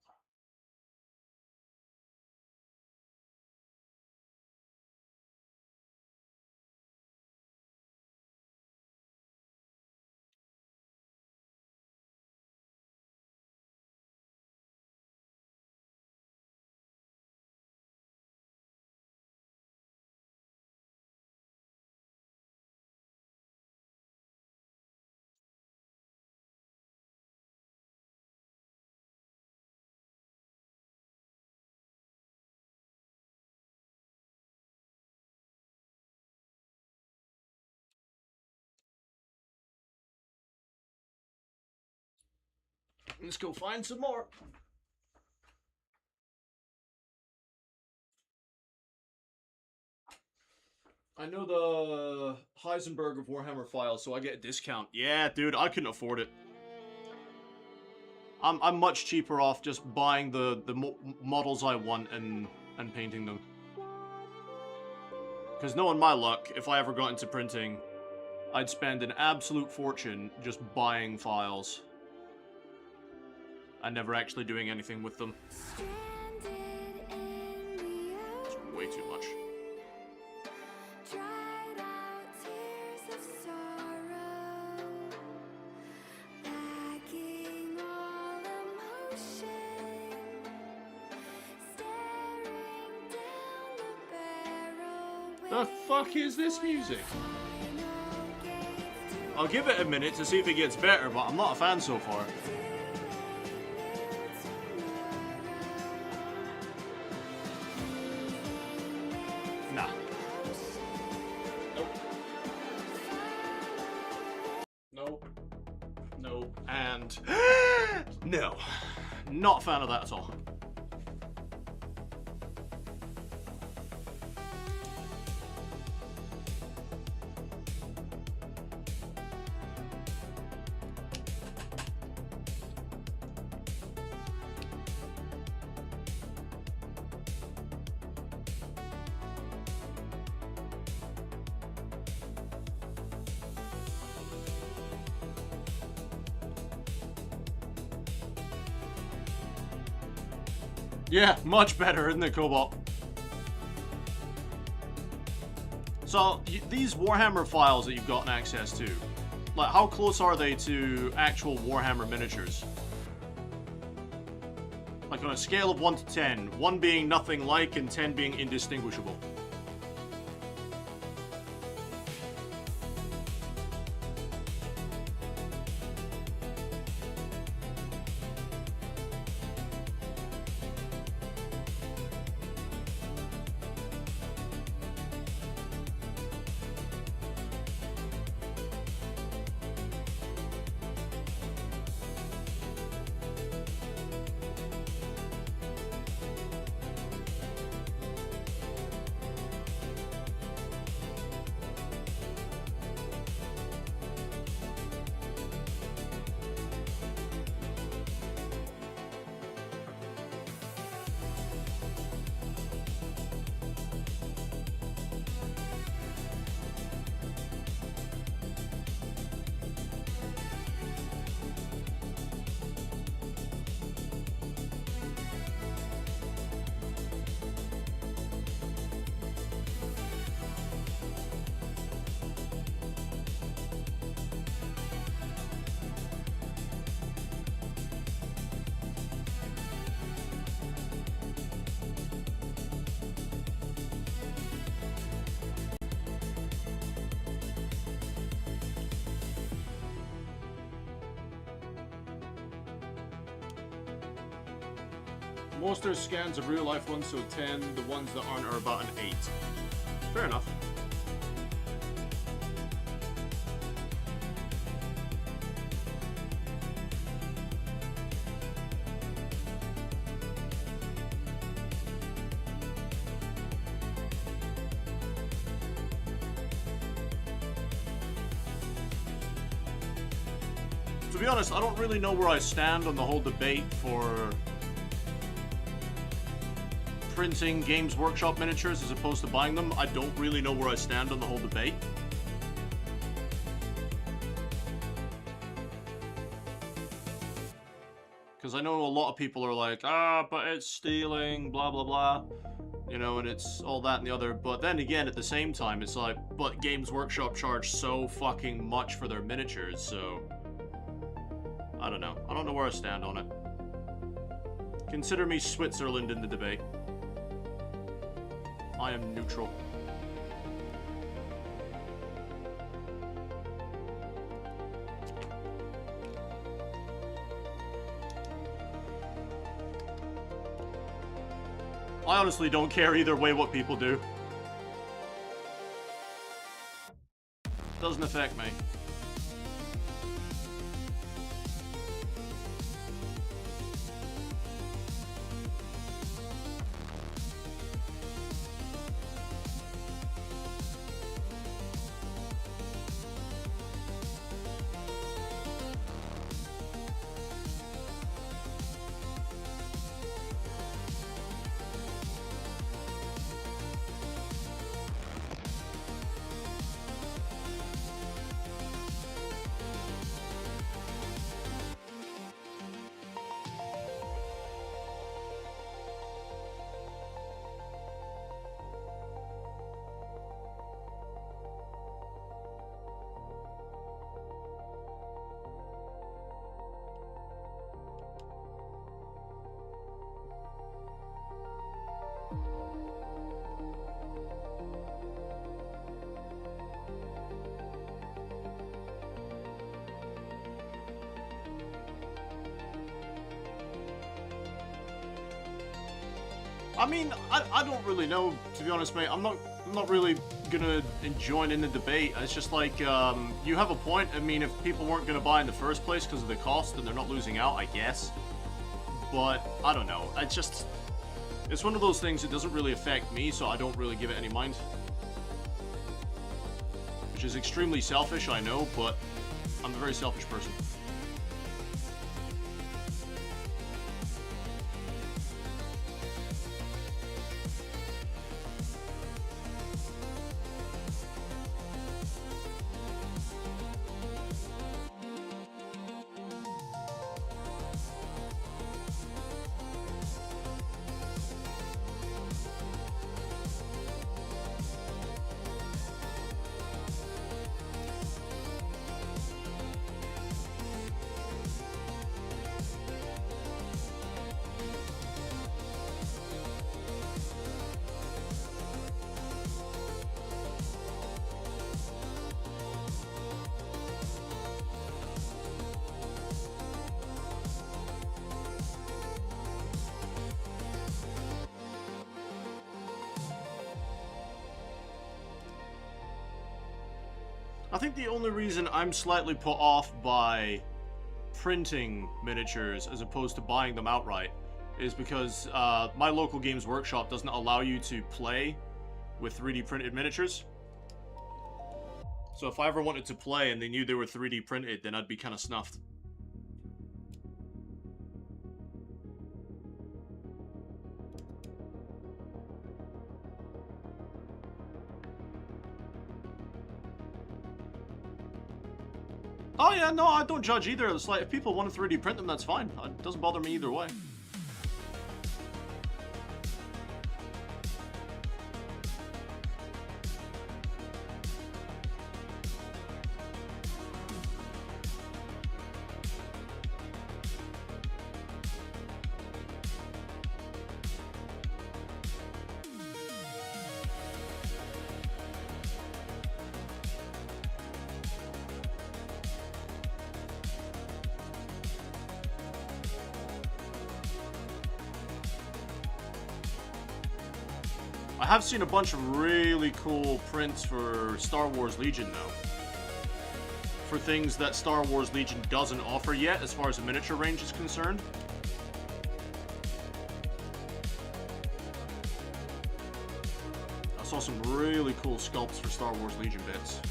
Let's go find some more. I know the Heisenberg of Warhammer files, so I get a discount. Yeah, dude, I couldn't afford it. I'm much cheaper off just buying the models I want and painting them. Because knowing my luck, if I ever got into printing, I'd spend an absolute fortune just buying files and never actually doing anything with them. It's way too much. Dried out tears of sorrow, lacking all emotion, staring down the barrel. The fuck is this music? I'll give it a minute to see if it gets better, but I'm not a fan so far. Nah. Nope. Nope. And no. Not a fan of that at all. Yeah, much better, isn't it, Cobalt? So, these Warhammer files that you've gotten access to, like, how close are they to actual Warhammer miniatures? Like, on a scale of 1 to 10, 1 being nothing like and 10 being indistinguishable. Most are scans of real life ones, so 10. The ones that aren't are about an 8. Fair enough. To be honest, I don't really know where I stand on the whole debate for printing Games Workshop miniatures as opposed to buying them. I don't really know where I stand on the whole debate. Because I know a lot of people are like, but it's stealing, blah, blah, blah. You know, and it's all that and the other. But then again, at the same time, it's like, but Games Workshop charge so fucking much for their miniatures, so I don't know. I don't know where I stand on it. Consider me Switzerland in the debate. I am neutral. I honestly don't care either way what people do. Doesn't affect me. I mean, I don't really know, to be honest, mate. I'm not really gonna join in the debate. It's just like, you have a point. I mean, if people weren't gonna buy in the first place because of the cost, then they're not losing out, I guess. But, I don't know. It's one of those things that doesn't really affect me, so I don't really give it any mind. Which is extremely selfish, I know, but I'm a very selfish person. I think the only reason I'm slightly put off by printing miniatures as opposed to buying them outright is because my local Games Workshop doesn't allow you to play with 3D printed miniatures. So if I ever wanted to play and they knew they were 3D printed, then I'd be kind of snuffed. Oh yeah, no, I don't judge either. It's like, if people want to 3D print them, that's fine. It doesn't bother me either way. I have seen a bunch of really cool prints for Star Wars Legion, though. For things that Star Wars Legion doesn't offer yet, as far as the miniature range is concerned. I saw some really cool sculpts for Star Wars Legion bits.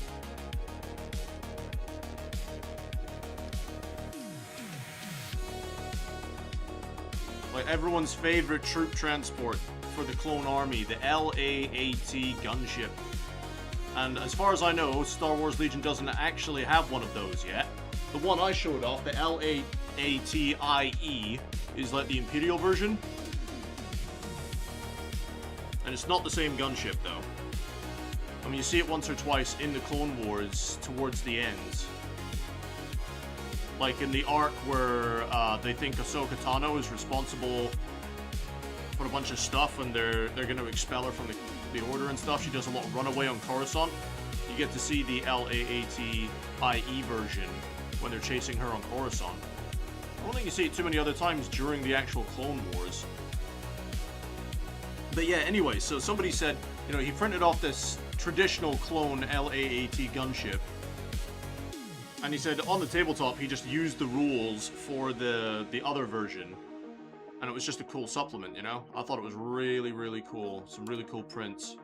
Like everyone's favorite troop transport for the clone army, the LAAT gunship. And as far as I know, Star Wars Legion doesn't actually have one of those yet. The one I showed off, the LAATIE, is like the Imperial version. And it's not the same gunship though. I mean, you see it once or twice in the Clone Wars towards the end. Like in the arc where they think Ahsoka Tano is responsible for a bunch of stuff and they're going to expel her from the Order and stuff. She does a little runaway on Coruscant. You get to see the LAATIE version when they're chasing her on Coruscant. I don't think you see it too many other times during the actual Clone Wars. But yeah, anyway, so somebody said, you know, he printed off this traditional clone LAAT gunship. And he said on the tabletop he just used the rules for the other version. And it was just a cool supplement, you know? I thought it was really, really cool. Some really cool prints.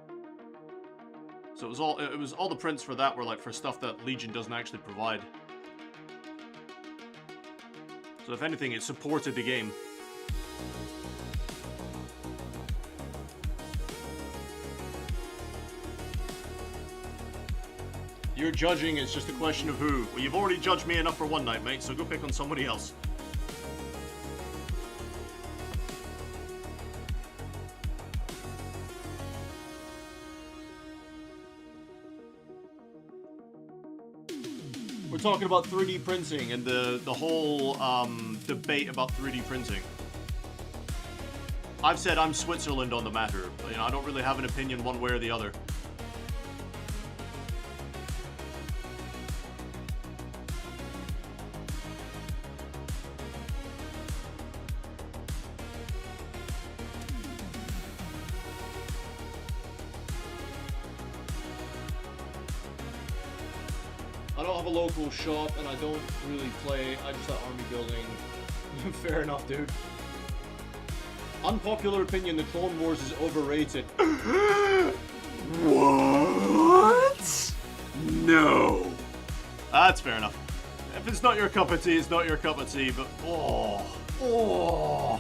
So it was all the prints for that were like for stuff that Legion doesn't actually provide. So if anything, it supported the game. Your judging is just a question of who. Well, you've already judged me enough for one night, mate, so go pick on somebody else. We're talking about 3D printing and the whole debate about 3D printing. I've said I'm Switzerland on the matter. You know, I don't really have an opinion one way or the other. I don't have a local shop, and I don't really play. I just like army building. Fair enough, dude. Unpopular opinion, the Clone Wars is overrated. What? No. That's fair enough. If it's not your cup of tea, it's not your cup of tea, but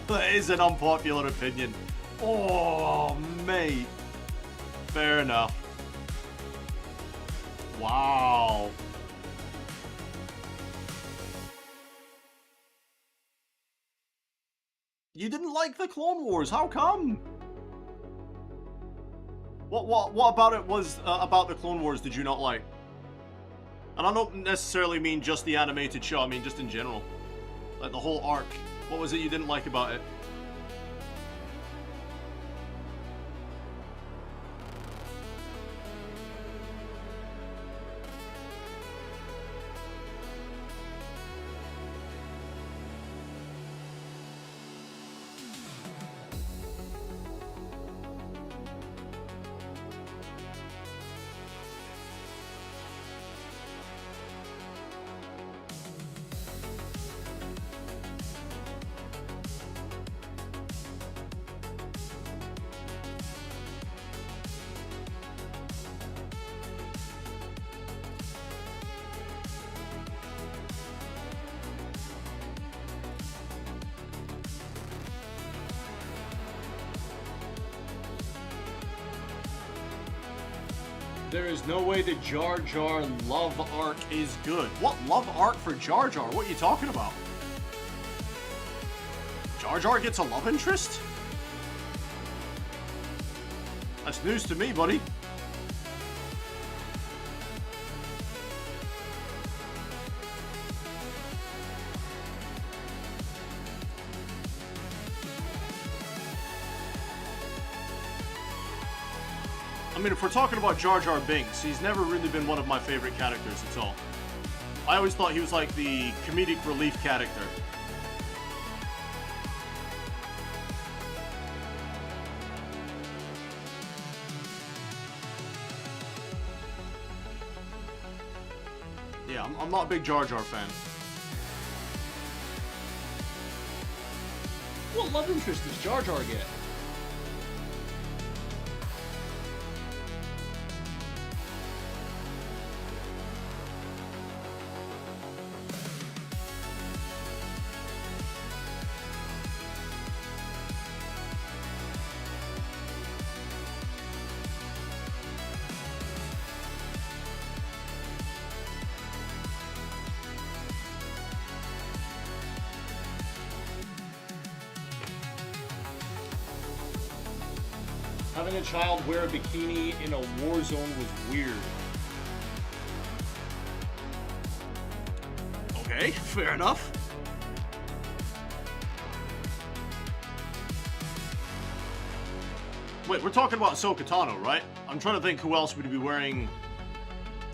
that is an unpopular opinion. Oh, mate. Fair enough. Wow. You didn't like the Clone Wars, how come? What about it was about the Clone Wars did you not like? And I don't necessarily mean just the animated show, I mean just in general. Like the whole arc. What was it you didn't like about it? There is no way the Jar Jar love arc Is good. What love arc for Jar Jar? What are you talking about? Jar Jar gets a love interest? That's news to me, buddy. I mean, if we're talking about Jar Jar Binks, he's never really been one of my favorite characters at all. I always thought he was like the comedic relief character. Yeah, I'm not a big Jar Jar fan. What love interest does Jar Jar get? Having a child wear a bikini in a war zone was weird. Okay, fair enough. Wait, we're talking about Ahsoka Tano, right? I'm trying to think who else would be wearing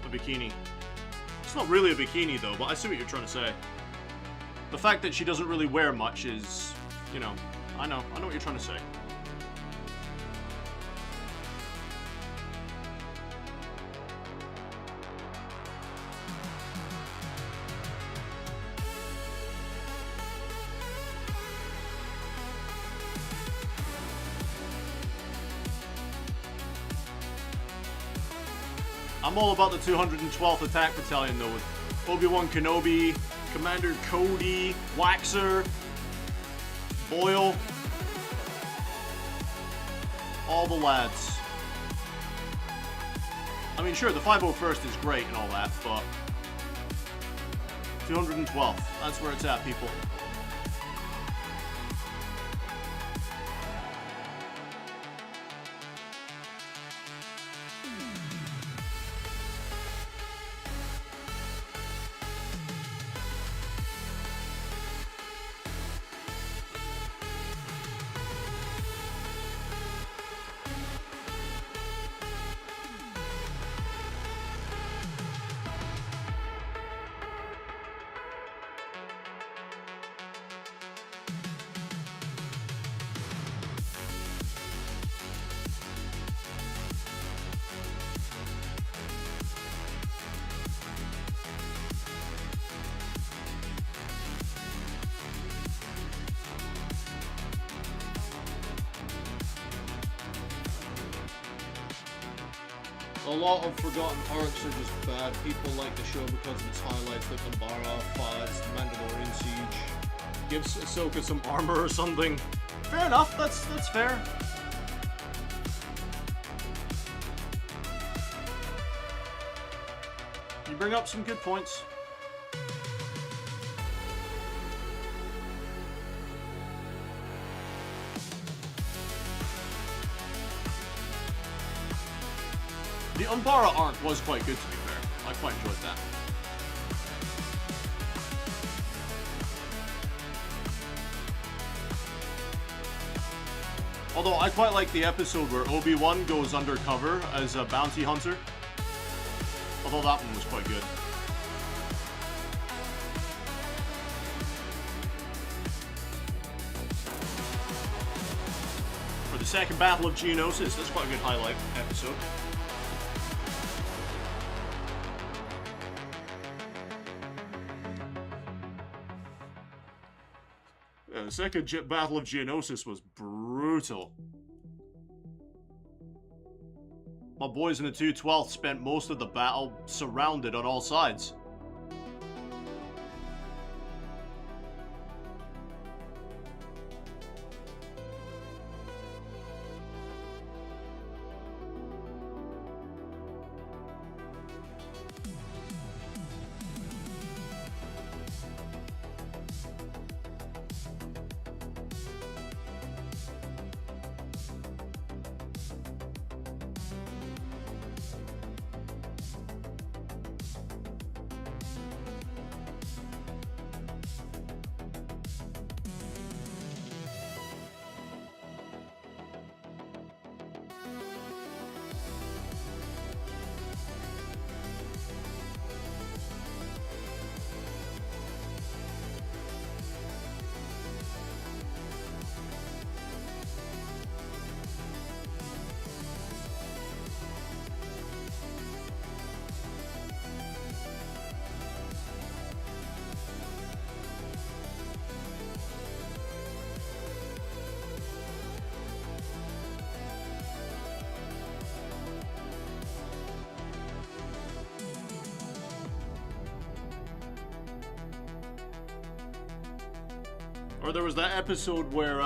a bikini. It's not really a bikini though, but I see what you're trying to say. The fact that she doesn't really wear much is, you know, I know what you're trying to say. I'm all about the 212th Attack Battalion though, with Obi-Wan Kenobi, Commander Cody, Waxer, Boyle, all the lads. I mean, sure, the 501st is great and all that, but 212th, that's where it's at, people. A lot of forgotten arcs are just bad. People like the show because of its highlights like the Bara, Faz, the Mandalorian Siege. Gives Ahsoka some armor or something. Fair enough, that's fair. You bring up some good points. The Umbara arc was quite good, to be fair. I quite enjoyed that. Although I quite like the episode where Obi-Wan goes undercover as a bounty hunter. Although that one was quite good. For the second Battle of Geonosis, that's quite a good highlight episode. Yeah, the second Battle of Geonosis was brutal. My boys in the 212th spent most of the battle surrounded on all sides. Or there was that episode where,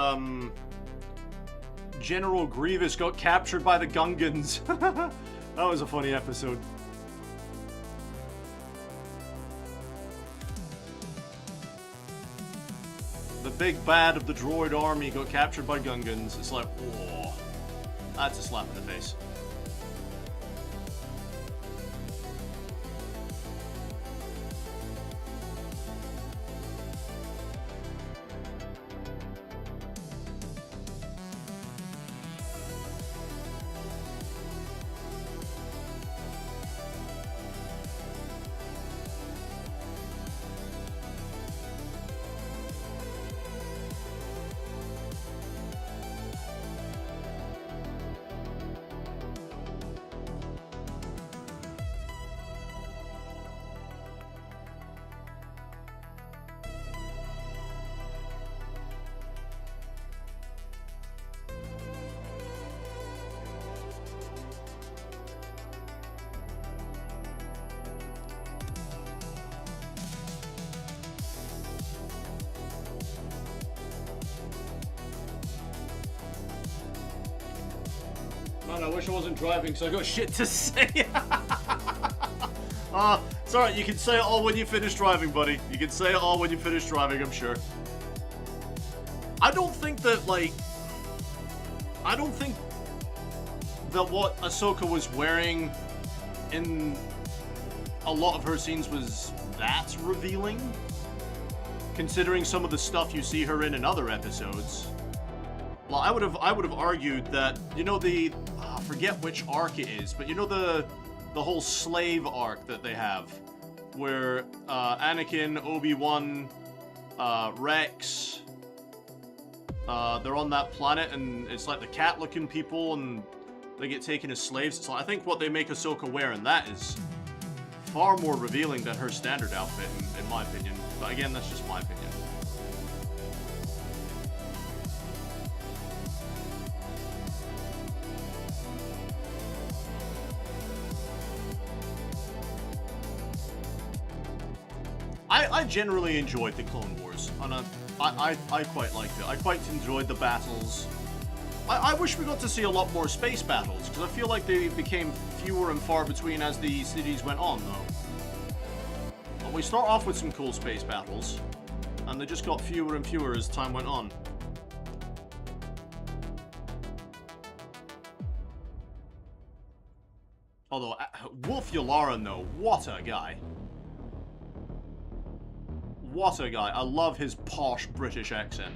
General Grievous got captured by the Gungans. That was a funny episode. The big bad of the droid army got captured by Gungans. It's like, whoa. That's a slap in the face. Man, I wish I wasn't driving, so I got shit to say. It's alright, you can say it all when you finish driving, buddy. You can say it all when you finish driving, I'm sure. I don't think that, like... I don't think that what Ahsoka was wearing in a lot of her scenes was that revealing. Considering some of the stuff you see her in other episodes. Well, I would have argued that, you know, I forget which arc it is, but you know the whole slave arc that they have, where Anakin, Obi-Wan, Rex, they're on that planet, and it's like the cat-looking people, and they get taken as slaves. So I think what they make Ahsoka wear in that is far more revealing than her standard outfit, in my opinion. But again, that's just my opinion. I generally enjoyed the Clone Wars, and I quite liked it. I quite enjoyed the battles. I wish we got to see a lot more space battles, because I feel like they became fewer and far between as the series went on, though. But we start off with some cool space battles, and they just got fewer and fewer as time went on. Although, Wolf Yularan, though, what a guy. What a guy. I love his posh British accent.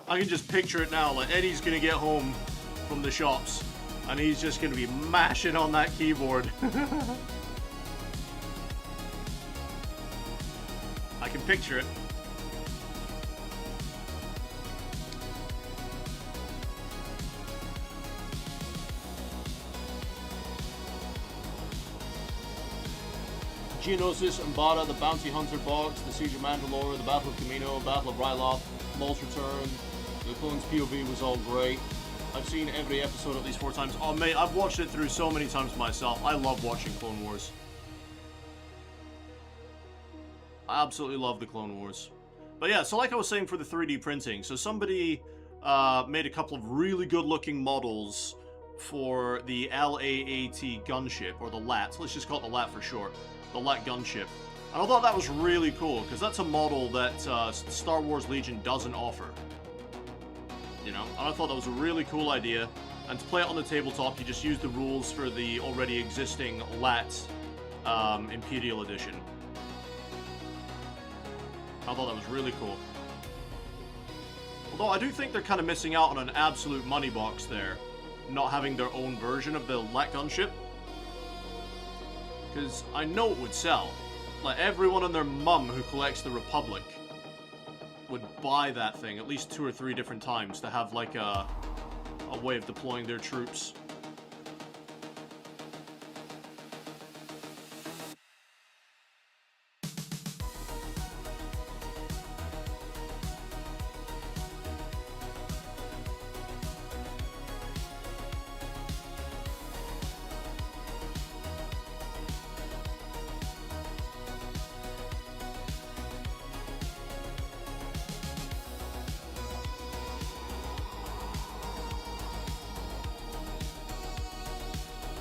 I can just picture it now, like Eddie's gonna get home from the shops and he's just gonna be mashing on that keyboard. I can picture it. Geonosis, Umbata, the Bounty Hunter Box, the Siege of Mandalore, the Battle of Camino, Battle of Ryloth, Maul's Return. The Clone's POV was all great. I've seen every episode at least 4 times. Oh mate, I've watched it through so many times myself. I love watching Clone Wars. I absolutely love the Clone Wars. But yeah, so like I was saying for the 3D printing, so somebody made a couple of really good looking models for the LAAT gunship, or the LAT. Let's just call it the LAT for short. The LAT gunship. And I thought that was really cool, because that's a model that Star Wars Legion doesn't offer. You know, and I thought that was a really cool idea. And to play it on the tabletop, you just use the rules for the already existing LAT Imperial Edition. I thought that was really cool. Although I do think they're kind of missing out on an absolute money box there, not having their own version of the LAT gunship. Because I know it would sell. Like, everyone and their mum who collects the Republic would buy that thing at least 2 or 3 different times to have, like, a way of deploying their troops.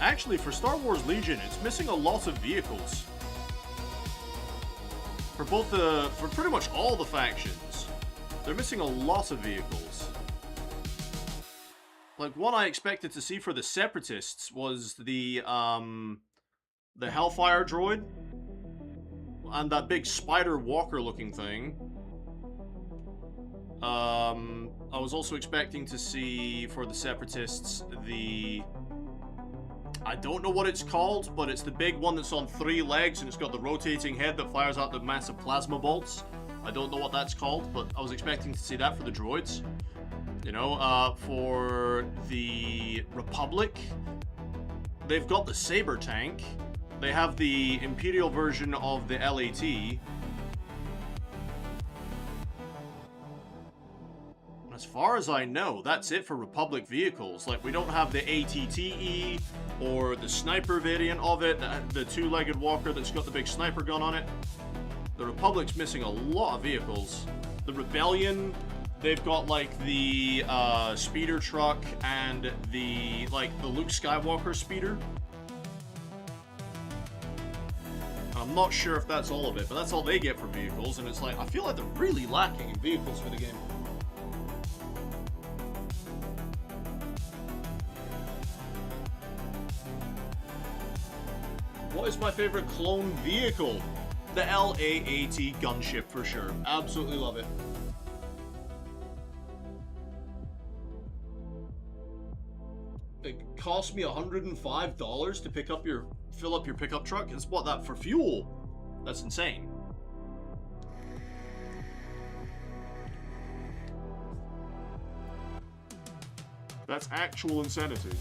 Actually, for Star Wars Legion, it's missing a lot of vehicles. For pretty much all the factions, they're missing a lot of vehicles. Like, one I expected to see for the Separatists was the Hellfire droid. And that big spider walker looking thing. I was also expecting to see, for the Separatists, the... I don't know what it's called, but it's the big one that's on 3 legs and it's got the rotating head that fires out the massive plasma bolts. I don't know what that's called, but I was expecting to see that for the droids. You know, for the Republic, they've got the Saber tank. They have the Imperial version of the LAT. As far as I know, that's it for Republic vehicles. Like, we don't have the ATTE or the sniper variant of it, the 2-legged walker that's got the big sniper gun on it. The Republic's missing a lot of vehicles. The Rebellion, they've got like the speeder truck and the Luke Skywalker speeder. I'm not sure if that's all of it, but that's all they get for vehicles, and it's like, I feel like they're really lacking in vehicles for the game. What is my favorite clone vehicle? The LAAT gunship for sure. Absolutely love it. It cost me $105 to fill up your pickup truck. It's what, that for fuel? That's insane. That's actual insanity.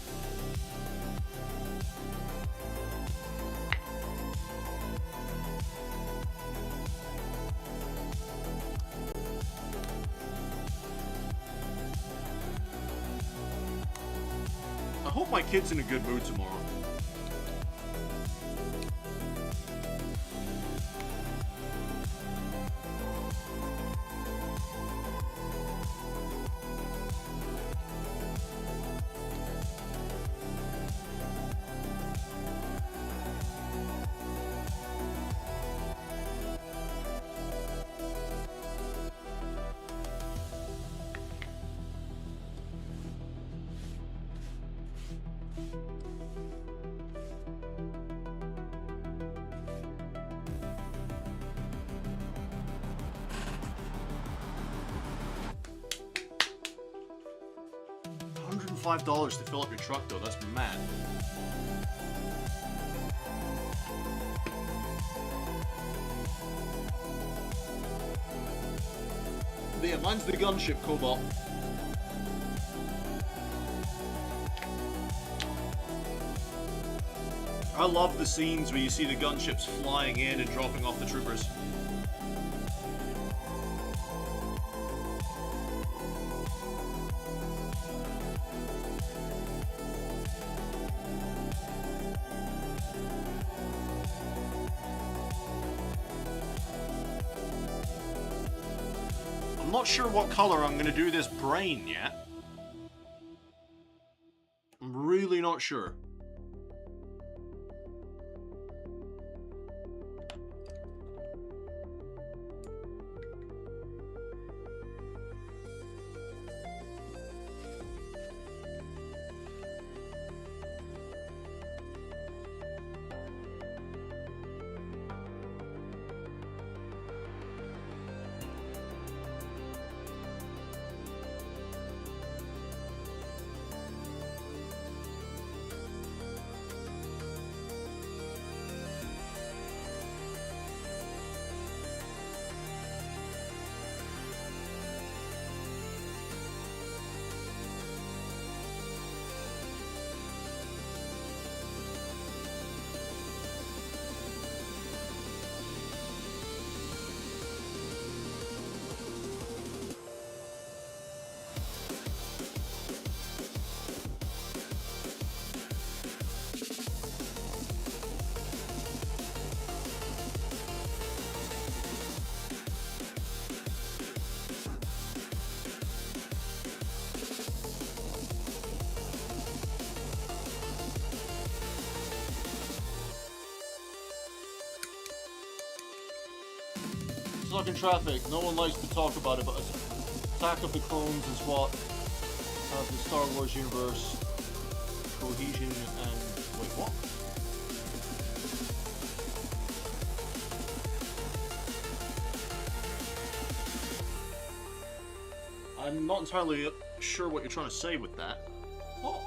I hope my kid's in a good mood tomorrow. $105 to fill up your truck though, that's mad. But yeah, mine's the gunship Cobalt. I love the scenes where you see the gunships flying in and dropping off the troopers. I'm not sure what color I'm going to do this brain yet. I'm really not sure. Stuck in traffic. No one likes to talk about it, but Attack of the Clones is what the Star Wars universe cohesion and wait, what? I'm not entirely sure what you're trying to say with that. What?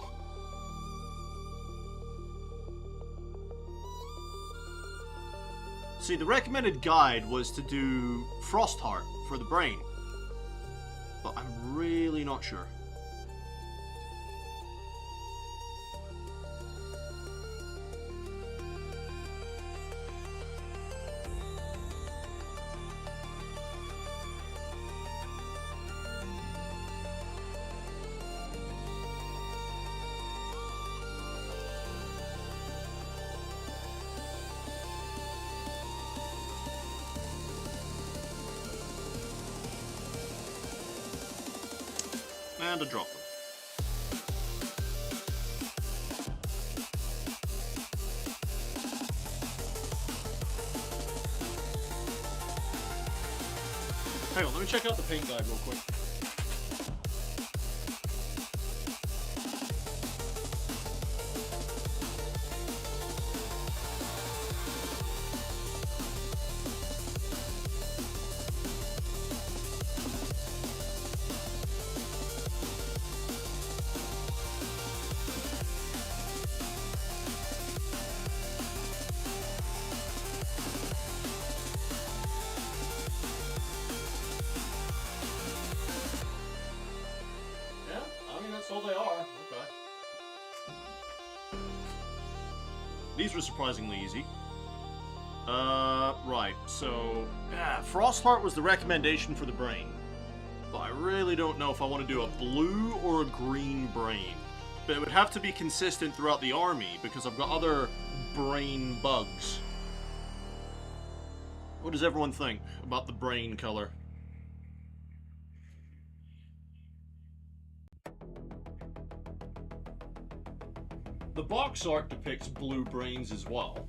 See, the recommended guide was to do Frostheart for the brain, but I'm really not sure. And a drop them. Hang on, let me check out the paint guide real quick. Yeah, I mean, that's all they are. Okay. These were surprisingly easy. Right, so... Frostheart was the recommendation for the brain. But I really don't know if I want to do a blue or a green brain. But it would have to be consistent throughout the army, because I've got other brain bugs. What does everyone think about the brain color? The box art depicts blue brains as well.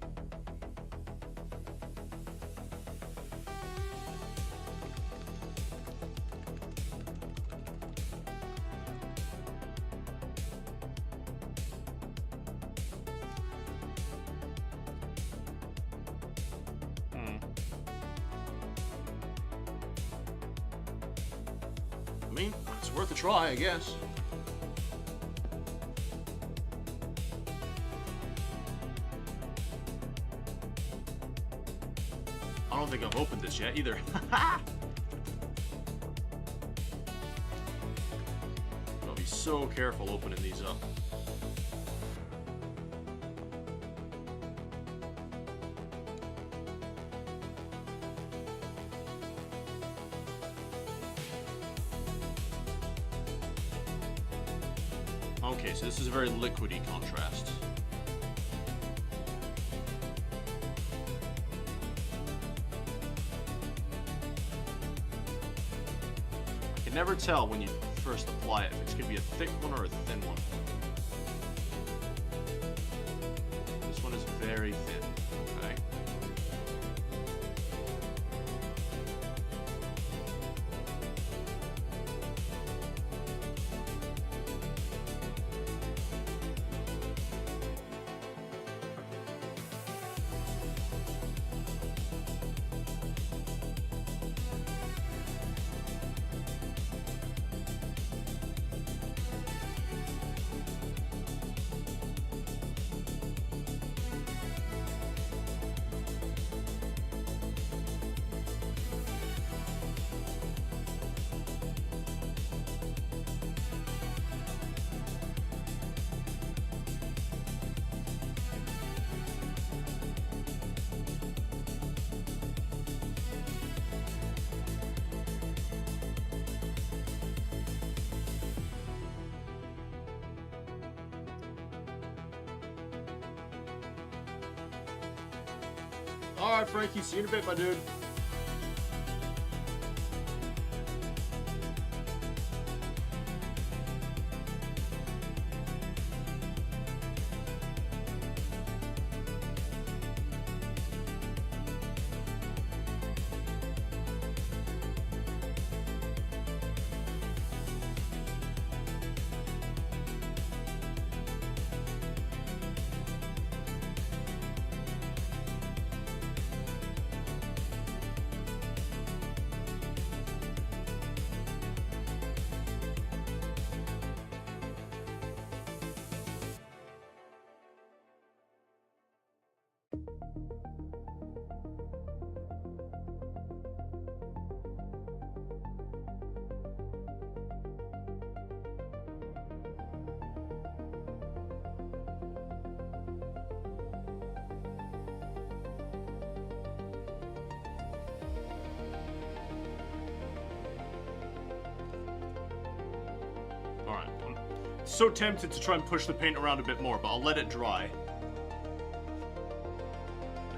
I mean, it's worth a try, I guess. I don't think I've opened this yet either. Gotta be so careful opening these up. Okay, so this is a very liquidy contrast. I can never tell when you first apply it if it's going to be a thick one or a thin one. This one is very thin, okay? Alright, Frankie, see you in a bit, my dude. Alright, I'm so tempted to try and push the paint around a bit more, but I'll let it dry.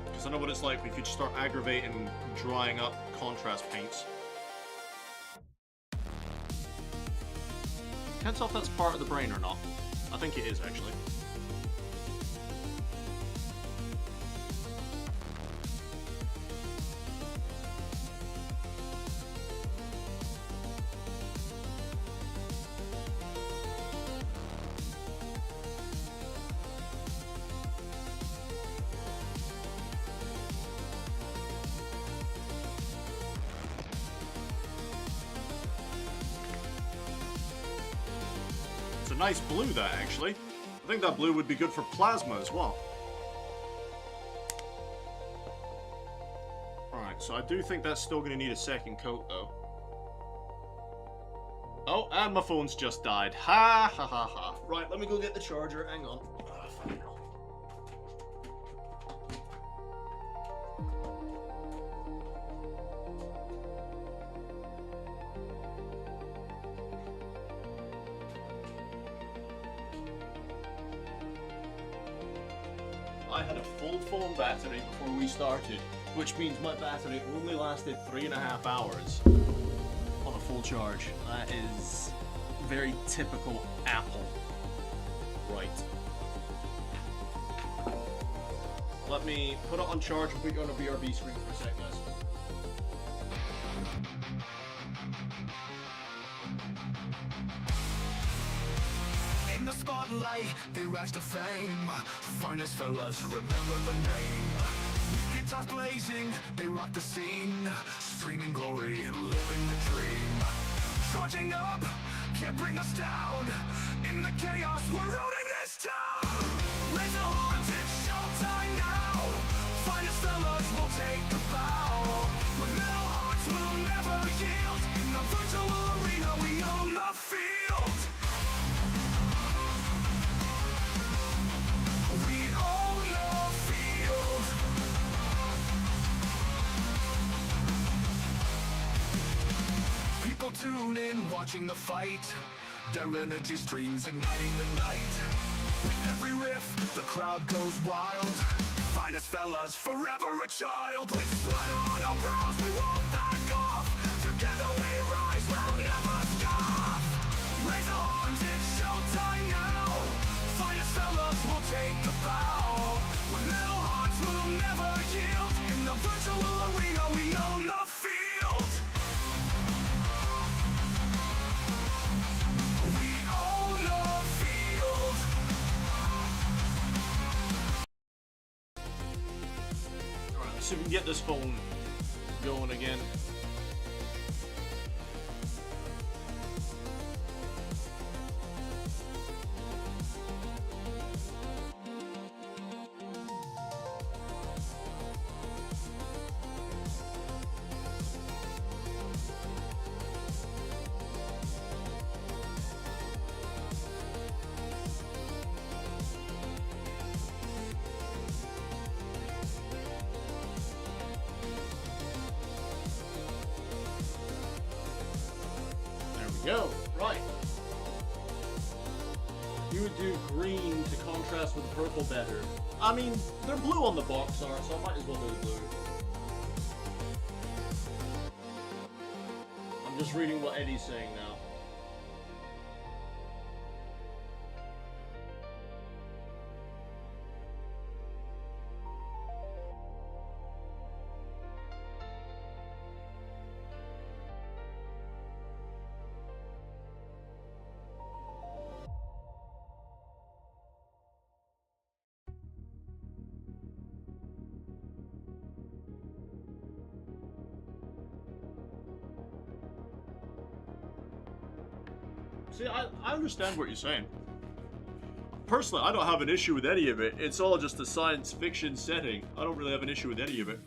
Because I know what it's like if you just start aggravating drying up contrast paints. Can't tell if that's part of the brain or not. I think it is, actually. nice blue, that, actually. I think that blue would be good for plasma as well. Alright, so I do think that's still going to need a second coat, though. Oh, and my phone's just died. Ha ha ha ha. Right, let me go get the charger. Hang on. I had a full phone battery before we started, which means my battery only lasted 3.5 hours on a full charge. That is very typical Apple. Right. Let me put it on charge and put you on a BRB screen for a sec, guys. In the spotlight, they rise to fame. Finest fellas, remember the name. Guitars blazing, they rock the scene. Streaming glory, living the dream. Charging up, can't bring us down. In the chaos, we're owning this town. Raise the horns, it's showtime now. Finest fellas will take the bow. With metal hearts, we'll never yield. In the virtual arena, we own the field. We own the field. People tune in, watching the fight. Their energy streams igniting the night. With every riff, the crowd goes wild. Finest fellas, forever a child. With sweat on our brows, we won't back off. Together we rise, we'll never stop. Raise the horns, it's showtime now. Finest fellas will take the bow. With metal hearts, we'll never yield. In the virtual arena, we own the field. We own the field. Alright, let's see if we can get this phone going again. Yo, right. You would do green to contrast with purple better. I mean, they're blue on the box art, so I might as well do blue. I'm just reading what Eddie's saying now. See, I understand what you're saying. Personally, I don't have an issue with any of it. It's all just a science fiction setting. I don't really have an issue with any of it.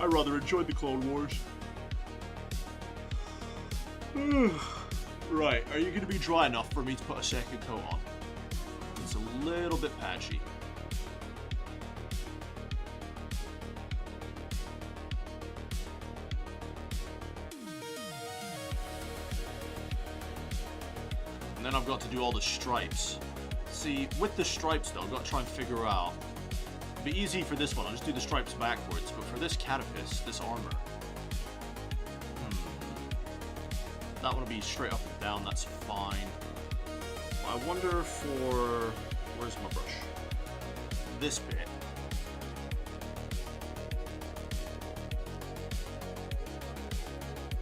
I rather enjoyed the Clone Wars. Right, are you going to be dry enough for me to put a second coat on? It's a little bit patchy. And then I've got to do all the stripes. See, with the stripes though, I've got to try and figure out. It'd be easy for this one, I'll just do the stripes backwards, but for this carapace, this armor, that one will be straight up and down, that's fine. I wonder for, where's my brush? This bit.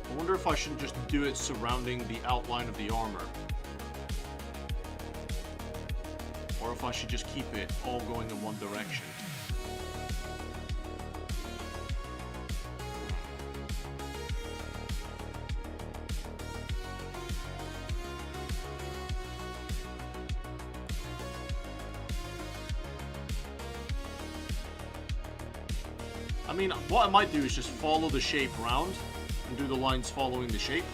I wonder if I should just do it surrounding the outline of the armor. Or if I should just keep it all going in one direction. I mean, what I might do is just follow the shape round and do the lines following the shape.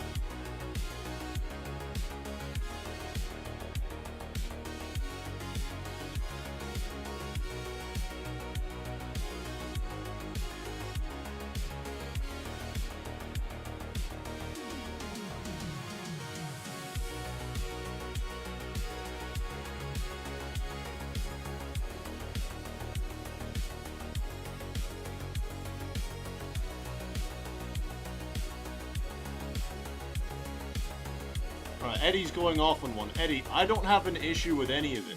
Alright, Eddie's going off on one. Eddie, I don't have an issue with any of it.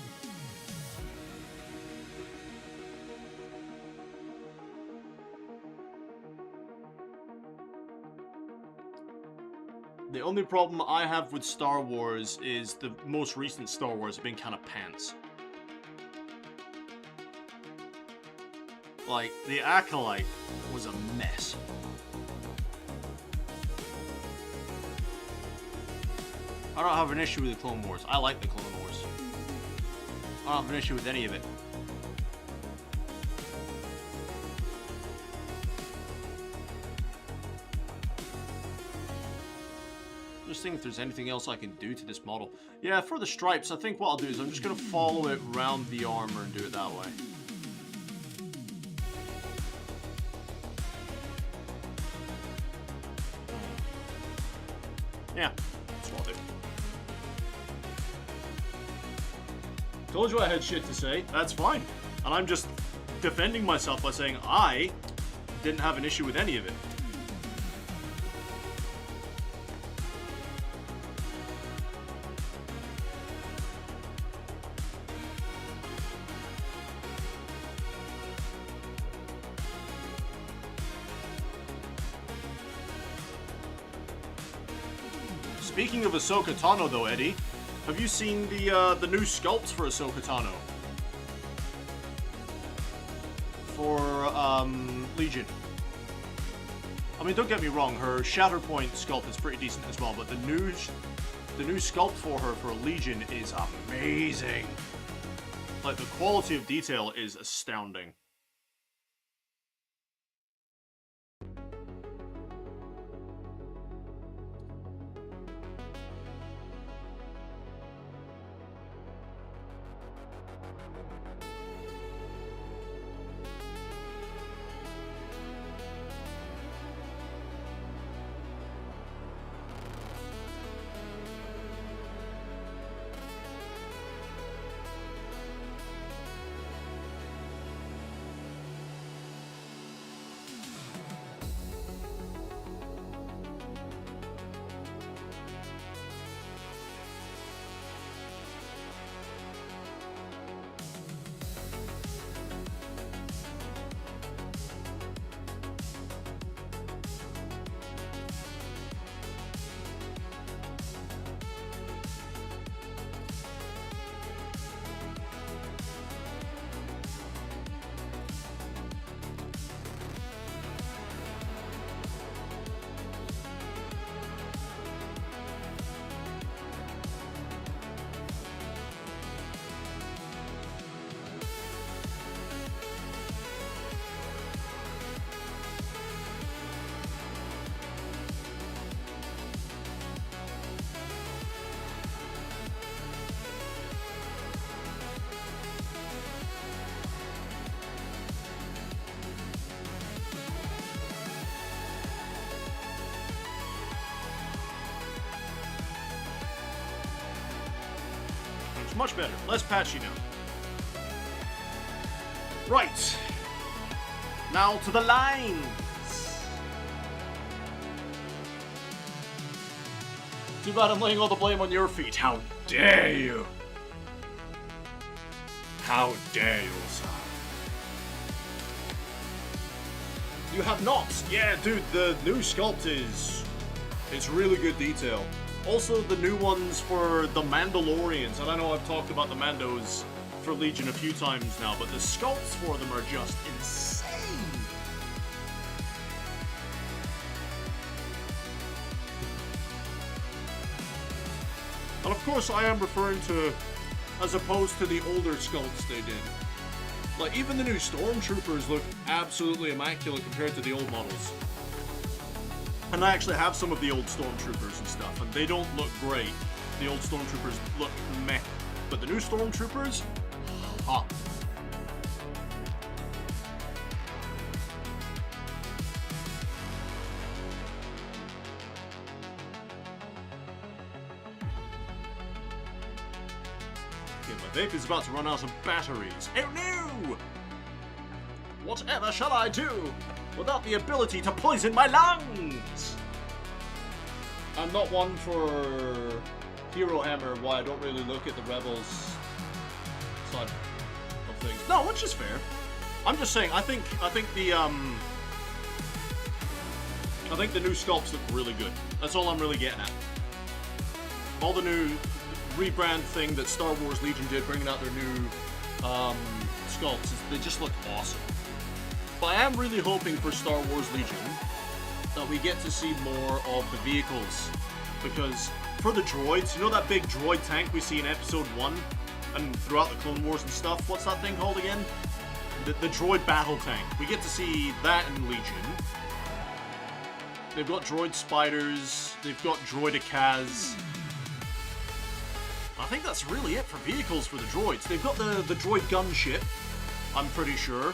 The only problem I have with Star Wars is the most recent Star Wars have been kind of pants. Like, the Acolyte was a mess. I don't have an issue with the Clone Wars. I like the Clone Wars. I don't have an issue with any of it. Just think if there's anything else I can do to this model. Yeah, for the stripes, I think what I'll do is I'm just going to follow it around the armor and do it that way. Yeah, that's what I'll do. Told you I had shit to say. That's fine. And I'm just defending myself by saying I didn't have an issue with any of it. Speaking of Ahsoka Tano, though, Eddie, have you seen the new sculpts for Ahsoka Tano? For Legion. I mean, don't get me wrong, her Shatterpoint sculpt is pretty decent as well, but the new sculpt for her for Legion is amazing. Like, the quality of detail is astounding. Much better. Less patchy now. Right. Now to the lines. Too bad I'm laying all the blame on your feet. How dare you? How dare you, sir? You have not. Yeah, dude, the new sculpt it's really good detail. Also, the new ones for the Mandalorians, and I know I've talked about the Mandos for Legion a few times now, but the sculpts for them are just insane. And of course, I am referring to, as opposed to the older sculpts they did. Like, even the new Stormtroopers look absolutely immaculate compared to the old models. And I actually have some of the old Stormtroopers and stuff, and they don't look great. The old Stormtroopers look meh. But the new Stormtroopers, hot. Okay, my vape is about to run out of batteries. Oh no! Whatever shall I do without the ability to poison my lungs? I'm not one for Hero Hammer, why I don't really look at the Rebels side of things. No, which is fair. I'm just saying, I think the new sculpts look really good. That's all I'm really getting at. All the new rebrand thing that Star Wars Legion did, bringing out their new sculpts, they just look awesome. But I am really hoping for Star Wars Legion that we get to see more of the vehicles. Because for the droids, you know that big droid tank we see in Episode 1 and throughout the Clone Wars and stuff? What's that thing called again? The droid battle tank. We get to see that in Legion. They've got droid spiders, they've got droidicas. I think that's really it for vehicles for the droids. They've got the droid gunship, I'm pretty sure.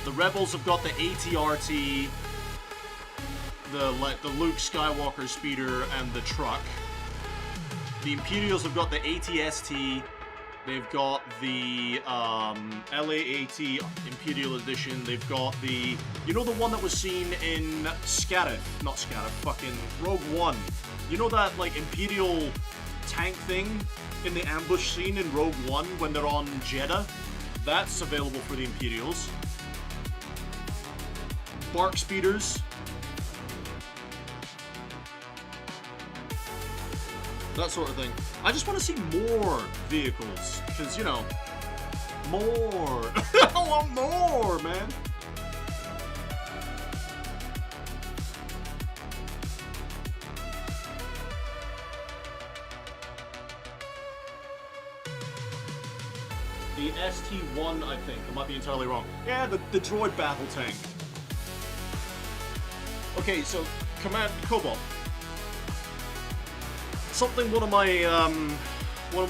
The Rebels have got the AT-RT, the Luke Skywalker speeder, and the truck. The Imperials have got the AT-ST. They've got the LAAT Imperial Edition. They've got the, you know, the one that was seen in fucking Rogue One. You know that, like, Imperial tank thing in the ambush scene in Rogue One when they're on Jeddah? That's available for the Imperials. Bark speeders. That sort of thing. I just want to see more vehicles, because, you know, more. I want more, man. The ST-1, I think. I might be entirely wrong. Yeah, the droid battle tank. Okay, so Command Cobalt. Something one of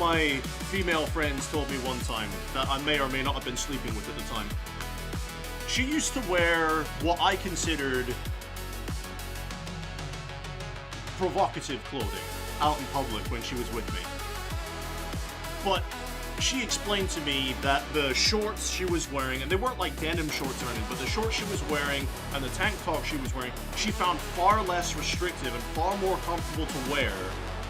my female friends told me one time that I may or may not have been sleeping with at the time. She used to wear what I considered provocative clothing out in public when she was with me. But she explained to me that the shorts she was wearing, and they weren't like denim shorts or anything, but the shorts she was wearing and the tank top she was wearing, she found far less restrictive and far more comfortable to wear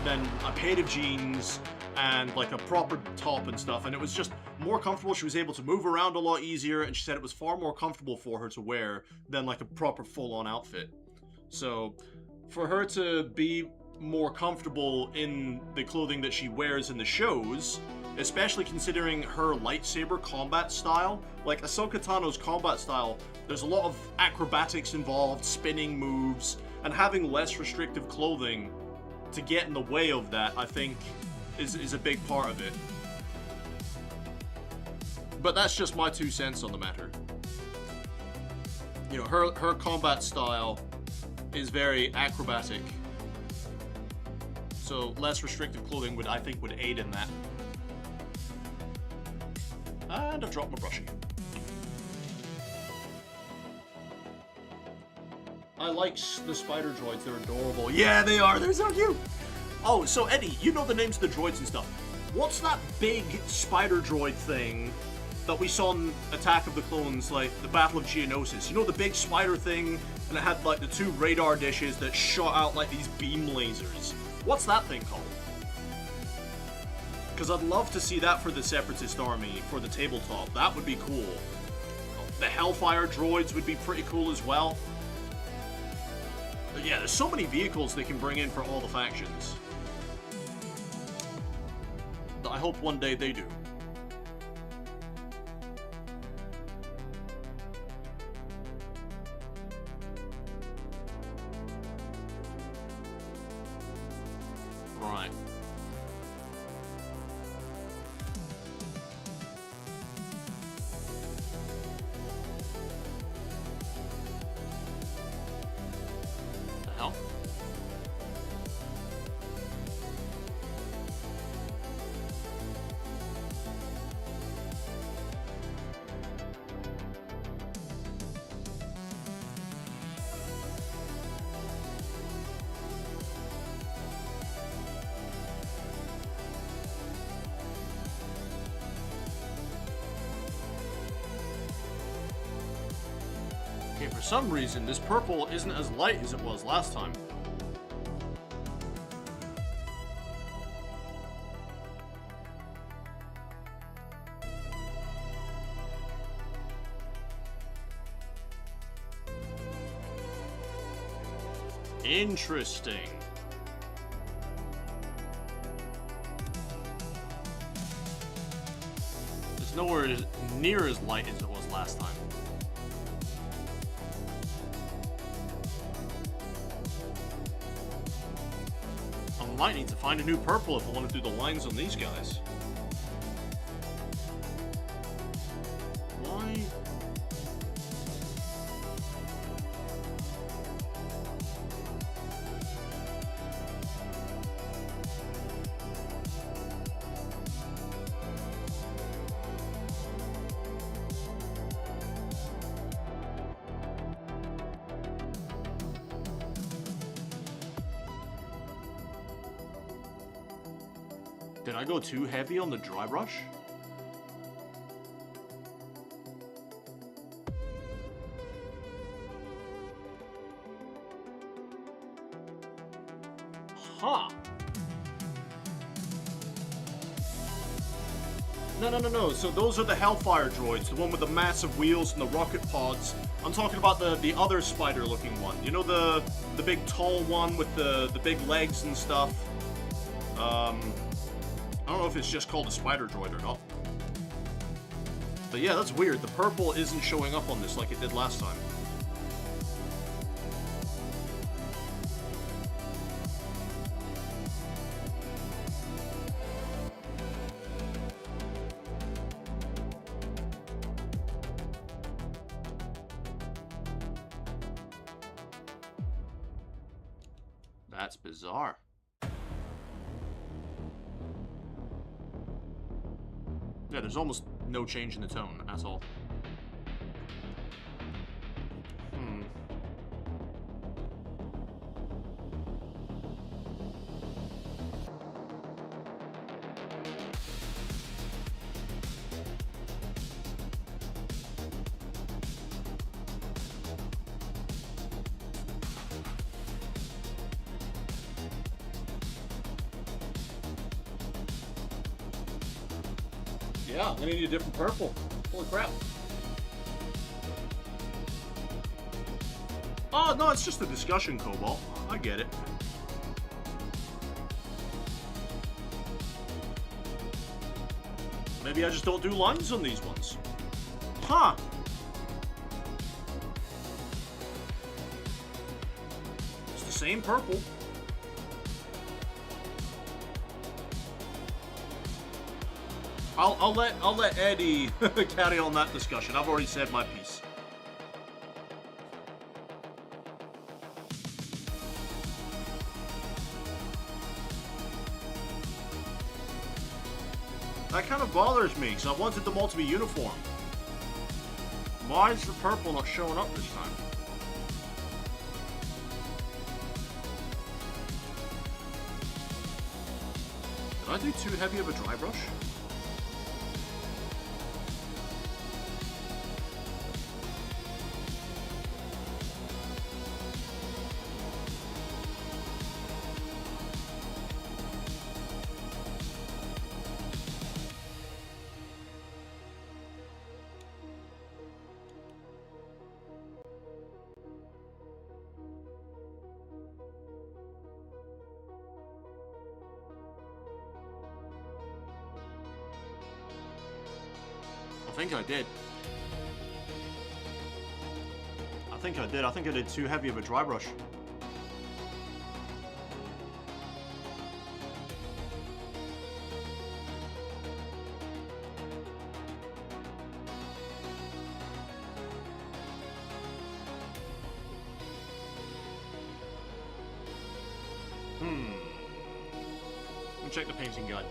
than a pair of jeans and like a proper top and stuff. And it was just more comfortable. She was able to move around a lot easier, and she said it was far more comfortable for her to wear than like a proper full-on outfit. So for her to be more comfortable in the clothing that she wears in the shows, especially considering her lightsaber combat style, like Ahsoka Tano's combat style, there's a lot of acrobatics involved, spinning moves, and having less restrictive clothing to get in the way of that, I think, is a big part of it. But that's just my 2 cents on the matter. You know, her combat style is very acrobatic, so less restrictive clothing I think would aid in that. And I've dropped my brush again. I like the spider droids, they're adorable. Yeah, they are, they're so cute! Oh, so Eddie, you know the names of the droids and stuff. What's that big spider droid thing that we saw in Attack of the Clones, like the Battle of Geonosis? You know the big spider thing, and it had like the 2 radar dishes that shot out like these beam lasers? What's that thing called? Because I'd love to see that for the Separatist army, for the tabletop. That would be cool. The Hellfire droids would be pretty cool as well. But yeah, there's so many vehicles they can bring in for all the factions. I hope one day they do. Right. Okay, for some reason, this purple isn't as light as it was last time. Interesting. It's nowhere near as light as it was last time. I might need to find a new purple if I want to do the lines on these guys. Why? Did I go too heavy on the dry brush? Huh. No. So those are the Hellfire droids, the one with the massive wheels and the rocket pods. I'm talking about the other spider-looking one. You know, the big tall one with the big legs and stuff. I don't know if it's just called a spider droid or not. But yeah, that's weird. The purple isn't showing up on this like it did last time. That's bizarre. Yeah, there's almost no change in the tone at all. Yeah, I'm gonna need a different purple. Holy crap. Oh, no, it's just a discussion, Cobalt. I get it. Maybe I just don't do lines on these ones. Huh. It's the same purple. I'll let Eddie carry on that discussion. I've already said my piece. That kind of bothers me, because I wanted them all to be uniform. Why is the purple not showing up this time? Did I do too heavy of a dry brush? I think I did. I think I did too heavy of a dry brush. Let me check the painting guide.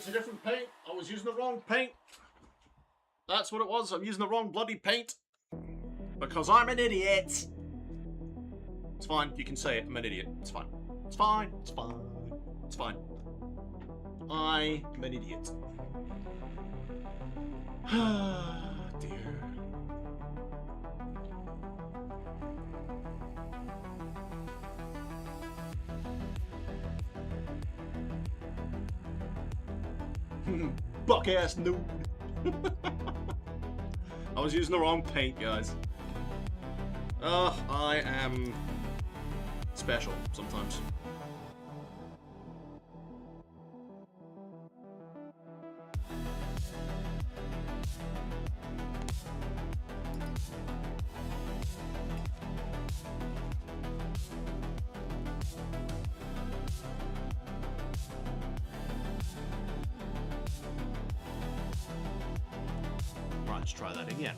It's a different paint. I was using the wrong paint. That's what it was. I'm using the wrong bloody paint. Because I'm an idiot. It's fine. You can say it. I'm an idiot. It's fine. It's fine. It's fine. It's fine. I'm an idiot. Dear. Buck ass noob. I was using the wrong paint, guys. I am special sometimes. Right, let's try that again.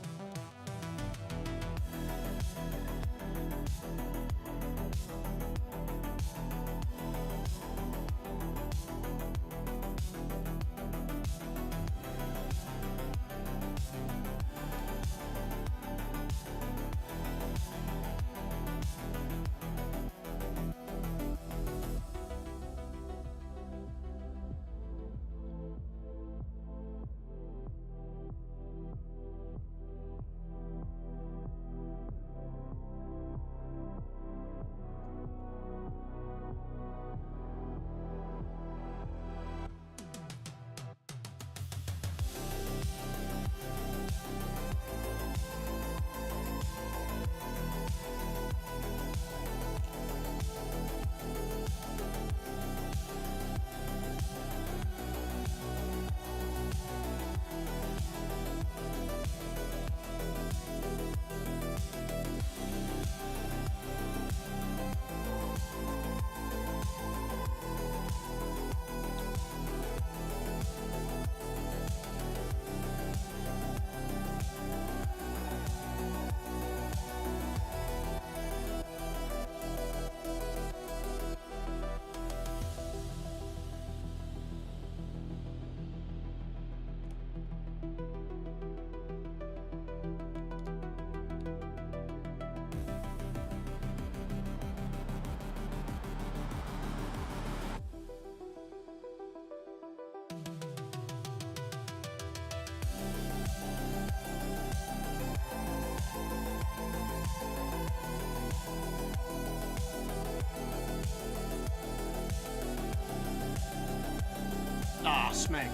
Ah, smack.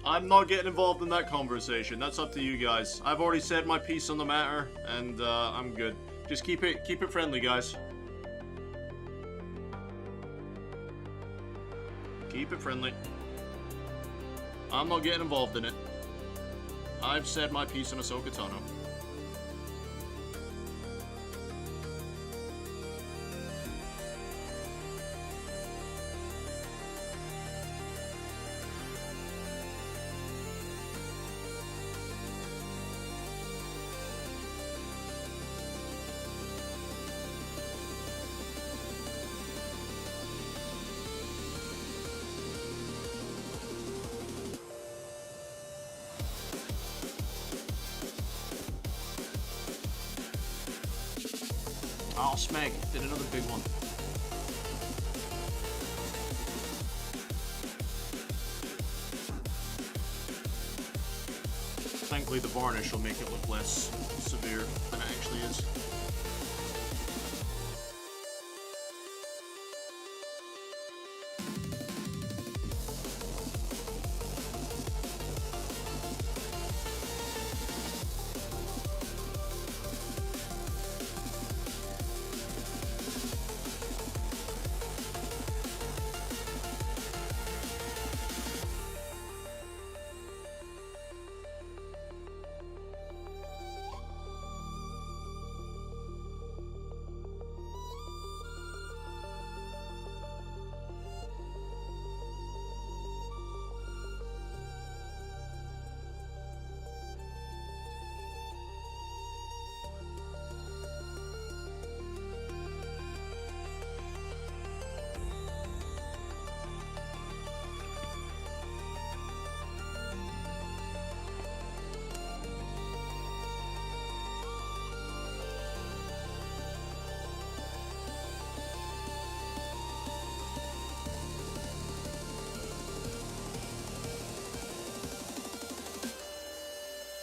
I'm not getting involved in that conversation. That's up to you guys. I've already said my piece on the matter, and I'm good. Just keep it friendly, guys. Keep it friendly. I'm not getting involved in it. I've said my piece on Ahsoka Tano. Oh, Smeg did another big one. Thankfully, the varnish will make it look less severe than it actually is.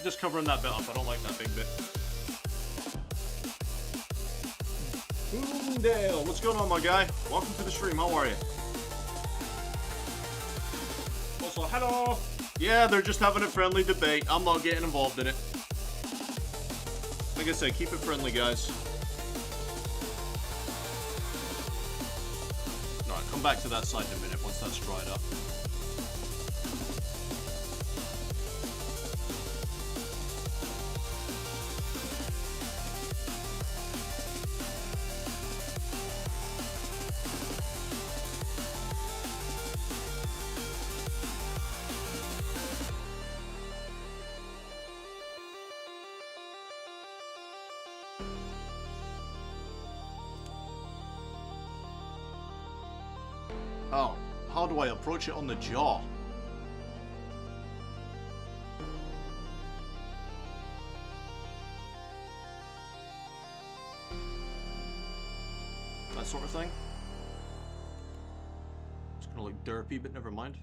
just covering that bit up. I don't like that big bit. Dale, what's going on, my guy? Welcome to the stream. How are you? Also, hello. Yeah, they're just having a friendly debate. I'm not getting involved in it. Like I said, keep it friendly, guys. Alright, come back to that side in a minute once that's dried up. Oh, how do I approach it on the jaw? That sort of thing. It's gonna look derpy, but never mind.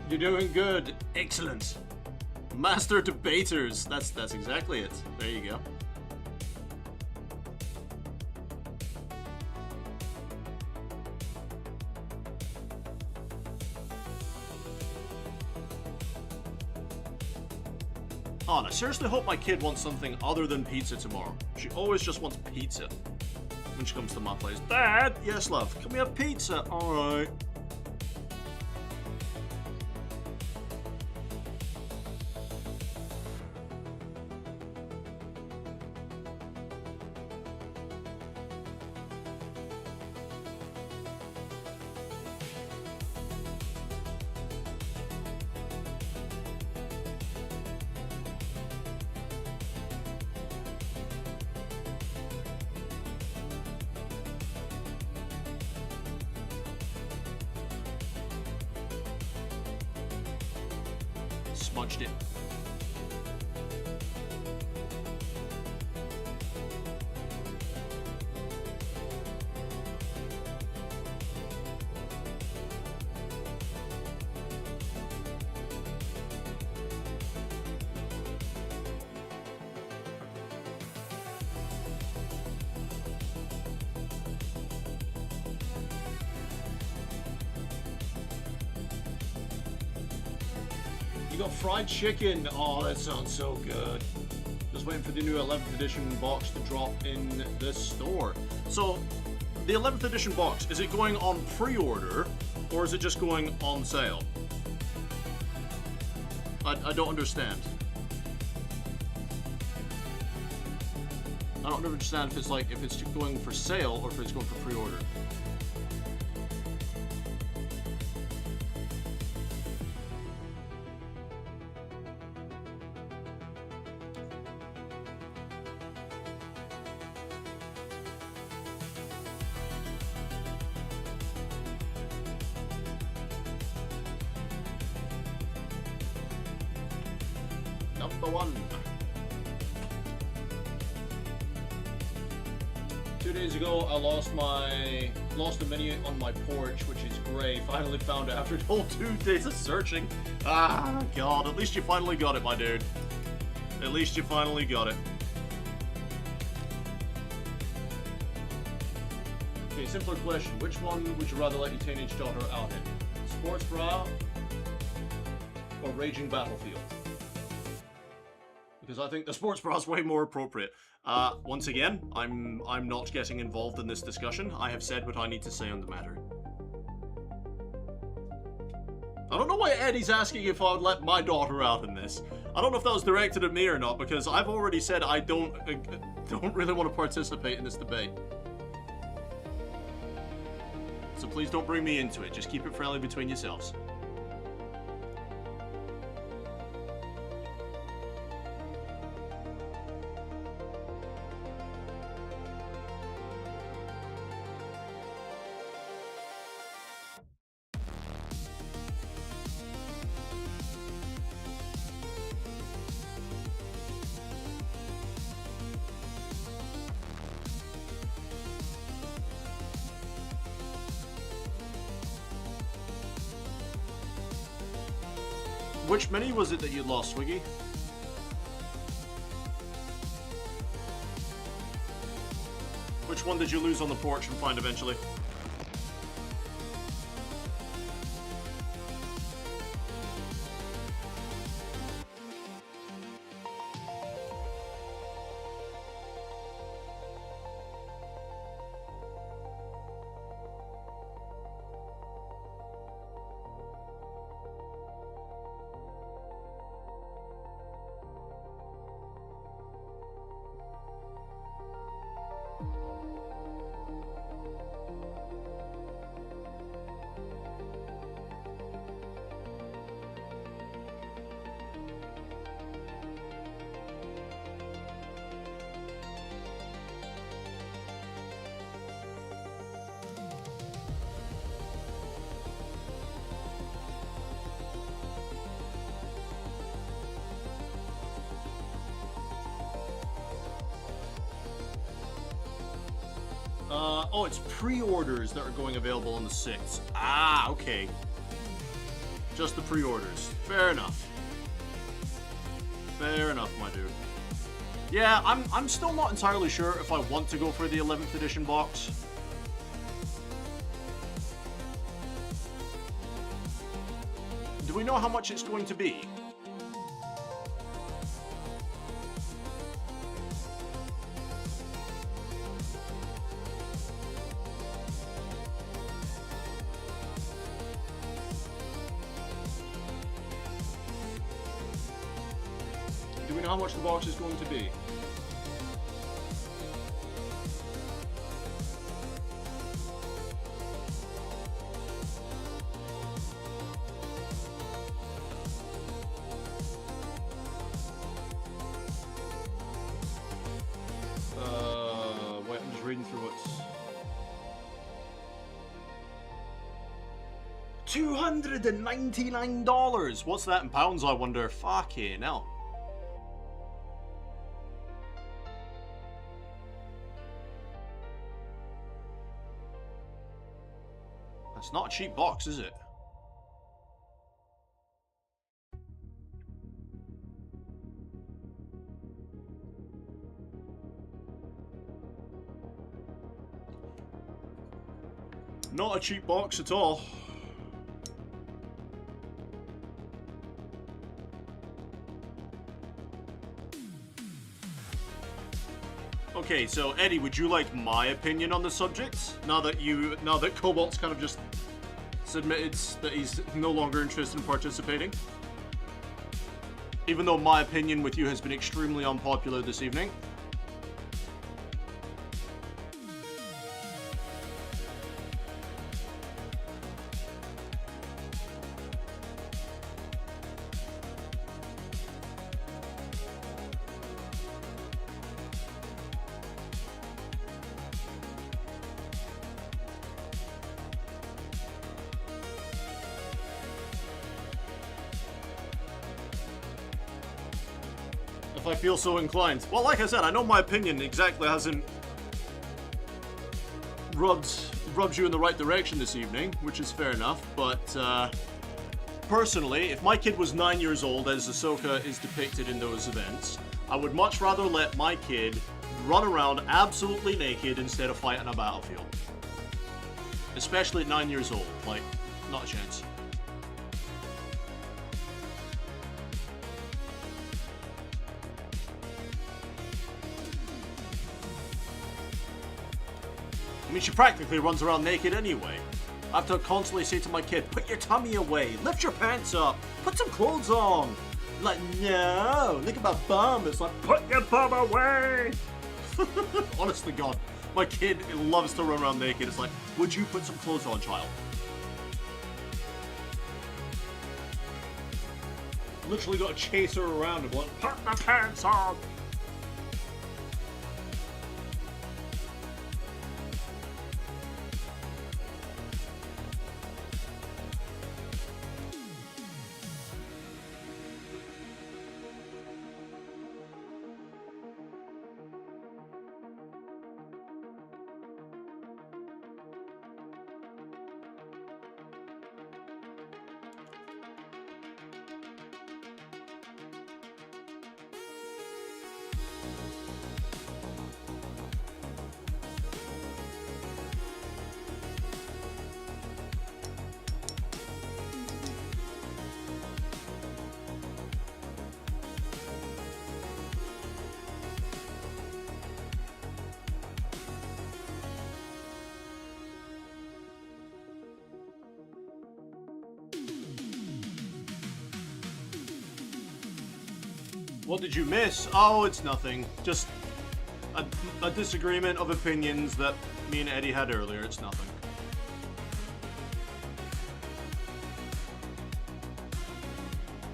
You're doing good. Excellent. Master debaters. That's exactly it. There you go. Oh, and I seriously hope my kid wants something other than pizza tomorrow. She always just wants pizza when she comes to my place. Dad! Yes, love. Can we have pizza? Alright. Smudged it. You got fried chicken. Oh, that sounds so good. Just waiting for the new 11th edition box to drop in the store. So, the 11th edition box, is it going on pre-order, or is it just going on sale? I don't understand. I don't understand if it's like, if it's going for sale or if it's going for pre-order. Number one. 2 days ago, I lost a menu on my porch, which is great. Finally found it after a whole 2 days of searching. Ah, God. At least you finally got it, my dude. At least you finally got it. Okay, simpler question. Which one would you rather let your teenage daughter out in? Sports Bra or Raging Battlefield? Because I think the sports bra is way more appropriate. Once again, I'm not getting involved in this discussion. I have said what I need to say on the matter. I don't know why Eddie's asking if I would let my daughter out in this. I don't know if that was directed at me or not, because I've already said I don't really want to participate in this debate. So please don't bring me into it. Just keep it friendly between yourselves. Which mini was it that you lost, Swiggy? Which one did you lose on the porch and find eventually? Oh, it's pre-orders that are going available on the 6th. Ah, okay. Just the pre-orders. Fair enough. Fair enough, my dude. Yeah, I'm still not entirely sure if I want to go for the 11th edition box. Do we know how much it's going to be? Do we know how much the box is going to be? Wait, I'm just reading through what's... $299! What's that in pounds, I wonder? Fucking hell. It's not a cheap box, is it? Not a cheap box at all. Okay, so Eddie, would you like my opinion on the subject? Now that Cobalt's kind of just admitted that he's no longer interested in participating. Even though my opinion with you has been extremely unpopular this evening. If I feel so inclined. Well, like I said, I know my opinion exactly hasn't rubbed you in the right direction this evening, which is fair enough, but personally, if my kid was 9 years old, as Ahsoka is depicted in those events, I would much rather let my kid run around absolutely naked instead of fight on a battlefield. Especially at 9 years old. Like, not a chance. I mean, she practically runs around naked anyway. I have to constantly say to my kid, put your tummy away, lift your pants up, put some clothes on. Like, no, look at my bum. It's like, put your bum away. Honestly, God, my kid loves to run around naked. It's like, would you put some clothes on, child? Literally got to chase her around and be like, put my pants on. What did you miss? Oh, it's nothing. Just a disagreement of opinions that me and Eddie had earlier. It's nothing.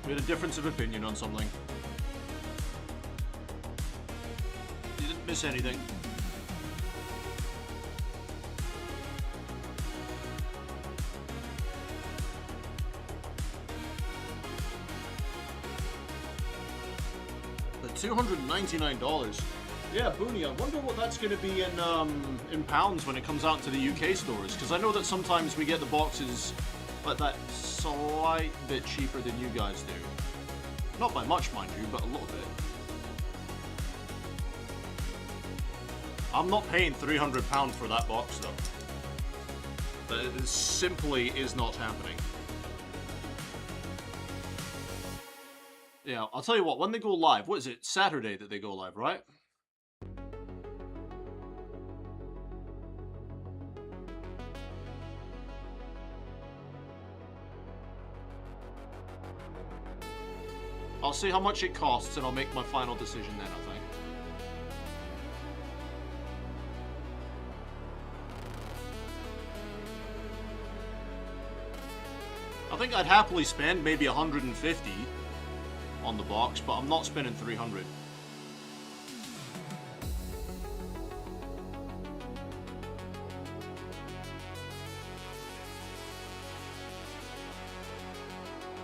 We had a difference of opinion on something. You didn't miss anything. The $299. Yeah, Booney, I wonder what that's going to be in pounds when it comes out to the UK stores, because I know that sometimes we get the boxes like that slight bit cheaper than you guys do. Not by much, mind you, but a little bit. I'm not paying £300 for that box, though. That simply is not happening. Yeah, I'll tell you what, when they go live, what is it, Saturday that they go live, right? I'll see how much it costs and I'll make my final decision then, I think. I think I'd happily spend maybe 150 on the box, but I'm not spending 300.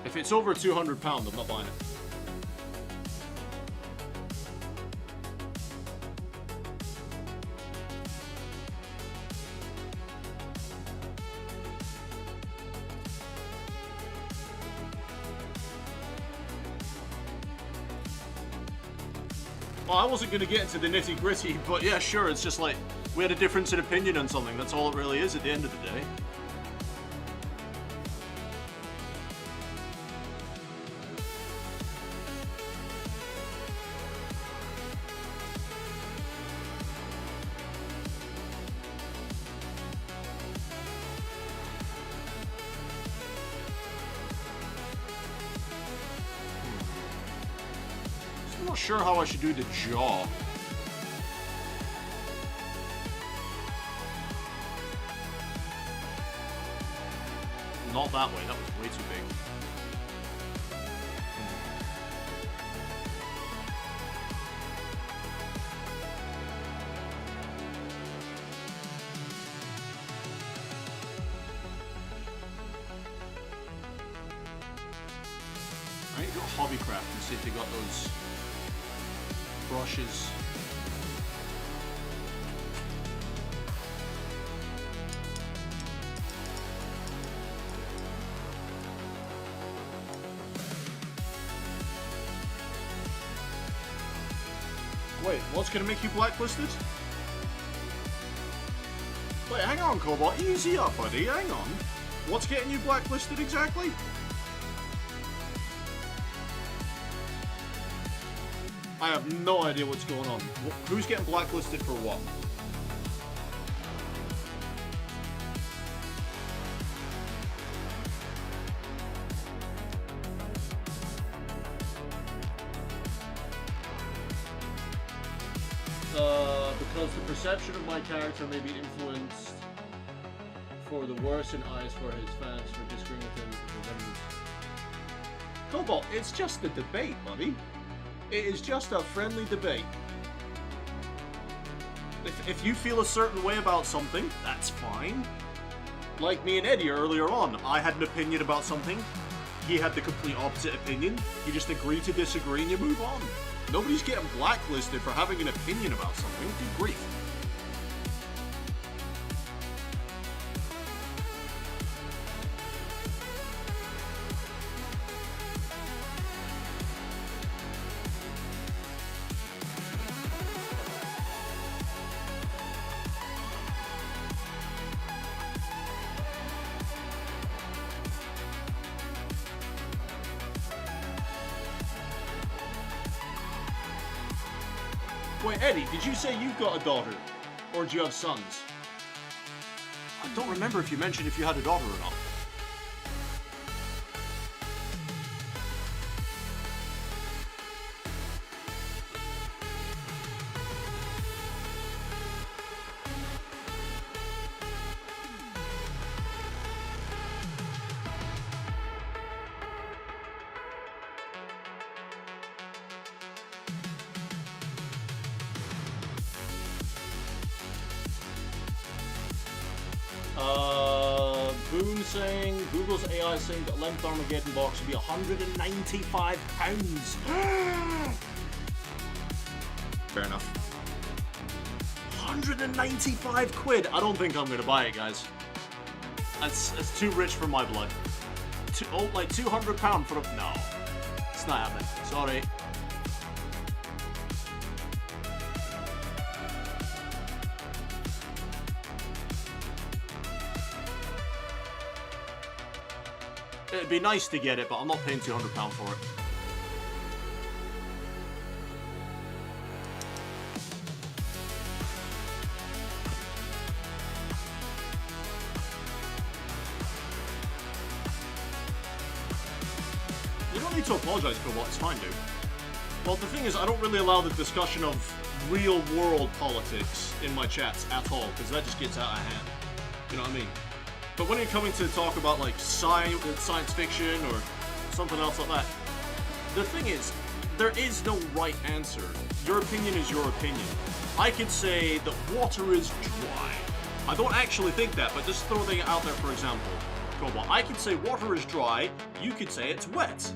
If it's over £200, I'm not buying it. Well, I wasn't going to get into the nitty gritty, but yeah, sure, it's just like, we had a difference in opinion on something, that's all it really is at the end of the day. I'm not sure how I should do the jaw. Not that way, that was way too big. I need to go Hobbycraft and see if they got those brushes. Wait, what's gonna make you blacklisted? Wait, hang on, Cobalt. Easy up, buddy. Hang on. What's getting you blacklisted exactly? I have no idea what's going on. Who's getting blacklisted for what? Because the perception of my character may be influenced for the worse in eyes for his fans for disagreeing with him. Cobalt, it's just a debate, buddy. It is just a friendly debate. If you feel a certain way about something, that's fine. Like me and Eddie earlier on, I had an opinion about something. He had the complete opposite opinion. You just agree to disagree and you move on. Nobody's getting blacklisted for having an opinion about something. Good grief. Wait, Eddie, did you say you've got a daughter? Or do you have sons? I don't remember if you mentioned if you had a daughter or not. Boone saying, Google's AI saying that 11th Armageddon box would be £195. Fair enough. 195 quid! I don't think I'm gonna buy it, guys. That's too rich for my blood. Like £200 for a... No. It's not happening. Sorry. It'd be nice to get it, but I'm not paying £200 for it. You don't need to apologize for what, it's fine, dude. Well, the thing is, I don't really allow the discussion of real-world politics in my chats at all, because that just gets out of hand. You know what I mean? But when you're coming to talk about, like, science fiction or something else like that, the thing is, there is no right answer. Your opinion is your opinion. I could say that water is dry. I don't actually think that, but just throwing it out there for example. Cobalt, I could say water is dry, you could say it's wet.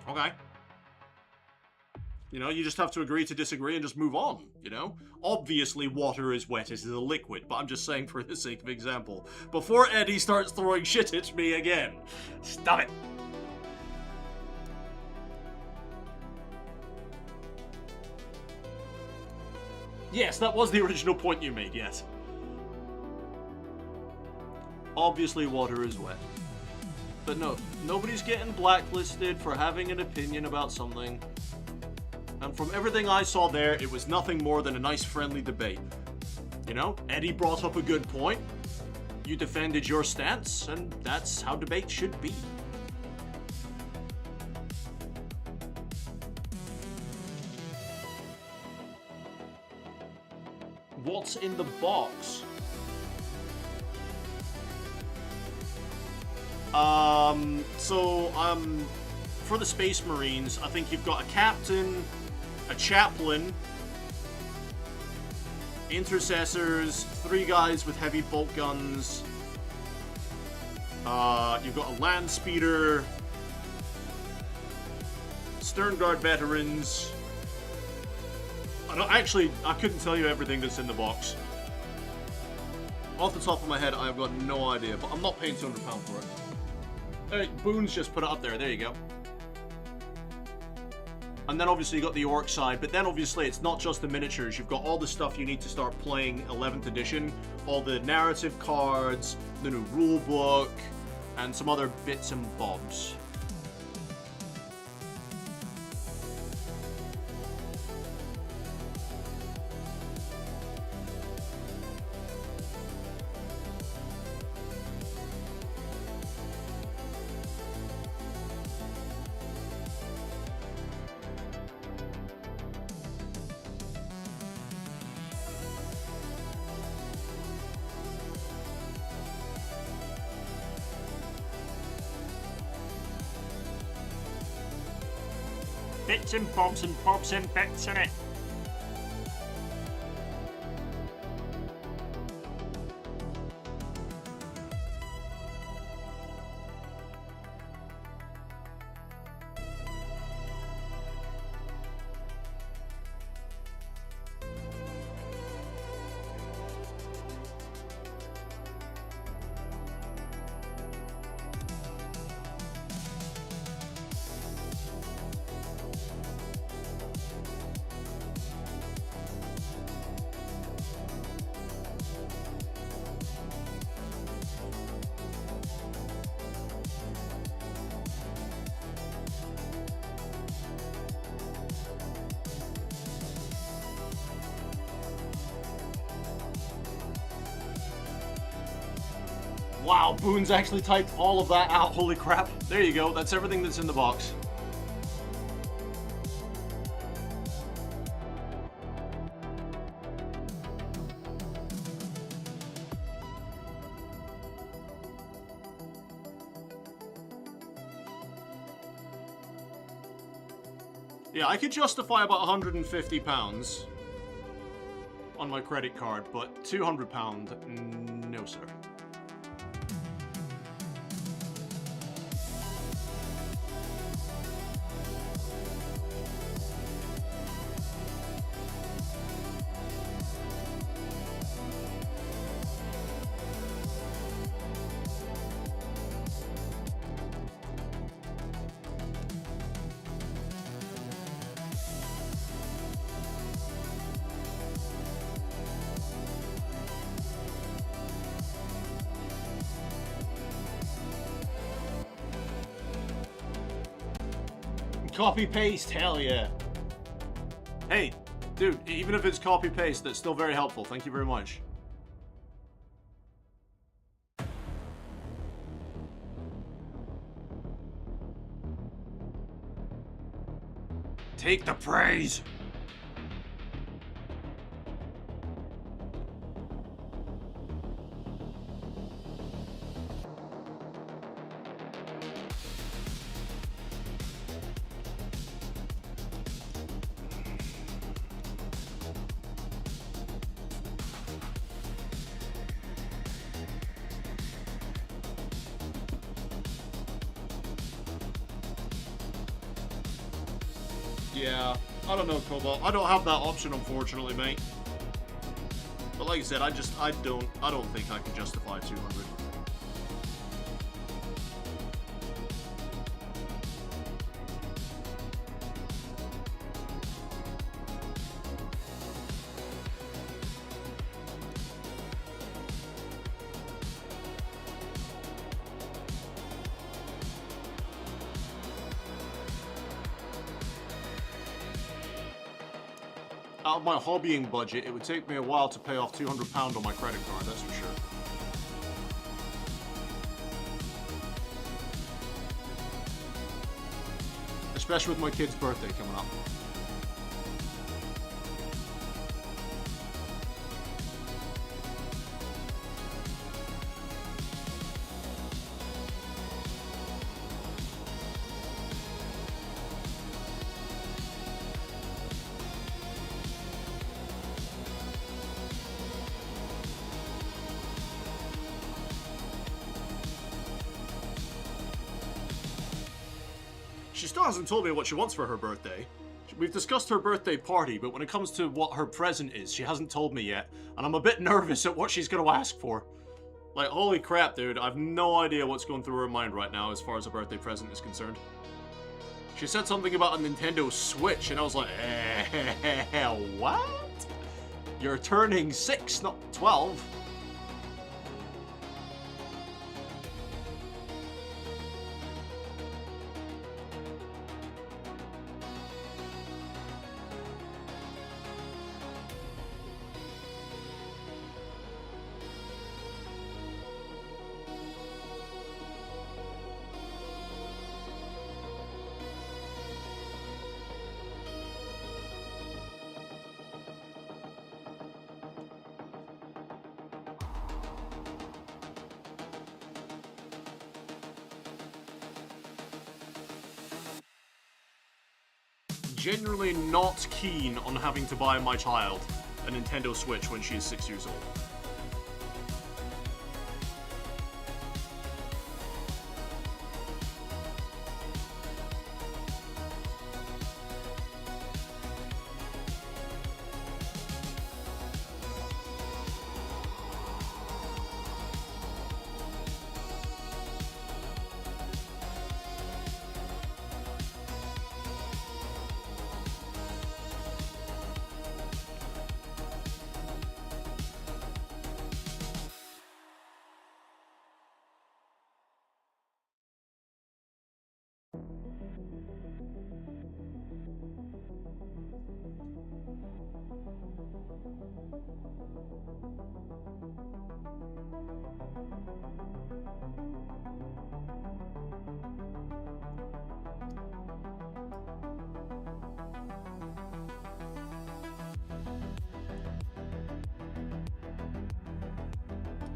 Okay. You know, you just have to agree to disagree and just move on, you know? Obviously, water is wet, it is a liquid, but I'm just saying for the sake of example. Before Eddie starts throwing shit at me again. Stop it. Yes, that was the original point you made, yes. Obviously, water is wet. But no, nobody's getting blacklisted for having an opinion about something. And from everything I saw there, it was nothing more than a nice friendly debate. You know, Eddie brought up a good point. You defended your stance, and that's how debate should be. What's in the box? For the Space Marines, I think you've got a captain, a chaplain, intercessors, 3 guys with heavy bolt guns, you've got a land speeder, stern guard veterans. I couldn't tell you everything that's in the box. Off the top of my head, I've got no idea, but I'm not paying £200 for it. Alright, Boone's just put it up there, there you go. And then obviously you got the orc side, but then obviously it's not just the miniatures, you've got all the stuff you need to start playing 11th edition, all the narrative cards, the new rulebook, and some other bits and bobs. Bits and bobs and bits in it. Wow, Boone's actually typed all of that out. Holy crap. There you go. That's everything that's in the box. Yeah, I could justify about £150 on my credit card, but £200, no. No, sir. Copy paste, hell yeah. Hey, dude, even if it's copy paste, that's still very helpful. Thank you very much. Take the praise. Yeah, I don't know, Cobalt. I don't have that option, unfortunately, mate. But like I said, I don't think I can justify 200. Out of my hobbying budget, it would take me a while to pay off £200 on my credit card, that's for sure. Especially with my kid's birthday coming up. She still hasn't told me what she wants for her birthday. We've discussed her birthday party, but when it comes to what her present is, she hasn't told me yet, and I'm a bit nervous at what she's going to ask for. Like, holy crap, dude, I've no idea what's going through her mind right now as far as a birthday present is concerned. She said something about a Nintendo Switch, and I was like, what? You're turning 6, not 12. Genuinely not keen on having to buy my child a Nintendo Switch when she is 6 years old.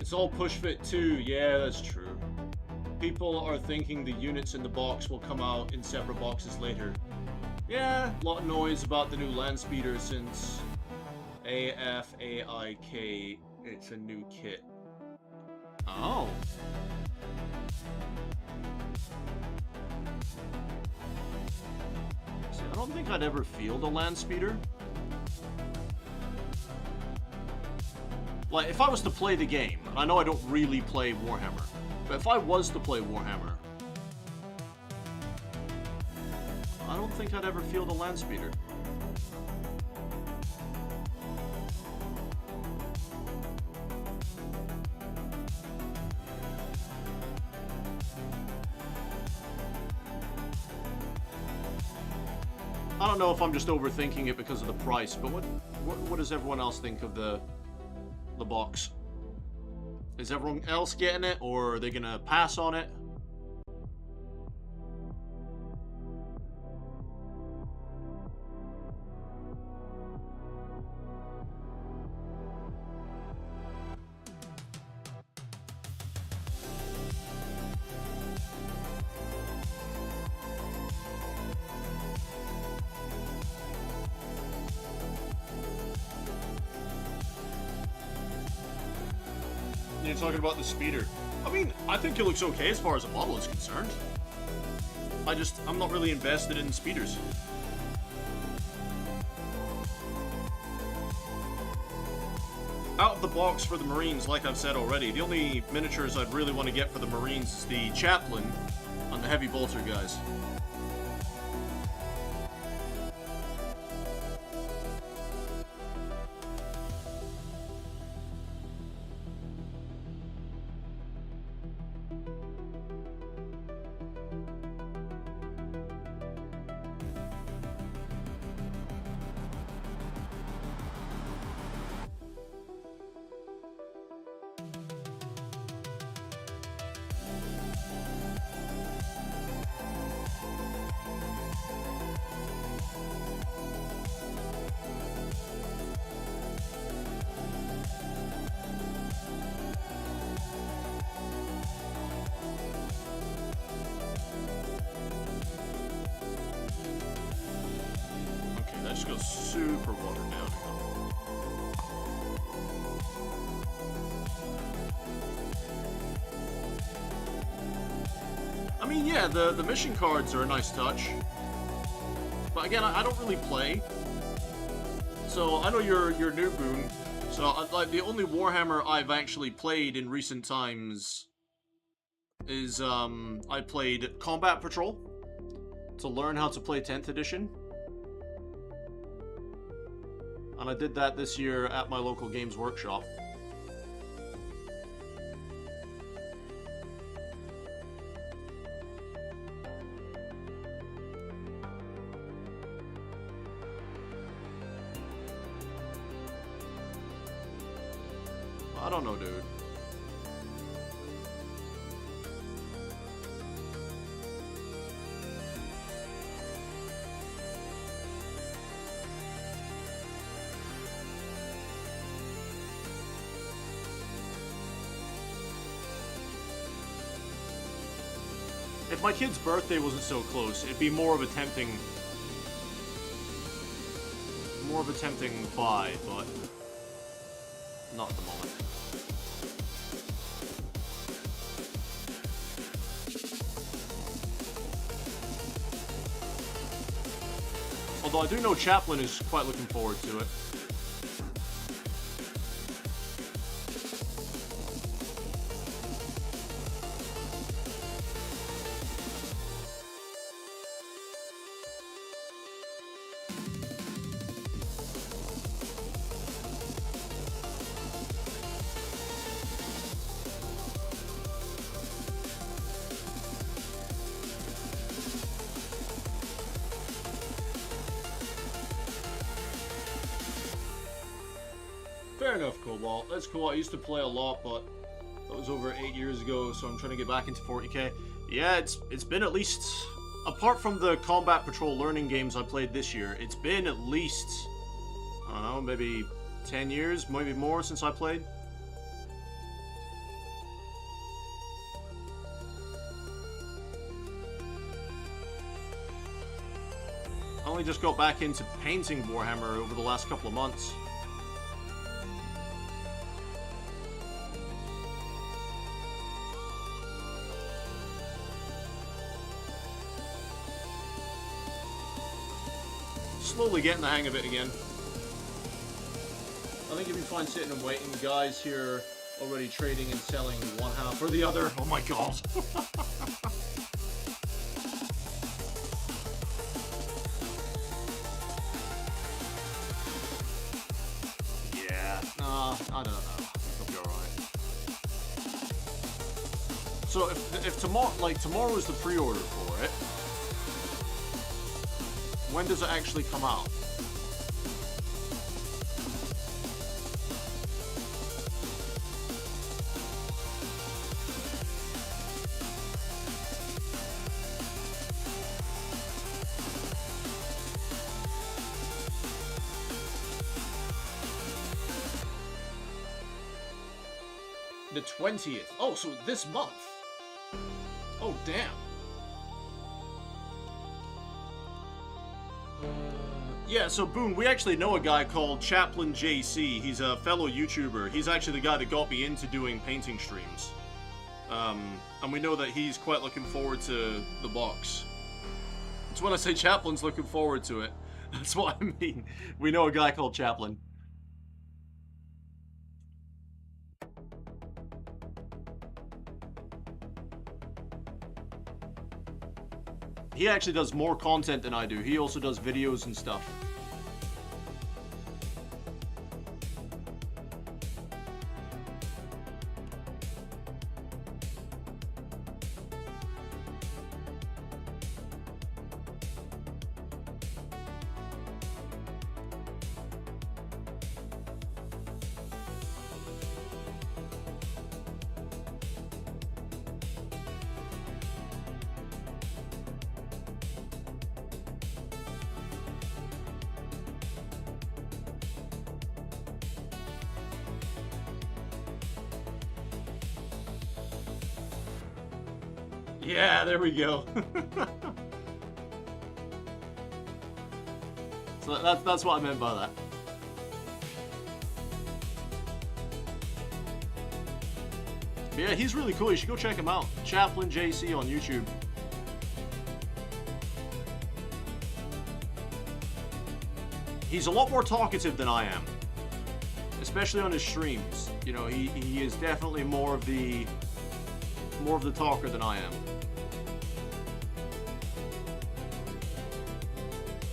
It's all push fit too, yeah, that's true. People are thinking the units in the box will come out in separate boxes later. Yeah, a lot of noise about the new land speeder since AFAIK, it's a new kit. See, I don't think I'd ever field a land speeder. Like, if I was to play the game, and I know I don't really play Warhammer, but if I was to play Warhammer, I don't think I'd ever field a land speeder. I don't know if I'm just overthinking it because of the price, but what does everyone else think of the box? Is everyone else getting it, or are they gonna pass on it? You're talking about the speeder. I mean, I think it looks okay as far as a model is concerned. I'm not really invested in speeders. Out of the box for the Marines, like I've said already, the only miniatures I'd really want to get for the Marines is the Chaplain and the Heavy Bolter guys. Just goes super watered down. I mean, yeah, the mission cards are a nice touch. But again, I don't really play. So I know you're Noob Boon. So like the only Warhammer I've actually played in recent times is I played Combat Patrol to learn how to play 10th edition. And I did that this year at my local games workshop. I don't know, dude. If my kid's birthday wasn't so close, it'd be more of a tempting buy, but not at the moment. Although I do know Chaplain is quite looking forward to it. Fair enough, Cobalt. That's cool. I used to play a lot, but that was over 8 years ago, so I'm trying to get back into 40k. Yeah, it's been at least, apart from the Combat Patrol learning games I played this year, it's been at least, I don't know, maybe 10 years, maybe more since I played. I only just got back into painting Warhammer over the last couple of months. slowly getting the hang of it again. I think you'll be fine sitting and waiting. Guys here already trading and selling one half or the other. Oh my god. Yeah, I don't know. It'll be alright. So if tomorrow is the pre-order for it, when does it actually come out? The 20th. Oh, so this month. Oh, damn. Yeah, so Boone, we actually know a guy called Chaplain JC. He's a fellow YouTuber. He's actually the guy that got me into doing painting streams. And we know that he's quite looking forward to the box. It's when I say Chaplin's looking forward to it. That's what I mean. We know a guy called Chaplain. He actually does more content than I do. He also does videos and stuff. Yeah, there we go. So that's what I meant by that. But yeah, he's really cool. You should go check him out. Chaplain JC on YouTube. He's a lot more talkative than I am, especially on his streams. You know, he is definitely more of the talker than I am.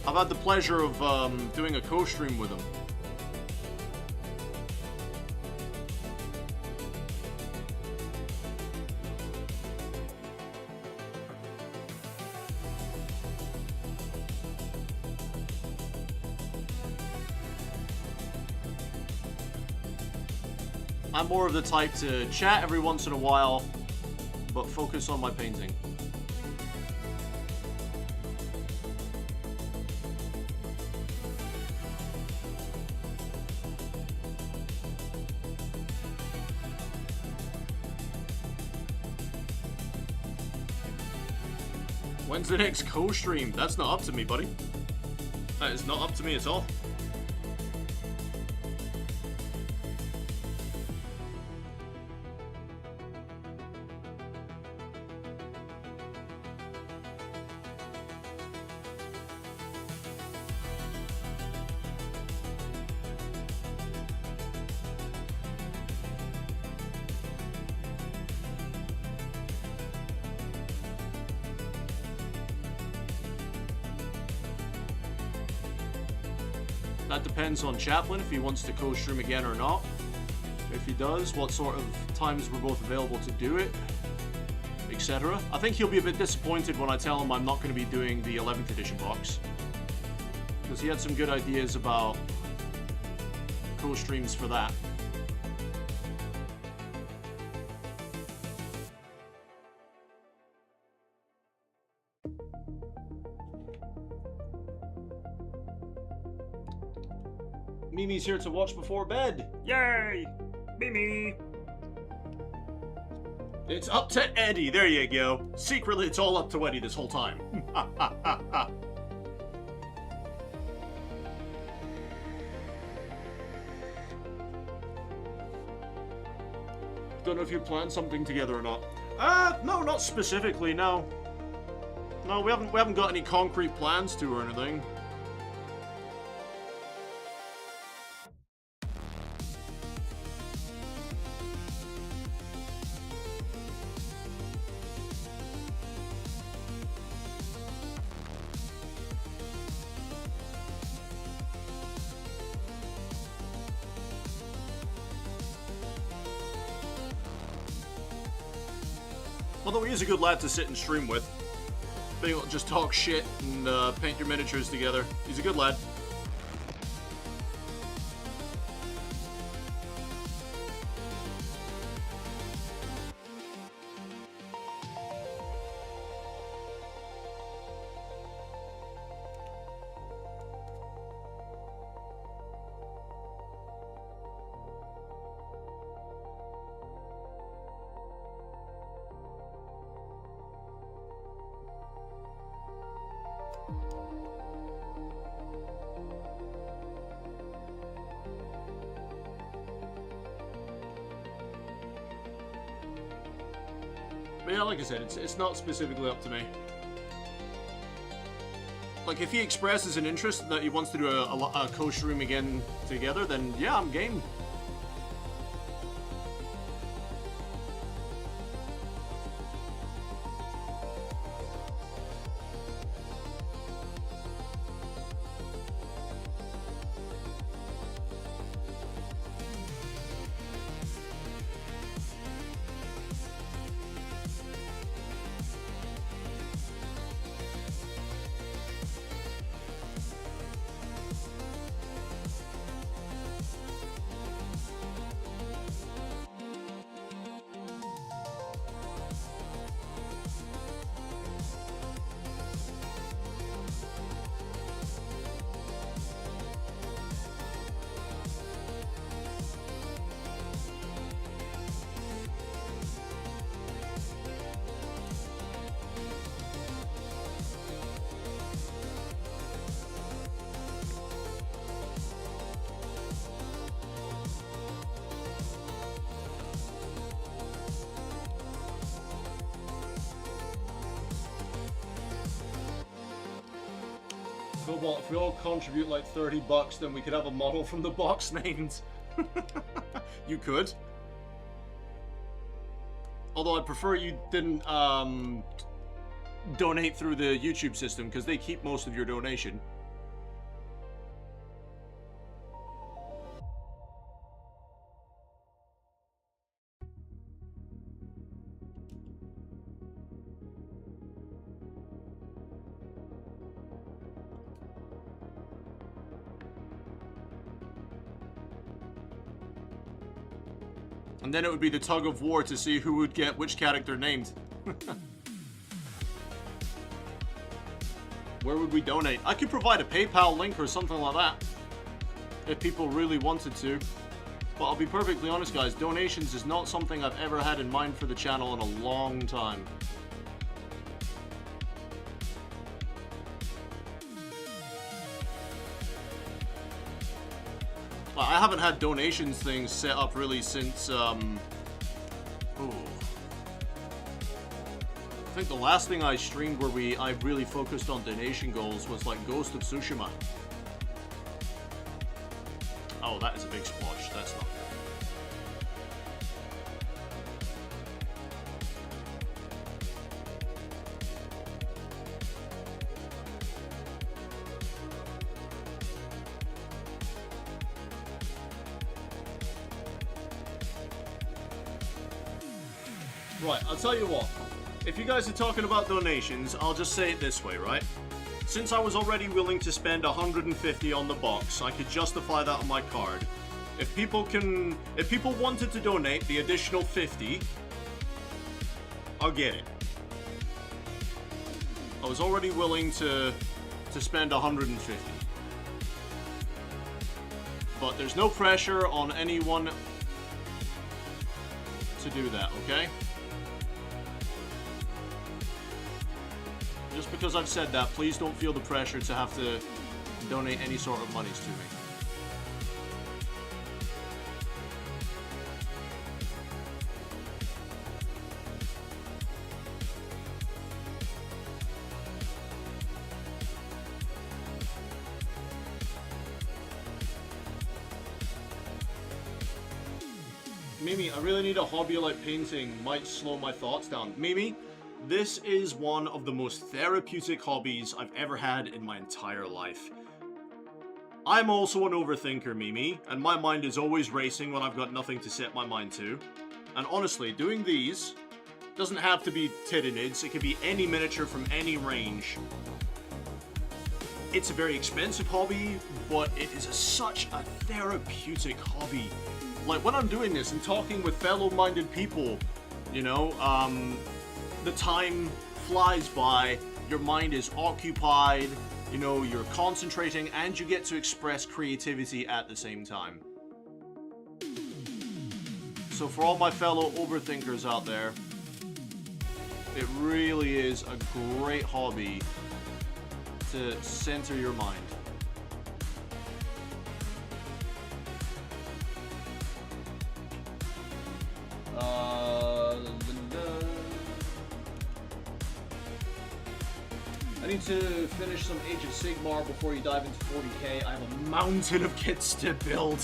I've had the pleasure of doing a co-stream with him. I'm more of the type to chat every once in a while, but focus on my painting. When's the next co-stream? That's not up to me, buddy. That is not up to me at all. That depends on Chaplain, if he wants to co-stream again or not. If he does, what sort of times we're both available to do it, etc. I think he'll be a bit disappointed when I tell him I'm not going to be doing the 11th edition box, because he had some good ideas about co-streams for that. Mimi's here to watch before bed. Yay! Mimi! It's up to Eddie. There you go. Secretly, it's all up to Eddie this whole time. Don't know if you planned something together or not. No, not specifically. No. No, we haven't got any concrete plans to or anything. Although he is a good lad to sit and stream with. Being able to just talk shit and paint your miniatures together. He's a good lad. But yeah, like I said, it's not specifically up to me. Like, if he expresses an interest that he wants to do a co-stream again together, then yeah, I'm game. So what, if we all contribute like 30 bucks, then we could have a model from the box named. You could. Although I'd prefer you didn't donate through the YouTube system, because they keep most of your donation. And then it would be the tug of war to see who would get which character named. Where would we donate? I could provide a PayPal link or something like that, if people really wanted to. But I'll be perfectly honest, guys, donations is not something I've ever had in mind for the channel in a long time. I haven't had donations things set up really since, I think the last thing I streamed where I really focused on donation goals was like Ghost of Tsushima. Oh, that is a big splotch. That's not good. Right, I'll tell you what. If you guys are talking about donations, I'll just say it this way, right? Since I was already willing to spend 150 on the box, I could justify that on my card. If people wanted to donate the additional 50, I'll get it. I was already willing to spend 150. But there's no pressure on anyone to do that, okay? Just because I've said that, please don't feel the pressure to have to donate any sort of monies to me. Mimi, I really need a hobby like painting. Might slow my thoughts down. Mimi, this is one of the most therapeutic hobbies I've ever had in my entire life. I'm also an overthinker, Mimi, and my mind is always racing when I've got nothing to set my mind to. And honestly, doing these Doesn't have to be Tyranids, it could be any miniature from any range. It's a very expensive hobby, but it is such a therapeutic hobby. Like, when I'm doing this and talking with fellow-minded people, you know, the time flies by, your mind is occupied, you know, you're concentrating, and you get to express creativity at the same time. So for all my fellow overthinkers out there, it really is a great hobby to center your mind. I need to finish some Age of Sigmar before you dive into 40k. I have a mountain of kits to build.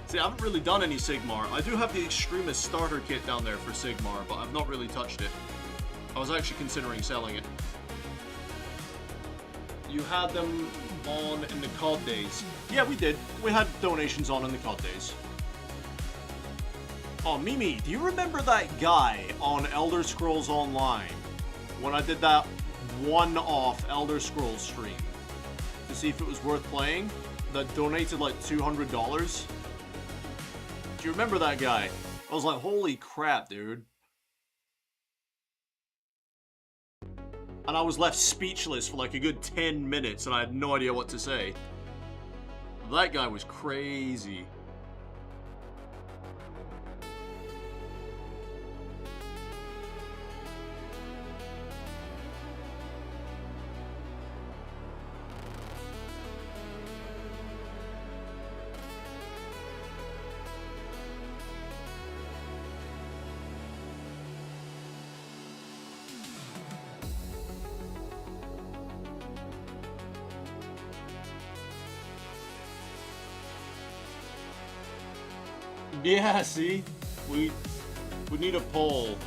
See, I haven't really done any Sigmar. I do have the Extremist starter kit down there for Sigmar, but I've not really touched it. I was actually considering selling it. You had them on in the COD days. Yeah, we did. We had donations on in the COD days. Oh, Mimi, do you remember that guy on Elder Scrolls Online? When I did that one-off Elder Scrolls stream to see if it was worth playing, that donated like $200? Do you remember that guy? I was like, holy crap, dude. And I was left speechless for like a good 10 minutes and I had no idea what to say. That guy was crazy. Yeah, see? We need a poll.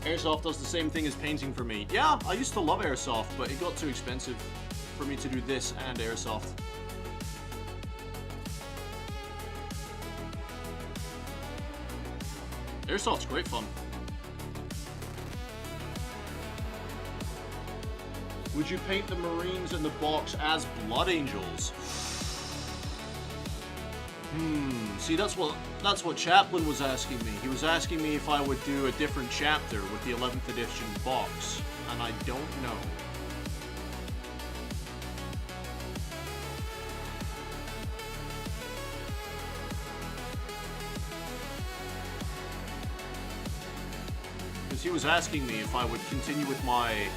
Airsoft does the same thing as painting for me. Yeah, I used to love Airsoft, but it got too expensive for me to do this and Airsoft. Airsoft's great fun. Would you paint the Marines in the box as Blood Angels? See, that's what Chaplin was asking me. He was asking me if I would do a different chapter with the 11th edition box, and I don't know. Because he was asking me if I would continue with my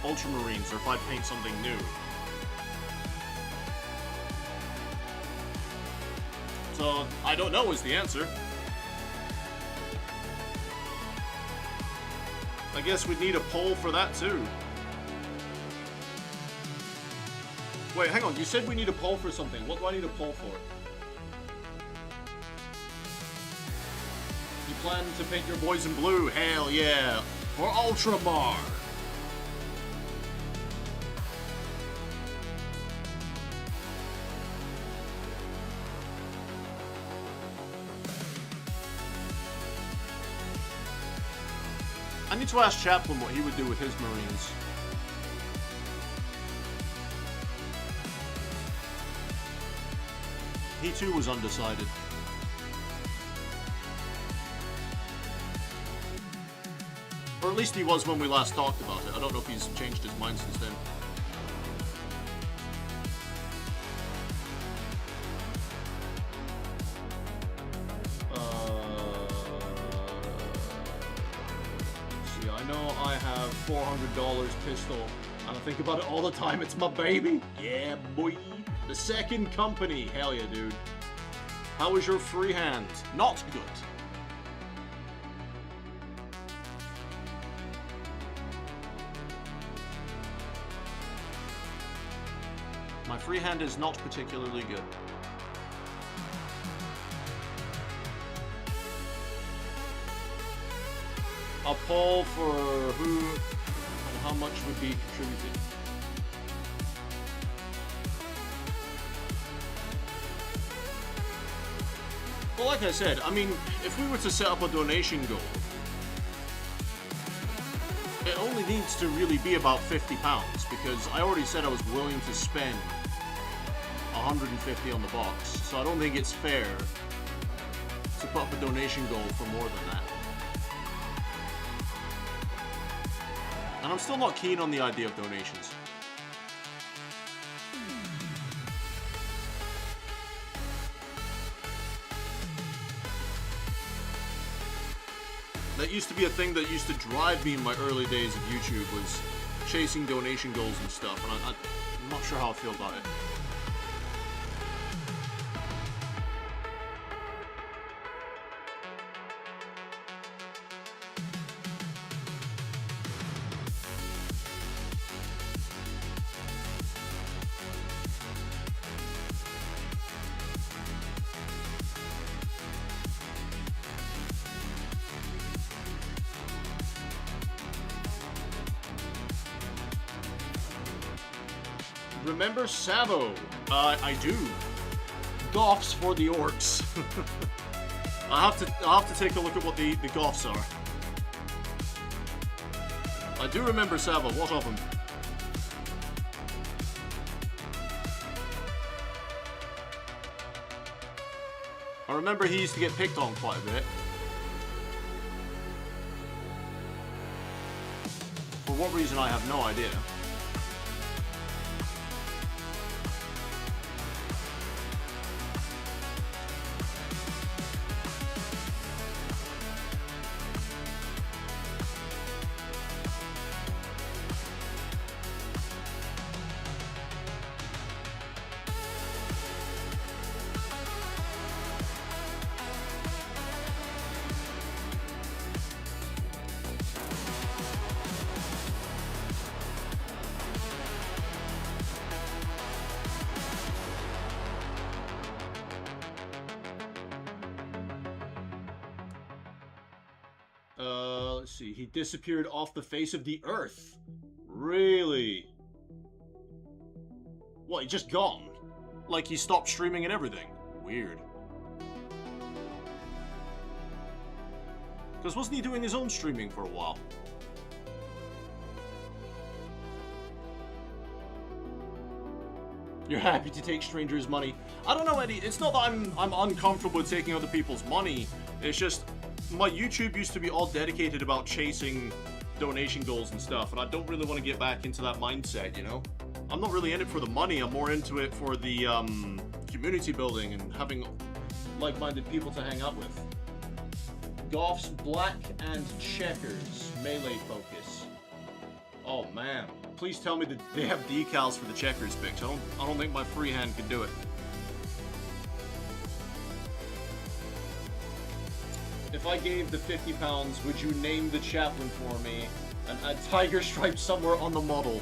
Ultramarines or if I'd paint something new. So, I don't know is the answer. I guess we'd need a poll for that too. Wait, hang on, you said we need a poll for something. What do I need a poll for? You plan to paint your boys in blue? Hell yeah! For Ultramar! I need to ask Chaplin what he would do with his Marines. He too was undecided. Or at least he was when we last talked about it. I don't know if he's changed his mind since then. I know I have $400 pistol, and I think about it all the time. It's my baby. Yeah, boy. The second company. Hell yeah, dude. How was your freehand? Not good. My freehand is not particularly good. A poll for who and how much would be contributed. Well, like I said, I mean, if we were to set up a donation goal, it only needs to really be about £50, because I already said I was willing to spend 150 on the box, so I don't think it's fair to put up a donation goal for more than that. And I'm still not keen on the idea of donations. That used to be a thing that used to drive me in my early days of YouTube, was chasing donation goals and stuff, and I'm not sure how I feel about it. Remember Savo? I do. Goths for the orcs. I'll have to take a look at what the Goths are. I do remember Savo. What of him? I remember he used to get picked on quite a bit. For what reason, I have no idea. Let's see. He disappeared off the face of the earth. Really? What, he just gone? Like he stopped streaming and everything? Weird. Because wasn't he doing his own streaming for a while? You're happy to take strangers' money. I don't know, Eddie. It's not that I'm uncomfortable with taking other people's money. It's just my YouTube used to be all dedicated about chasing donation goals and stuff, and I don't really want to get back into that mindset, you know? I'm not really in it for the money. I'm more into it for the community building and having like-minded people to hang out with. Goths, black and checkers, melee focus. Oh man. Please tell me that they have decals for the checkers picks. I don't think my freehand could do it. If I gave the £50, would you name the chaplain for me and add tiger stripes somewhere on the model?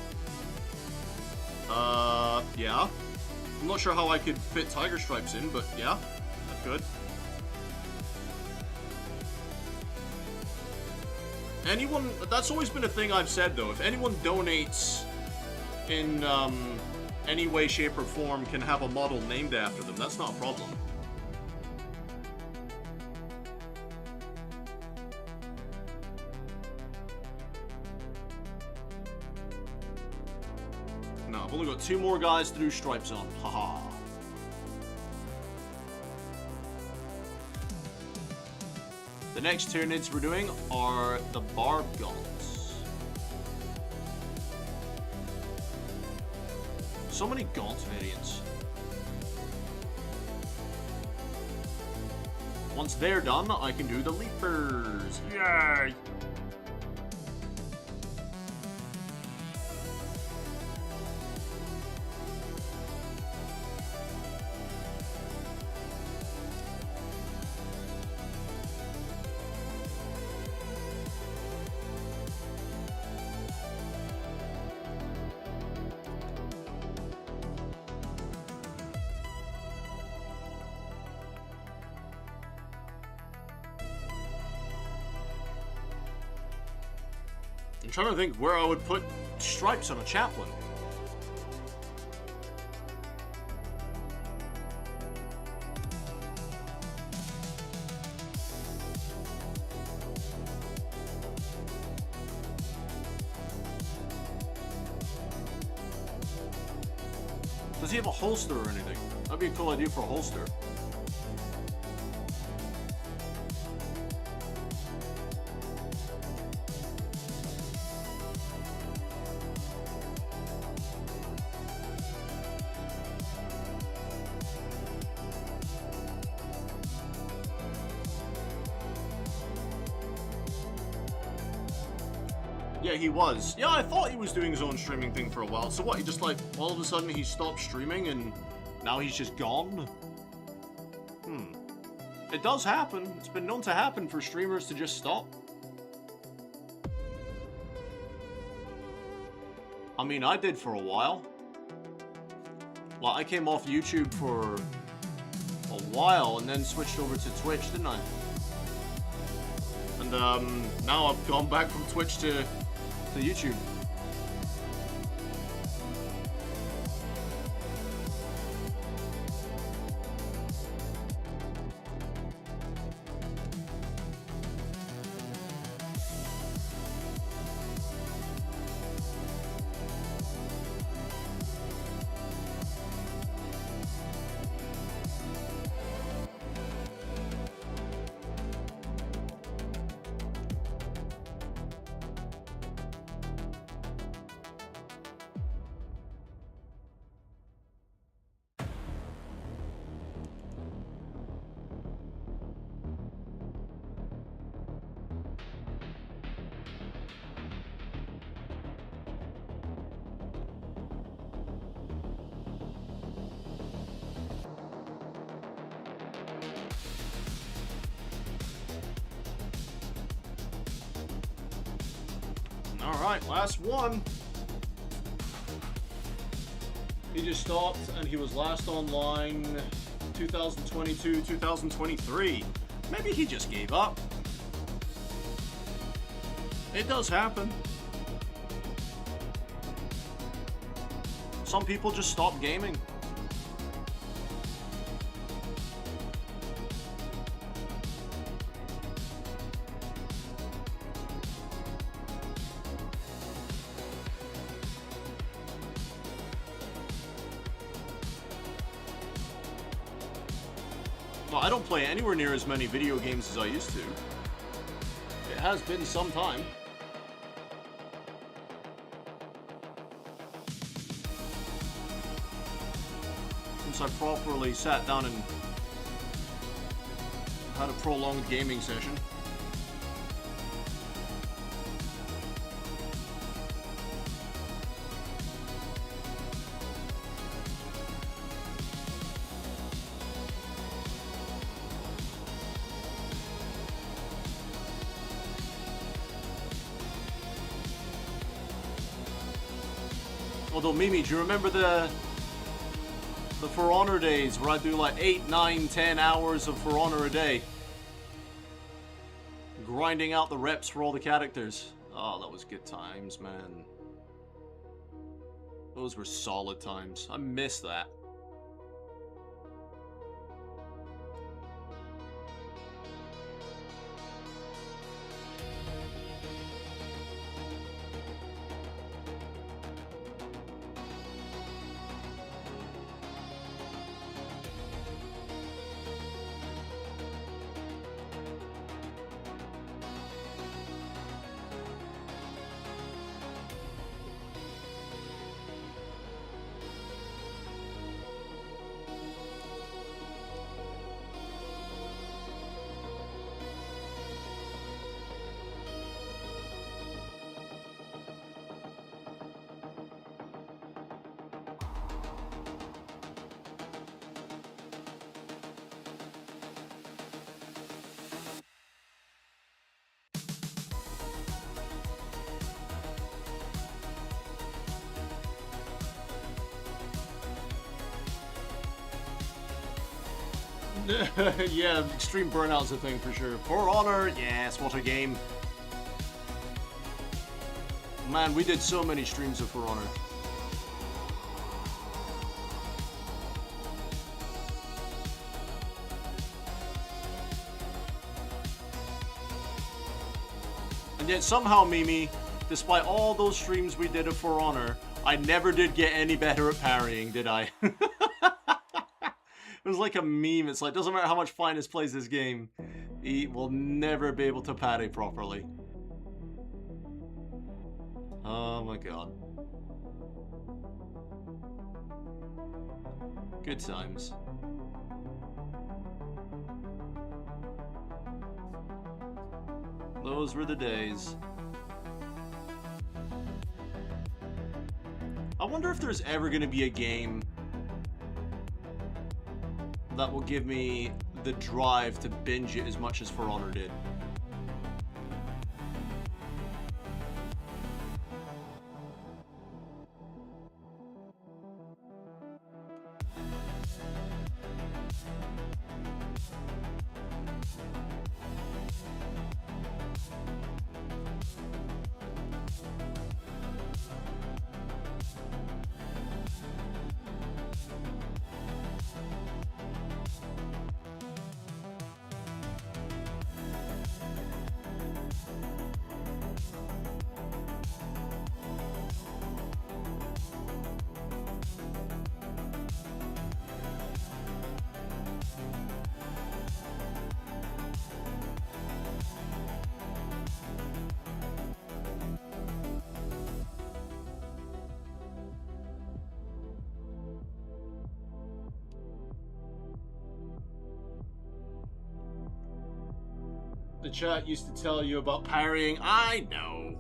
Yeah. I'm not sure how I could fit tiger stripes in, but yeah, I could. Anyone, that's always been a thing I've said though, if anyone donates in any way, shape, or form can have a model named after them, that's not a problem. No, I've only got 2 more guys to do stripes on, haha. The next Tyranids we're doing are the Warhammer. So many Gaunt variants. Once they're done, I can do the Leapers. Yay! I'm trying to think where I would put stripes on a chaplain. he have a holster or anything? That'd be a cool idea for a holster. Yeah, he was. Yeah, I thought he was doing his own streaming thing for a while. So what, he just like, all of a sudden he stopped streaming and now he's just gone? It does happen. It's been known to happen for streamers to just stop. I mean, I did for a while. Well, I came off YouTube for a while and then switched over to Twitch, didn't I? And now I've gone back from Twitch to YouTube. Alright, last one. He just stopped, and he was last online 2022, 2023. Maybe he just gave up. It does happen. Some people just stop gaming. Well, I don't play anywhere near as many video games as I used to. It has been some time. Since I properly sat down and had a prolonged gaming session. Although, Mimi, do you remember the For Honor days where I'd do like 8, 9, 10 hours of For Honor a day? Grinding out the reps for all the characters. Oh, that was good times, man. Those were solid times. I miss that. Yeah, extreme burnout's a thing for sure. For Honor, yes, what a game. Man, we did so many streams of For Honor. And yet somehow, Mimi, despite all those streams we did of For Honor, I never did get any better at parrying, did I? It was like a meme. It's like, doesn't matter how much Finest plays this game, he will never be able to parry properly. Oh my god. Good times. Those were the days. I wonder if there's ever going to be a game that will give me the drive to binge it as much as For Honor did. The chat used to tell you about parrying. I know.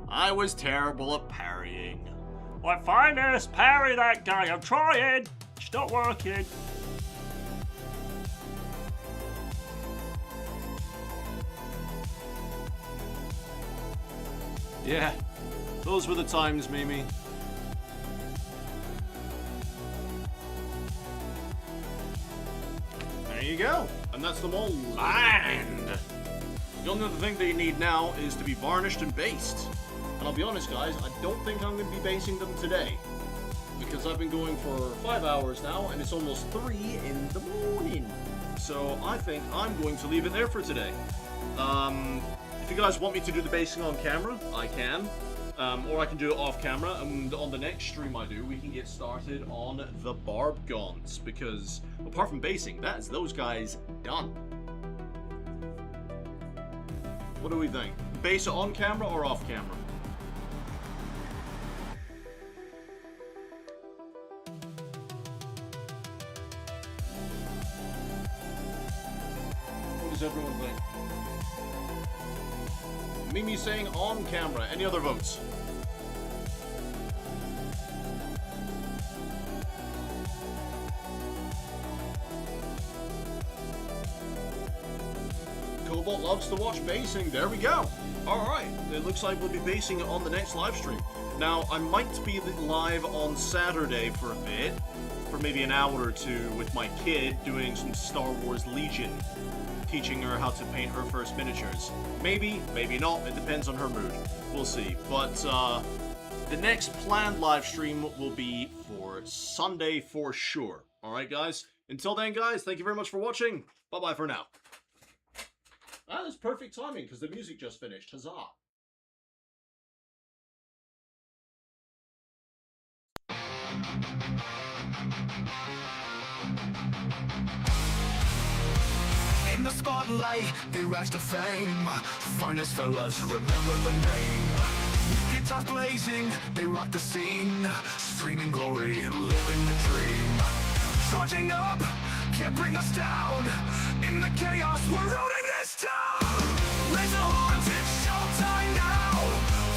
I was terrible at parrying. Well, Finest, parry that guy. I'm trying. It's not working. Yeah, those were the times, Mimi. There you go. And that's them all lined. The only other thing they need now is to be varnished and based. And I'll be honest, guys, I don't think I'm going to be basing them today. Because I've been going for 5 hours now, and it's almost 3 in the morning. So I think I'm going to leave it there for today. If you guys want me to do the basing on camera, I can. Or I can do it off camera, and on the next stream I do, we can get started on the Neurogaunts. Because, apart from basing, that is those guys done. What do we think? Base it on camera or off camera? What does everyone think? Mimi saying on camera. Any other votes? Cobalt loves to watch basing. There we go. Alright, it looks like we'll be basing it on the next live stream. Now, I might be live on Saturday for a bit, for maybe an hour or two with my kid doing some Star Wars Legion, teaching her how to paint her first miniatures. Maybe, maybe not, it depends on her mood. We'll see. But the next planned live stream will be for Sunday for sure. Alright guys, until then guys, thank you very much for watching. Bye-bye for now. Ah, that's perfect timing because the music just finished. Huzzah! In the spotlight, they rise to fame. Finest fellas, remember the name. Guitars blazing, they rock the scene. Streaming glory, living the dream. Charging up, can't bring us down. In the chaos, we're ruling this town. Raise the horns, it's showtime now.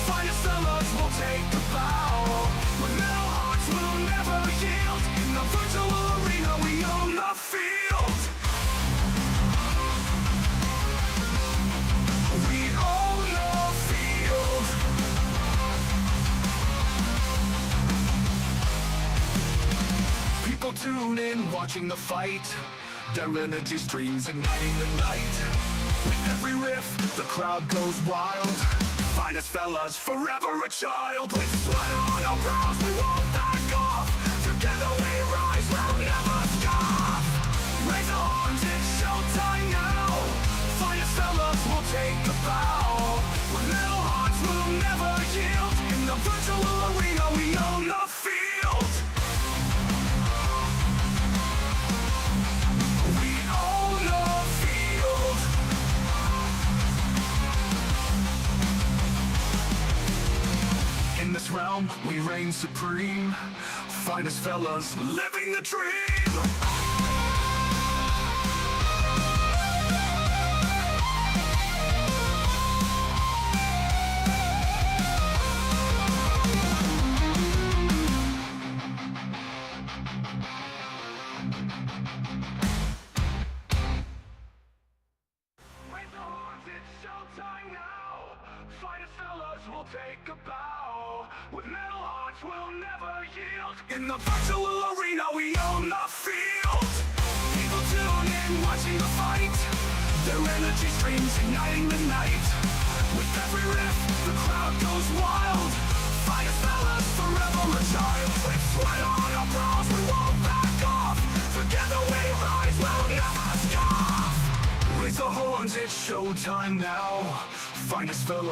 Finest fellas will take the bow. With metal hearts, we'll never yield. In the virtual arena, we own the field. We own the field. People tune in, watching the fight. Their energy streams igniting the night. With every riff, the crowd goes wild. Finest fellas, forever a child. With sweat on our brows, we won't back off. Together we rise, we'll never stop. Raise the horns, it's showtime now. Finest fellas will take the bow. With metal hearts, we'll never yield. In the virtual arena, we own the realm, we reign supreme. Finest fellas, living the dream. Raise the horns, it's showtime now. Finest fellas will take a bow. With metal hearts, we'll never yield. In the virtual arena, we own the field. People tune in, watching the fight. Their energy streams igniting the night. With every riff, the crowd goes wild. Finest fellas, forever a child. With sweat on our brows, we won't back off. Together we rise, we'll never stop. Raise the horns, it's showtime now. Finest fellas.